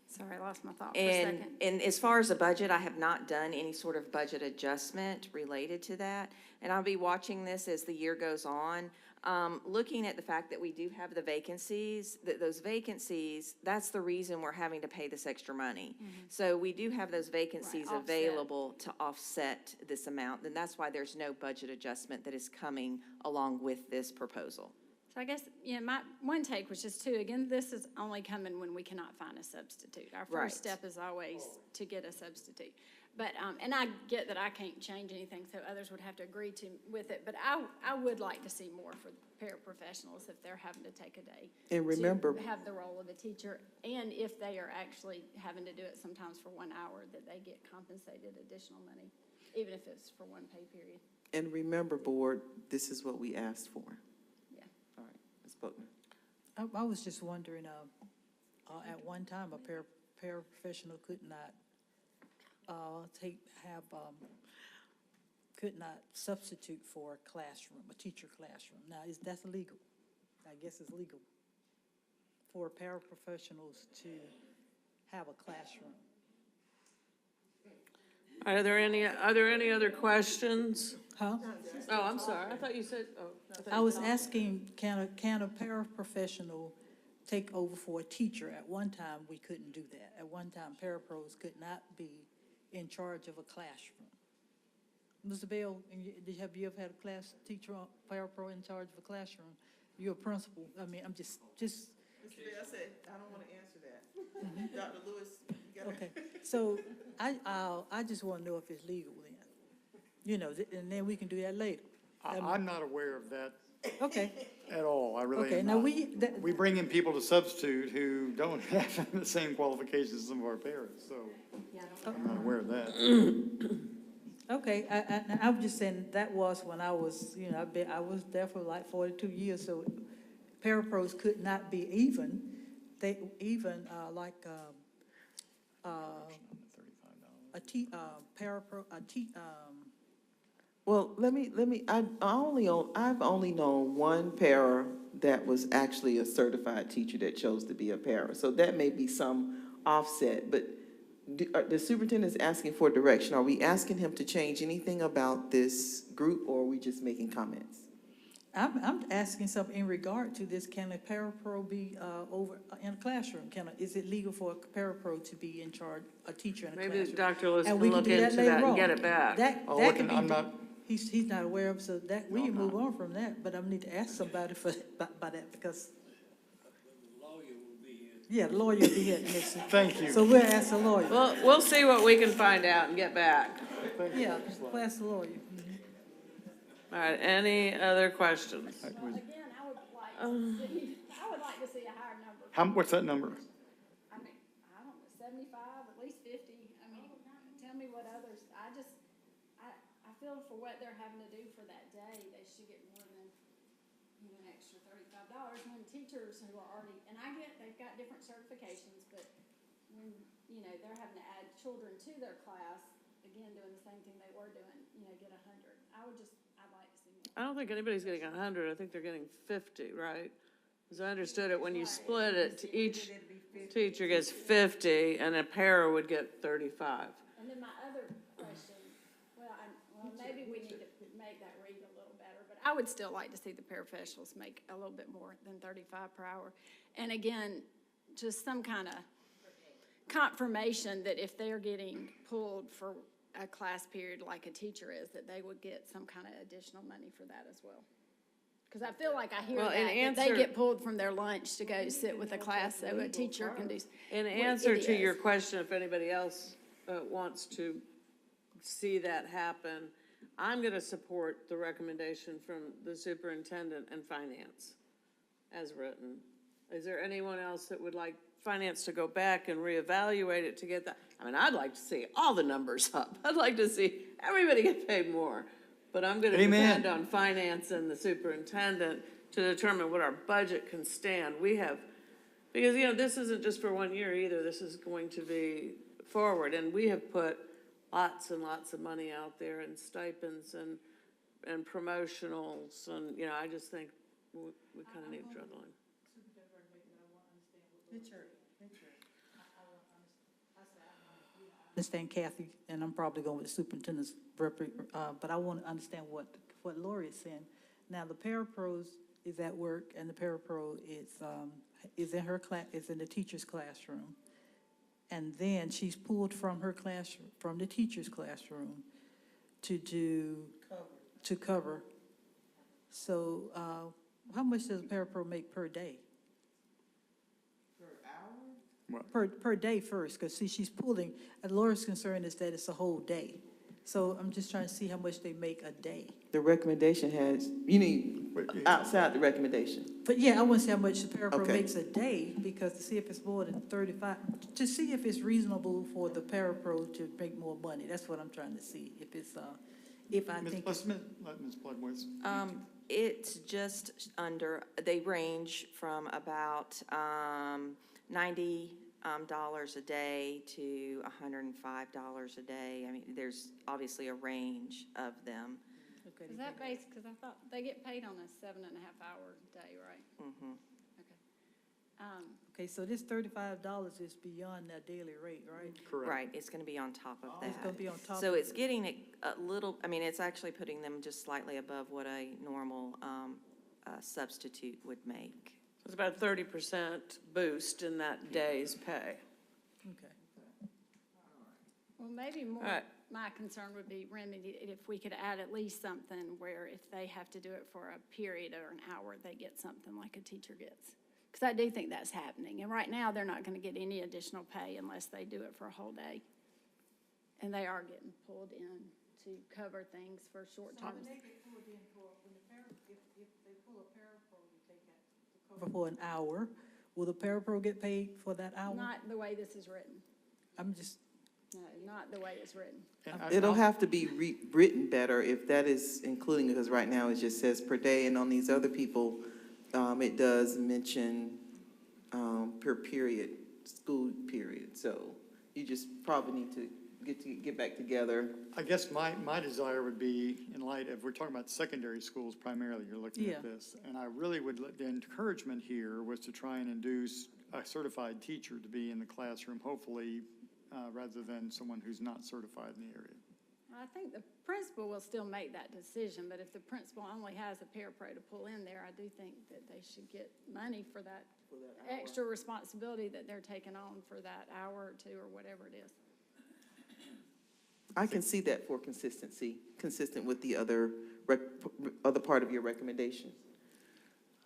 sorry, I lost my thought for a second. And as far as the budget, I have not done any sort of budget adjustment related to that. And I'll be watching this as the year goes on. Looking at the fact that we do have the vacancies, those vacancies, that's the reason we're having to pay this extra money. So we do have those vacancies available to offset this amount, and that's why there's no budget adjustment that is coming along with this proposal. So I guess, my one take was just again, this is only coming when we cannot find a substitute. Our Right. first step is always to get a substitute. But, and I get that I can't change anything, so others would have to agree with it. But I would like to see more for paraprofessionals if they're having to take a day. And remember, to have the role of a teacher, and if they are actually having to do it sometimes for 1 hour, that they get compensated additional money, even if it's for one pay period. and remember, board, this is what we asked for. Yeah. All right, Ms. Boatman. I was just wondering, at one time, a paraprofessional could not could not substitute for a classroom, a teacher classroom. Now, that's legal? I guess it's legal for paraprofessionals to have a classroom. Are there any other questions? Huh? Oh, I'm sorry. I thought you said, I was asking, can a paraprofessional take over for a teacher? At one time, we couldn't do that. At one time, parapros could not be in charge of a classroom. Mr. Bell, have you ever had a class teacher, parapro in charge of a classroom? You're a principal. I mean, I'm just. Mr. Bell said, I don't want to answer that. Dr. Lewis, you gotta. Okay, so I just want to know if it's legal then, and then we can do that later. I'm not aware of that Okay, at all. I really okay, am now not. we, We bring in people to substitute who don't have the same qualifications as some of our parents, so I'm not aware of that. okay, I was just saying, that was when I was, I was there for like 42 years, so parapros could not be even, Well, I've only known one para that was actually a certified teacher that chose to be a para. So that may be some offset, but the superintendent is asking for direction. Are we asking him to change anything about this group, or are we just making comments? I'm asking something in regard to this. Can a parapro be over in a classroom? Is it legal for a parapro to be in charge, a teacher in a classroom? maybe Dr. Lewis And can we look do that into later that and on. get it back. That can be. I'm not. He's not aware of, so that, we can move on from that, but I need to ask somebody about that, because. Yeah, the lawyer will be here next week. Thank you. So we'll ask the lawyer. Well, we'll see what we can find out and get back. Yeah, we'll ask the lawyer. All right, any other questions? Again, I would like to see a higher number. What's that number? I mean, I don't know, 75, at least 50. I mean, tell me what others, I feel for what they're having to do for that day, they should get more than, an extra $35 when teachers who are already, and I get they've got different certifications, but when, they're having to add children to their class, again, doing the same thing they were doing, get 100. I'd like to see more. I don't think anybody's getting 100. I think they're getting 50, right? As I understood it, when you split it, each teacher gets 50, and a para would get 35. And then my other question, maybe we need to make that read a little better, but I would still like to see the paraprofessionals make a little bit more than 35 per hour. And again, just some kind of confirmation that if they're getting pulled for a class period like a teacher is, that they would get some kind of additional money for that as well. Because I feel like I hear Well, that they get pulled from their lunch to go sit with a class so a teacher can do. In Well, answer it to your is. question, if anybody else wants to see that happen, I'm going to support the recommendation from the superintendent and finance as written. Is there anyone else that would like finance to go back and reevaluate it to get that? I mean, I'd like to see all the numbers up. I'd like to see everybody get paid more. But I'm going to depend on finance and the superintendent to determine what our budget can stand. We have, because, you know, this isn't just for 1 year either. This is going to be forward. And we have put lots and lots of money out there in stipends and promotionals. And, you know, I just think we kind of need to draw the line. Understand Kathy, and I'm probably going with the superintendent's but I want to understand what Lori is saying. Now, the parapros is at work, and the parapro is in her class, is in the teacher's classroom. And then she's pulled from her classroom, from the teacher's classroom to cover. So, how much does a parapro make per day? Per day first, because see, she's pulling, and Laura's concern is that it's a whole day. So I'm just trying to see how much they make a day. The recommendation has, you need outside the recommendation. But yeah, I want to see how much the parapro Okay. makes a day, because to see if it's more than 35, to see if it's reasonable for the parapro to make more money. That's what I'm trying to see, if it's, if I think. Let Ms. Bloodworth. It's just under, they range from about $90 a day to $105 a day. I mean, there's obviously a range of them. Is that based, because I thought they get paid on a 7.5 hour day, right? Mm-hmm. Okay. Okay, so this $35 is beyond that daily rate, right? Correct. Right, it's going to be on top of that. It's going to be on top of So it. it's getting a little, I mean, it's actually putting them just slightly above what a normal substitute would make. It's about a 30% boost in that day's pay. Okay. Well, maybe more, All right. my concern would be remedied if we could add at least something where if they have to do it for a period or an hour, they get something like a teacher gets. Because I do think that's happening. And right now, they're not going to get any additional pay unless they do it for a whole day. And they are getting pulled in to cover things for short term. If they pull a parapro, they get to cover for an hour, will the parapro get paid for that hour? Not the way this is written. I'm just, No, not the way it's written. It'll have to be written better if that is including, because right now it just says per day, and on these other people, it does mention per period, school period. So you just probably need to get back together. I guess my desire would be, in light of, we're talking about secondary schools primarily, you're looking at this. And I really would, the encouragement here was to try and induce a certified teacher to be in the classroom, hopefully, rather than someone who's not certified in the area. I think the principal will still make that decision, but if the principal only has a parapro to pull in there, I do think that they should get money for that extra responsibility that they're taking on for that hour or two or whatever it is. I can see that for consistency, consistent with the other part of your recommendation.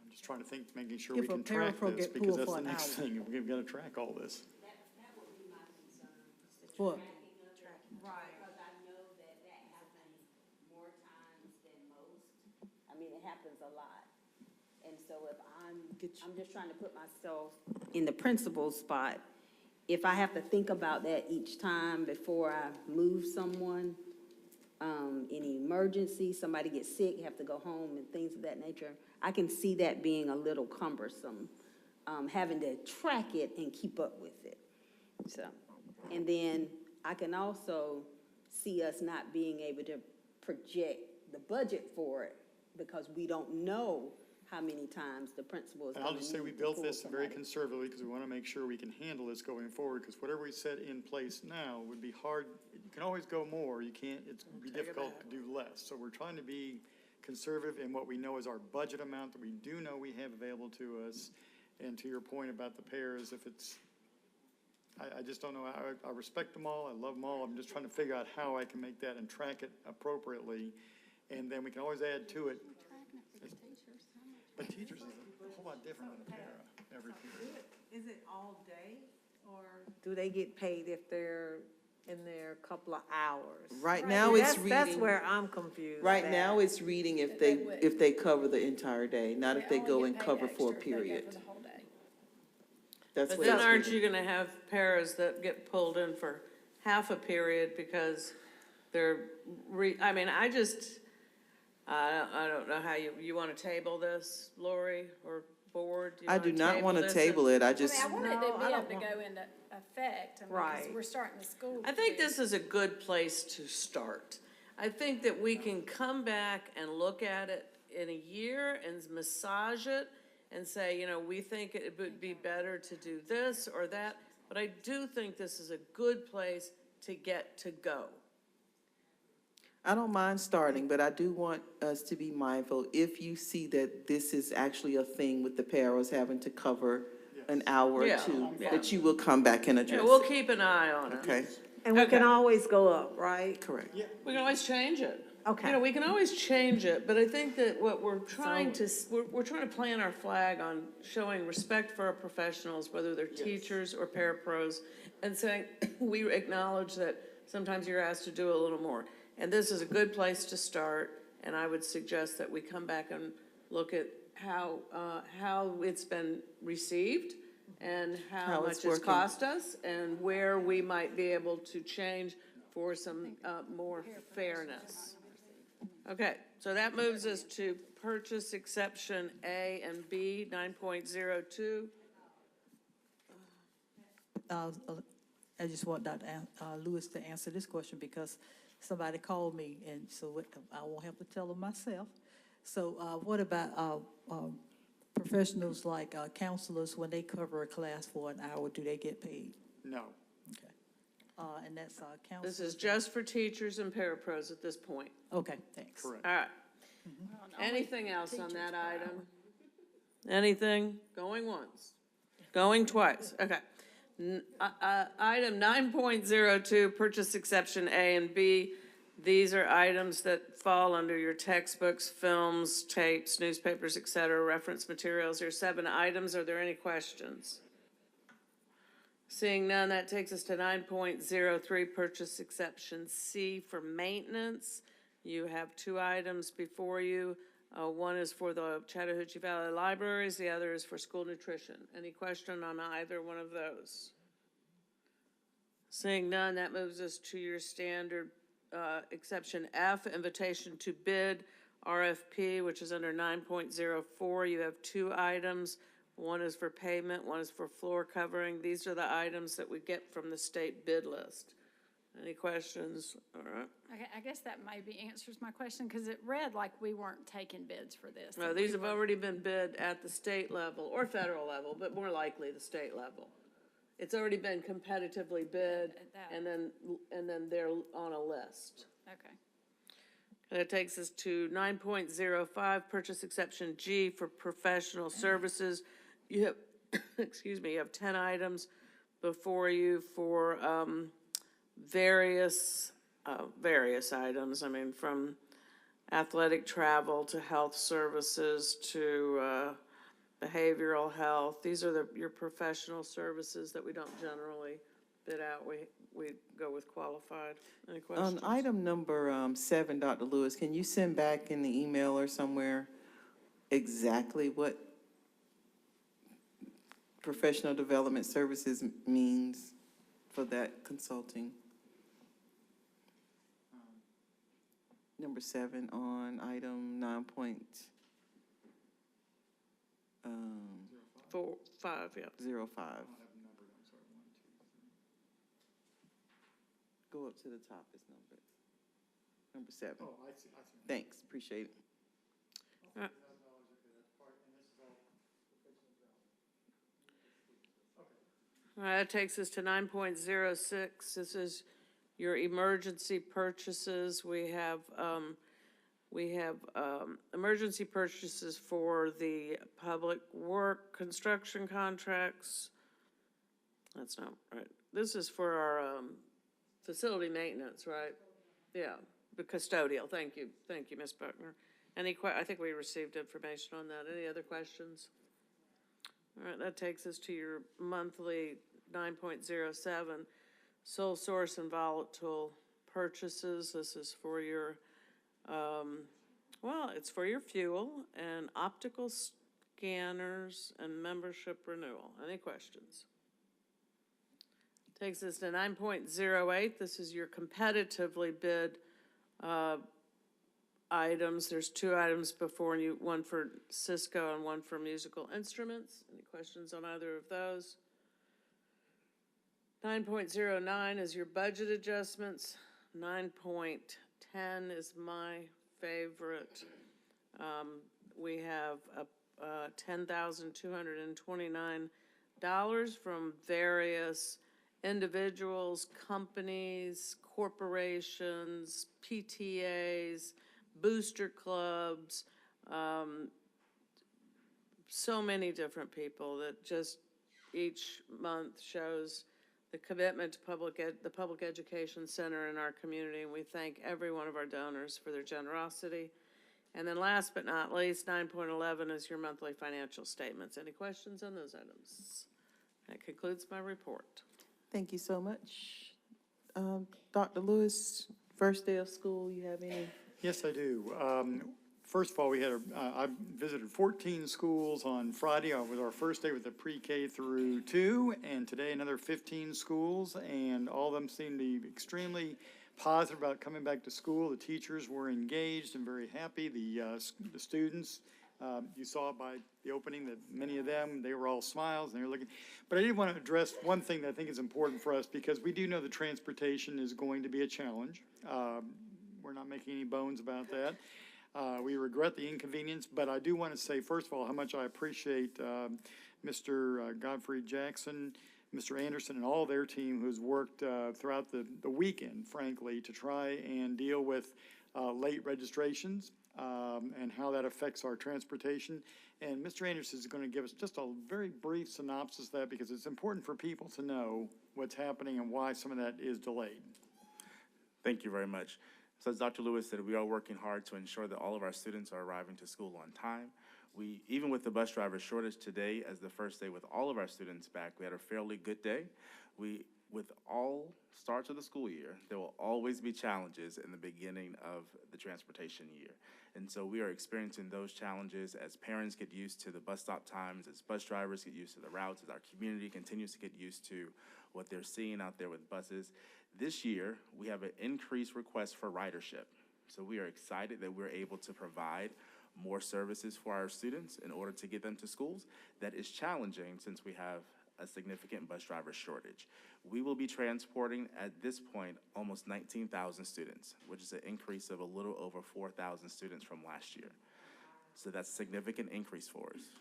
I'm just trying to think, making sure If we a can track parapro this, get because pulled that's for the an next hour. thing, we've got to track all this. what? Because I know that happens more times than most. I mean, it happens a lot. And so if I'm just trying to put myself in the principal's spot. If I have to think about that each time before I move someone, any emergency, somebody gets sick, have to go home and things of that nature, I can see that being a little cumbersome, having to track it and keep up with it. So, and then I can also see us not being able to project the budget for it because we don't know how many times the principal is And going I'll to just say we built this very conservatively because we want to make sure we can handle this going forward, because whatever we set in place now would be hard. You can always go more. You can't, it's be difficult to do less. So we're trying to be conservative in what we know is our budget amount that we do know we have available to us. And to your point about the pairs, if it's, I just don't know. I respect them all. I love them all. I'm just trying to figure out how I can make that and track it appropriately. And then we can always add to it. But teachers is a whole lot different than a para every period. Is it all day, or do they get paid if they're in there a couple of hours? Right now, it's That's reading, where I'm confused. right at. now, it's reading if they cover the entire day, not if they go and cover for a period. That's But what then it's aren't reading. you gonna have paras that get pulled in for half a period because they're I mean, I don't know how you wanna table this, Lori, or board? I do not want to this table and- it. I just, I wanted No, to I be able don't to want- go into effect, I mean, 'cause Right. we're starting the school. I think year. this is a good place to start. I think that we can come back and look at it in a year and massage it and say, you know, we think it would be better to do this or that, but I do think this is a good place to get to go. I don't mind starting, but I do want us to be mindful, if you see that this is actually a thing with the paras having to cover an hour or Yeah, two, yeah. that you will come back and Yeah, address we'll it. keep an eye on it. Okay, And we can Okay. always go up, right? correct. We can always change it. Okay. You know, we can always change it, but I think that what we're trying to, we're trying to plant our flag on showing respect for our professionals, whether they're teachers or parapros, and saying, we acknowledge that sometimes you're asked to do a little more. And this is a good place to start, and I would suggest that we come back and look at how it's been received and how How much it's it's working. cost us, and where we might be able to change for some more fairness. Okay, so that moves us to purchase exception A and B, 9.02. I just want Dr. Lewis to answer this question because somebody called me, and so I won't have to tell them myself. So what about professionals like counselors, when they cover a class for an hour, do they get paid? No. Okay. And that's counselors? This is just for teachers and parapros at this point. Okay, thanks. Correct. All right. Anything else on that item? Anything? Going once? Going twice? Okay. Item 9.02, purchase exception A and B. These are items that fall under your textbooks, films, tapes, newspapers, et cetera, reference materials. There are 7 items. Are there any questions? Seeing none, that takes us to 9.03, purchase exception C for maintenance. You have 2 items before you. One is for the Chattahoochee Valley Libraries, the other is for school nutrition. Any question on either one of those? Seeing none, that moves us to your standard exception F, invitation to bid, RFP, which is under 9.04. You have 2 items. One is for pavement, one is for floor covering. These are the items that we get from the state bid list. Any questions? All right. Okay, I guess that maybe answers my question, because it read like we weren't taking bids for this. No, these have already been bid at the state level or federal level, but more likely the state level. It's already been competitively bid, and then they're on a list. Okay. That takes us to 9.05, purchase exception G for professional services. You have, excuse me, you have 10 items before you for various items. I mean, from athletic travel to health services to behavioral health. These are your professional services that we don't generally bid out. We go with qualified. Any questions? On item number 7, Dr. Lewis, can you send back in the email or somewhere exactly what professional development services means for that consulting? Number 7 on item 9.05, yeah. 05. Go up to the top, it's number 7. Oh, I see. Thanks, appreciate it. All right, that takes us to 9.06. This is your emergency purchases. We have We have emergency purchases for the public work construction contracts. That's not right. This is for our facility maintenance, right? Yeah, the custodial. Thank you, Ms. Buckner. I think we received information on that. Any other questions? All right, that takes us to your monthly 9.07 sole source and volatile purchases. This is for your, it's for your fuel and optical scanners and membership renewal. Any questions? Takes us to 9.08. This is your competitively bid items. There's two items before you, one for Cisco and one for musical instruments. Any questions on either of those? 9.09 is your budget adjustments. 9.10 is my favorite. We have $10,229 from various individuals, companies, corporations, PTAs, booster clubs, so many different people that just each month shows the commitment to the Public Education Center in our community, and we thank every one of our donors for their generosity. And then last but not least, 9.11 is your monthly financial statements. Any questions on those items? That concludes my report. Thank you so much. Dr. Lewis, first day of school, you have any? Yes, I do. First of all, I visited 14 schools on Friday. It was our first day with the pre-K through 2, and today another 15 schools, and all of them seem to be extremely positive about coming back to school. The teachers were engaged and very happy. The students, you saw by the opening that many of them, they were all smiles and they were looking. But I did want to address one thing that I think is important for us, because we do know that transportation is going to be a challenge. We're not making any bones about that. We regret the inconvenience, but I do want to say, first of all, how much I appreciate Mr. Godfrey Jackson, Mr. Anderson, and all their team who's worked throughout the weekend, frankly, to try and deal with late registrations and how that affects our transportation. And Mr. Anderson is going to give us just a very brief synopsis of that, because it's important for people to know what's happening and why some of that is delayed. Thank you very much. So as Dr. Lewis said, we are working hard to ensure that all of our students are arriving to school on time. Even with the bus driver shortage today, as the first day with all of our students back, we had a fairly good day. With all starts of the school year, there will always be challenges in the beginning of the transportation year. And so we are experiencing those challenges as parents get used to the bus stop times, as bus drivers get used to the routes, as our community continues to get used to what they're seeing out there with buses. This year, we have an increased request for ridership. So we are excited that we're able to provide more services for our students in order to get them to schools. That is challenging since we have a significant bus driver shortage. We will be transporting, at this point, almost 19,000 students, which is an increase of a little over 4,000 students from last year. So that's a significant increase for us.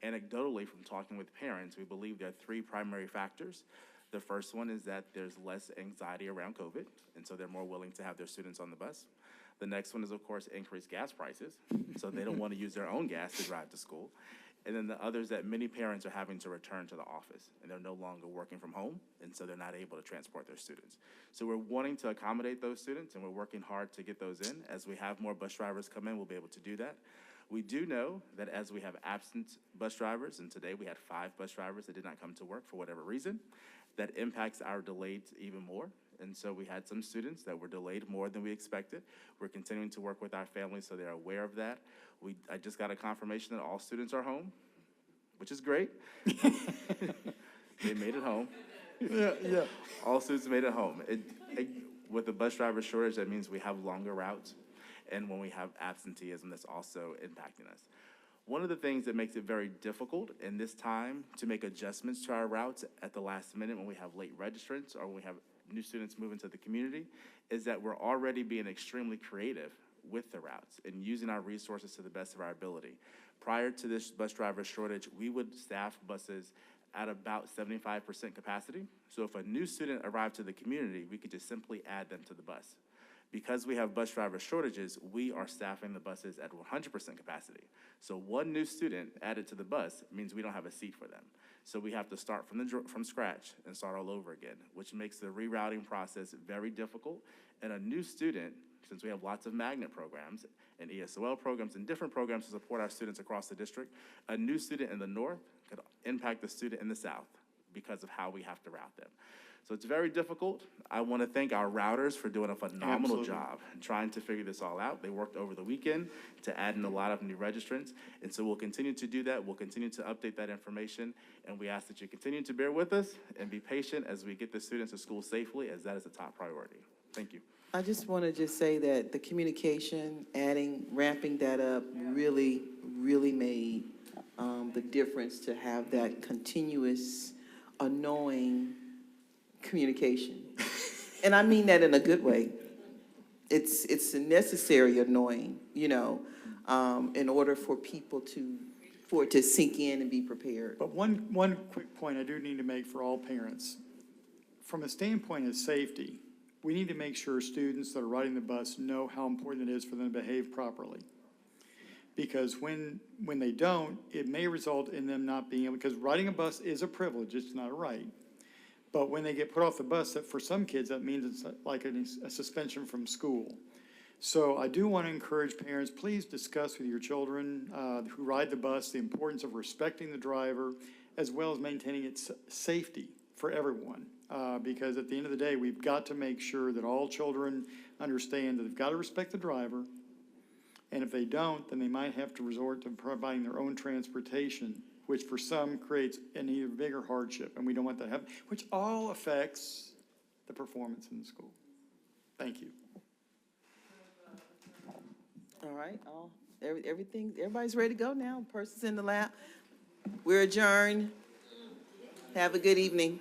Anecdotally, from talking with parents, we believe there are three primary factors. The first one is that there's less anxiety around COVID, and so they're more willing to have their students on the bus. The next one is, of course, increased gas prices, so they don't want to use their own gas to drive to school. And then the other is that many parents are having to return to the office, and they're no longer working from home, and so they're not able to transport their students. So we're wanting to accommodate those students, and we're working hard to get those in. As we have more bus drivers come in, we'll be able to do that. We do know that as we have absent bus drivers, and today we had 5 bus drivers that did not come to work for whatever reason, that impacts our delays even more. And so we had some students that were delayed more than we expected. We're continuing to work with our families so they're aware of that. I just got a confirmation that all students are home, which is great. They made it home. Yeah. All students made it home. With the bus driver shortage, that means we have longer routes. And when we have absenteeism, that's also impacting us. One of the things that makes it very difficult in this time to make adjustments to our routes at the last minute when we have late registrants or when we have new students move into the community is that we're already being extremely creative with the routes and using our resources to the best of our ability. Prior to this bus driver shortage, we would staff buses at about 75% capacity. So if a new student arrived to the community, we could just simply add them to the bus. Because we have bus driver shortages, we are staffing the buses at 100% capacity. So one new student added to the bus means we don't have a seat for them. So we have to start from scratch and start all over again, which makes the rerouting process very difficult. And a new student, since we have lots of magnet programs and ESOL programs and different programs to support our students across the district, a new student in the north could impact the student in the south because of how we have to route them. So it's very difficult. I want to thank our routers for doing a phenomenal job and trying to figure this all out. They worked over the weekend to add in a lot of new registrants. And so we'll continue to do that. We'll continue to update that information. And we ask that you continue to bear with us and be patient as we get the students to school safely, as that is a top priority. Thank you. I just want to just say that the communication, ramping that up really, really made the difference to have that continuous, annoying communication. And I mean that in a good way. It's a necessary annoying, you know, in order for people for it to sink in and be prepared. But one quick point I do need to make for all parents. From a standpoint of safety, we need to make sure students that are riding the bus know how important it is for them to behave properly. Because when they don't, it may result in them not being able, because riding a bus is a privilege, it's not a right. But when they get put off the bus, that for some kids, that means it's like a suspension from school. So I do want to encourage parents, please discuss with your children who ride the bus the importance of respecting the driver, as well as maintaining its safety for everyone. Because at the end of the day, we've got to make sure that all children understand that they've got to respect the driver. And if they don't, then they might have to resort to providing their own transportation, which for some creates an even bigger hardship, and we don't want that to happen, which all affects the performance in the school. Thank you. All right, everybody's ready to go now. Person's in the lab. We're adjourned. Have a good evening.